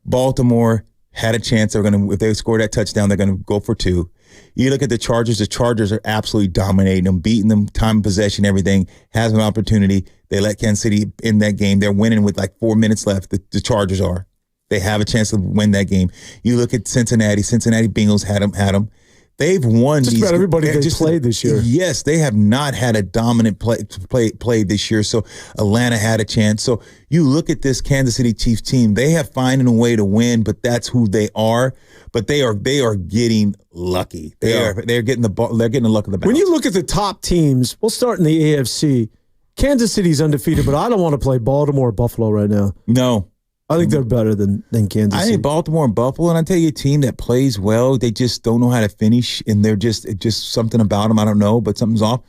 Speaker 2: Baltimore had a chance. They're going to, if they score that touchdown, they're going to go for 2. You look at the Chargers. The Chargers are absolutely dominating them, beating them, time of possession, everything. Has an opportunity. They let Kansas City in that game. They're winning with like 4 minutes left. The Chargers are. They have a chance to win that game. You look at Cincinnati. Cincinnati Bengals had them. They've won
Speaker 1: just about everybody they played this year.
Speaker 2: Yes, they have not had a dominant play this year. So Atlanta had a chance. So you look at this Kansas City Chiefs team. They have finding a way to win, but that's who they are. But they are getting lucky. They're getting the ball. They're getting the luck of the bounce.
Speaker 1: When you look at the top teams, we'll start in the AFC. Kansas City's undefeated, but I don't want to play Baltimore or Buffalo right now.
Speaker 2: No.
Speaker 1: I think they're better than Kansas City.
Speaker 2: I think Baltimore and Buffalo, and I tell you, a team that plays well, they just don't know how to finish, and they're just something about them. I don't know, but something's off.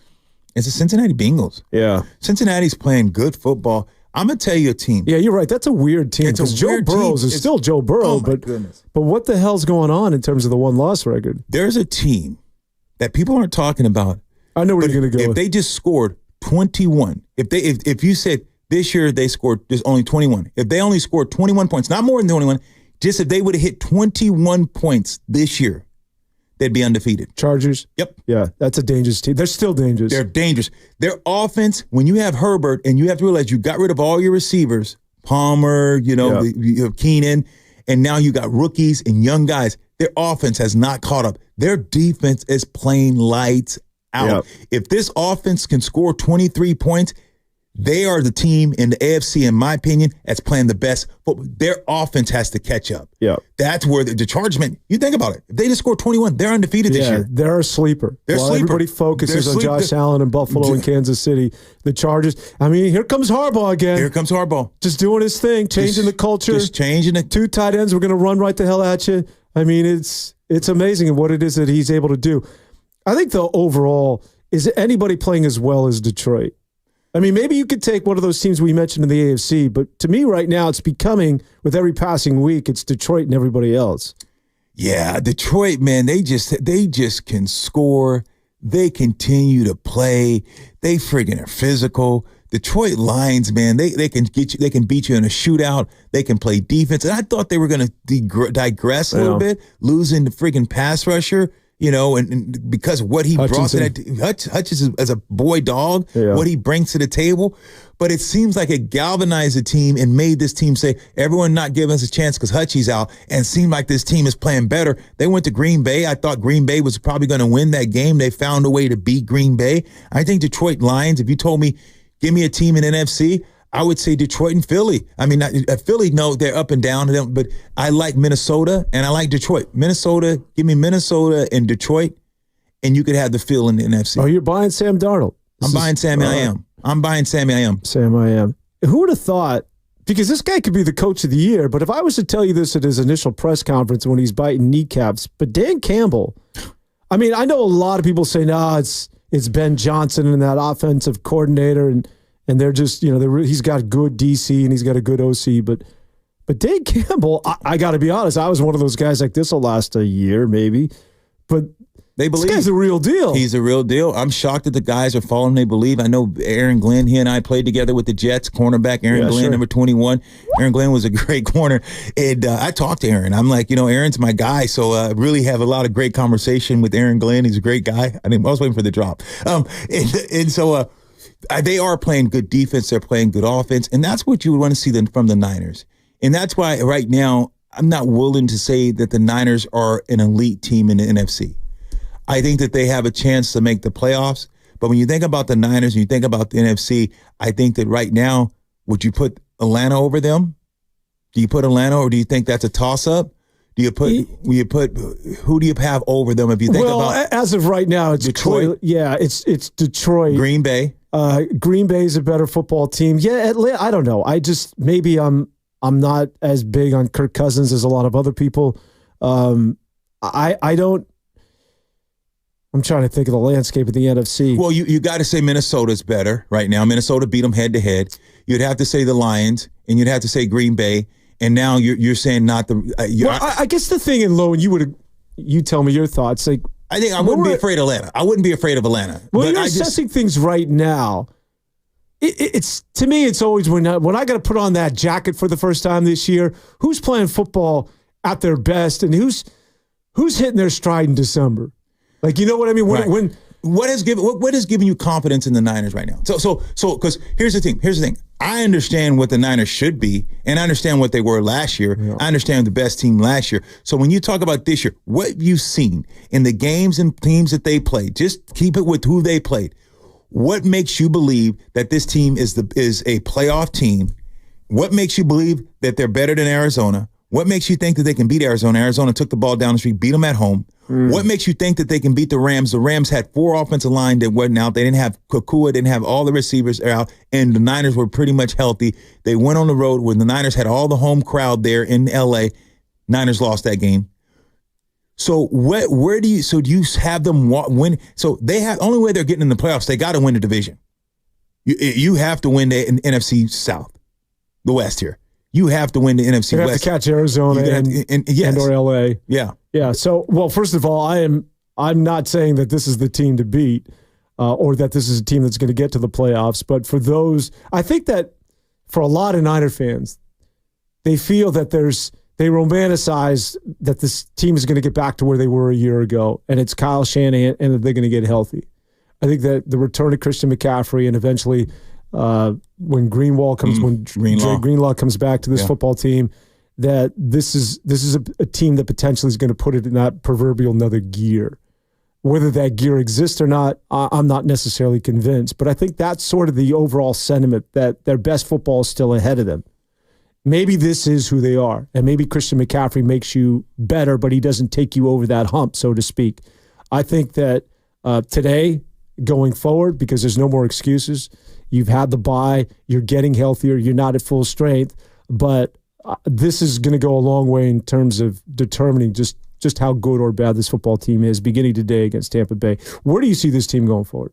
Speaker 2: It's the Cincinnati Bengals.
Speaker 1: Yeah.
Speaker 2: Cincinnati's playing good football. I'm going to tell you a team.
Speaker 1: Yeah, you're right. That's a weird team because Joe Burrows is still Joe Burrow,
Speaker 2: goodness.
Speaker 1: But what the hell's going on in terms of the one-loss record?
Speaker 2: There's a team that people aren't talking about.
Speaker 1: I know where you're going to go.
Speaker 2: If they just scored 21, if you said, this year they scored just only 21. If they only scored 21 points, not more than 21, just if they would have hit 21 points this year, they'd be undefeated.
Speaker 1: Chargers?
Speaker 2: Yep.
Speaker 1: Yeah, that's a dangerous team. They're still dangerous.
Speaker 2: They're dangerous. Their offense, when you have Herbert and you have to realize you got rid of all your receivers, Palmer, you have Keenan, and now you got rookies and young guys. Their offense has not caught up. Their defense is playing lights out. Yep. If this offense can score 23 points, they are the team in the AFC, in my opinion, that's playing the best football. Their offense has to catch up.
Speaker 1: Yeah,
Speaker 2: that's where the Chargers, man, you think about it. If they just scored 21, they're undefeated this year.
Speaker 1: They're a sleeper. Everybody focuses on Josh Allen and Buffalo and Kansas City. The Chargers, I mean, here comes Harbaugh again.
Speaker 2: Here comes Harbaugh.
Speaker 1: Just doing his thing, changing the culture.
Speaker 2: Just changing it.
Speaker 1: 2 tight ends, we're going to run right the hell at you. I mean, it's amazing what it is that he's able to do. I think, though, overall, is anybody playing as well as Detroit? I mean, maybe you could take one of those teams we mentioned in the AFC, but to me right now, it's becoming, with every passing week, it's Detroit and everybody else.
Speaker 2: Yeah, Detroit, man, they just can score. They continue to play. They friggin' are physical. Detroit Lions, man, they can get you. They can beat you in a shootout. They can play defense. And I thought they were going to digress a little bit, losing the friggin' pass rusher. And because of what he
Speaker 1: Hutchinson.
Speaker 2: brought to that, Hutchinson as a boy dog, what he brings to the table. But it seems like it galvanized the team and made this team say, everyone not giving us a chance because Hutchie's out, and seemed like this team is playing better. They went to Green Bay. I thought Green Bay was probably going to win that game. They found a way to beat Green Bay. I think Detroit Lions, if you told me, give me a team in NFC, I would say Detroit and Philly. I mean, Philly, no, they're up and down, but I like Minnesota and I like Detroit. Give me Minnesota and Detroit, and you could have the feel in the NFC.
Speaker 1: Oh, you're buying Sam Darnold.
Speaker 2: I'm buying Sammy. I am.
Speaker 1: Sam, I am. Who would have thought, because this guy could be the coach of the year, but if I was to tell you this at his initial press conference when he's biting kneecaps, but Dan Campbell, I mean, I know a lot of people say, no, it's Ben Johnson and that offensive coordinator, and they're just, he's got good DC and he's got a good OC. But Dave Campbell, I got to be honest, I was one of those guys like, this will last a year maybe but
Speaker 2: They believe.
Speaker 1: this guy's a real deal.
Speaker 2: He's a real deal. I'm shocked that the guys are following. They believe. I know Aaron Glenn, he and I played together with the Jets, cornerback Aaron Glenn, number 21. Aaron Glenn was a great corner. And I talked to Aaron. I'm like, Aaron's my guy. So I really have a lot of great conversation with Aaron Glenn. He's a great guy. I was waiting for the drop. So they are playing good defense. They're playing good offense. And that's what you would want to see from the Niners. And that's why right now I'm not willing to say that the Niners are an elite team in the NFC. I think that they have a chance to make the playoffs. But when you think about the Niners and you think about the NFC, I think that right now, would you put Atlanta over them? Do you put Atlanta, or do you think that's a toss-up? Who do you have over them if you think about
Speaker 1: as of right now, it's
Speaker 2: Detroit?
Speaker 1: It's Detroit.
Speaker 2: Green Bay.
Speaker 1: Green Bay is a better football team. Yeah, Atlanta, I don't know. Maybe I'm not as big on Kirk Cousins as a lot of other people. I'm trying to think of the landscape of the NFC.
Speaker 2: Well, you got to say Minnesota's better right now. Minnesota beat them head to head. You'd have to say the Lions, and you'd have to say Green Bay. And now you're saying not the.
Speaker 1: I guess the thing in low, and you tell me your thoughts. Like,
Speaker 2: I think I wouldn't be afraid of Atlanta. I wouldn't be afraid of Atlanta.
Speaker 1: Well, you're assessing things right now. It's to me, it's always when I got to put on that jacket for the first time this year. Who's playing football at their best, and who's hitting their stride in December? Like, you know what I mean?
Speaker 2: What has given you confidence in the Niners right now? So because here's the thing. I understand what the Niners should be, and I understand what they were last year. Yeah. I understand the best team last year. So when you talk about this year, what have you seen in the games and teams that they played? Just keep it with who they played. What makes you believe that this team is a playoff team? What makes you believe that they're better than Arizona? What makes you think that they can beat Arizona? Arizona took the ball down the street, beat them at home. What makes you think that they can beat the Rams? The Rams had 4 offensive line that wasn't out. They didn't have Kukua, didn't have all the receivers out, and the Niners were pretty much healthy. They went on the road when the Niners had all the home crowd there in L.A. Niners lost that game. So do you have them win? So they have only way they're getting in the playoffs. They got to win the division. You have to win the NFC South, the West here. You have to win the NFC
Speaker 1: West.
Speaker 2: You
Speaker 1: have to catch Arizona and or LA.
Speaker 2: Yeah.
Speaker 1: Yeah. So, well, first of all, I'm not saying that this is the team to beat or that this is a team that's going to get to the playoffs. But for those, I think that for a lot of Niner fans, they feel that they romanticize that this team is going to get back to where they were a year ago, and it's Kyle Shanahan, and that they're going to get healthy. I think that the return of Christian McCaffrey and eventually when Greenlaw comes back to this football team, that this is a team that potentially is going to put it in that proverbial another gear. Whether that gear exists or not, I'm not necessarily convinced. But I think that's sort of the overall sentiment, that their best football is still ahead of them. Maybe this is who they are, and maybe Christian McCaffrey makes you better, but he doesn't take you over that hump, so to speak. I think that today, going forward, because there's no more excuses, you've had the bye, you're getting healthier, you're not at full strength, but this is going to go a long way in terms of determining just how good or bad this football team is beginning today against Tampa Bay. Where do you see this team going forward?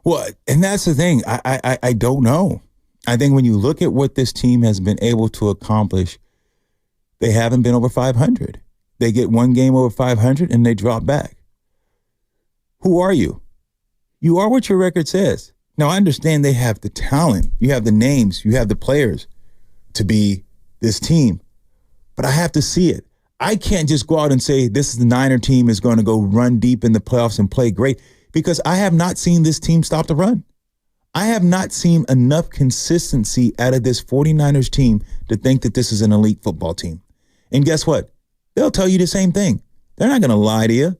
Speaker 2: Well, and that's the thing. I don't know. I think when you look at what this team has been able to accomplish, they haven't been over 500. They get one game over 500 and they drop back. Who are you? You are what your record says. Now, I understand they have the talent. You have the names. You have the players to be this team. But I have to see it. I can't just go out and say this is the Niner team is going to go run deep in the playoffs and play great, because I have not seen this team stop the run. I have not seen enough consistency out of this 49ers team to think that this is an elite football team. And guess what? They'll tell you the same thing. They're not going to lie to you.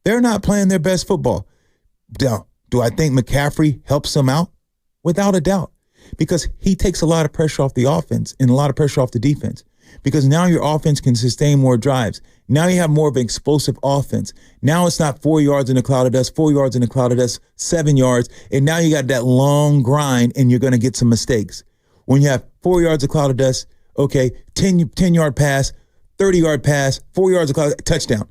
Speaker 2: They're not playing their best football. Do I think McCaffrey helps them out? Without a doubt. Because he takes a lot of pressure off the offense and a lot of pressure off the defense. Because now your offense can sustain more drives. Now you have more of an explosive offense. Now it's not 4 yards in a cloud of dust, 4 yards in a cloud of dust, 7 yards. And now you got that long grind and you're going to get some mistakes. When you have 4 yards of cloud of dust, okay, 10-yard pass, 30-yard pass, 4 yards of cloud, touchdown.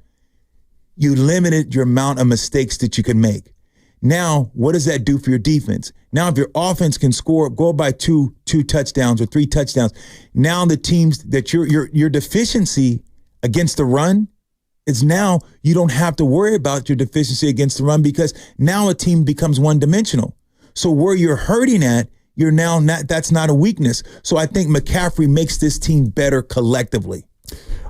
Speaker 2: You limited your amount of mistakes that you can make. Now, what does that do for your defense? Now, if your offense can go by two touchdowns or 3 touchdowns, now the teams that your deficiency against the run is now you don't have to worry about your deficiency against the run because now a team becomes one-dimensional. So where you're hurting at, you're now not. That's not a weakness. So I think McCaffrey makes this team better collectively.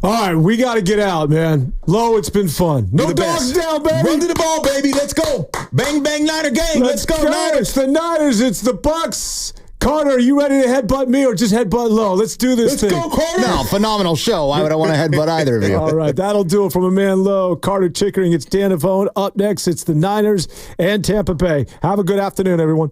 Speaker 1: All right, we got to get out, man. Low, it's been fun. No dogs down, baby.
Speaker 2: Run to the ball, baby. Let's go. Bang, bang, Niner gang. Let's go, Niners.
Speaker 1: It's the Niners. It's the Bucks. Carter, are you ready to headbutt me or just headbutt Low? Let's do this thing.
Speaker 2: Let's go, Carter.
Speaker 3: No, phenomenal show. Why would I want to headbutt either of you?
Speaker 1: All right, that'll do it from a man Low. Carter Chickering. It's Dan Avone. Up next, it's the Niners and Tampa Bay. Have a good afternoon, everyone.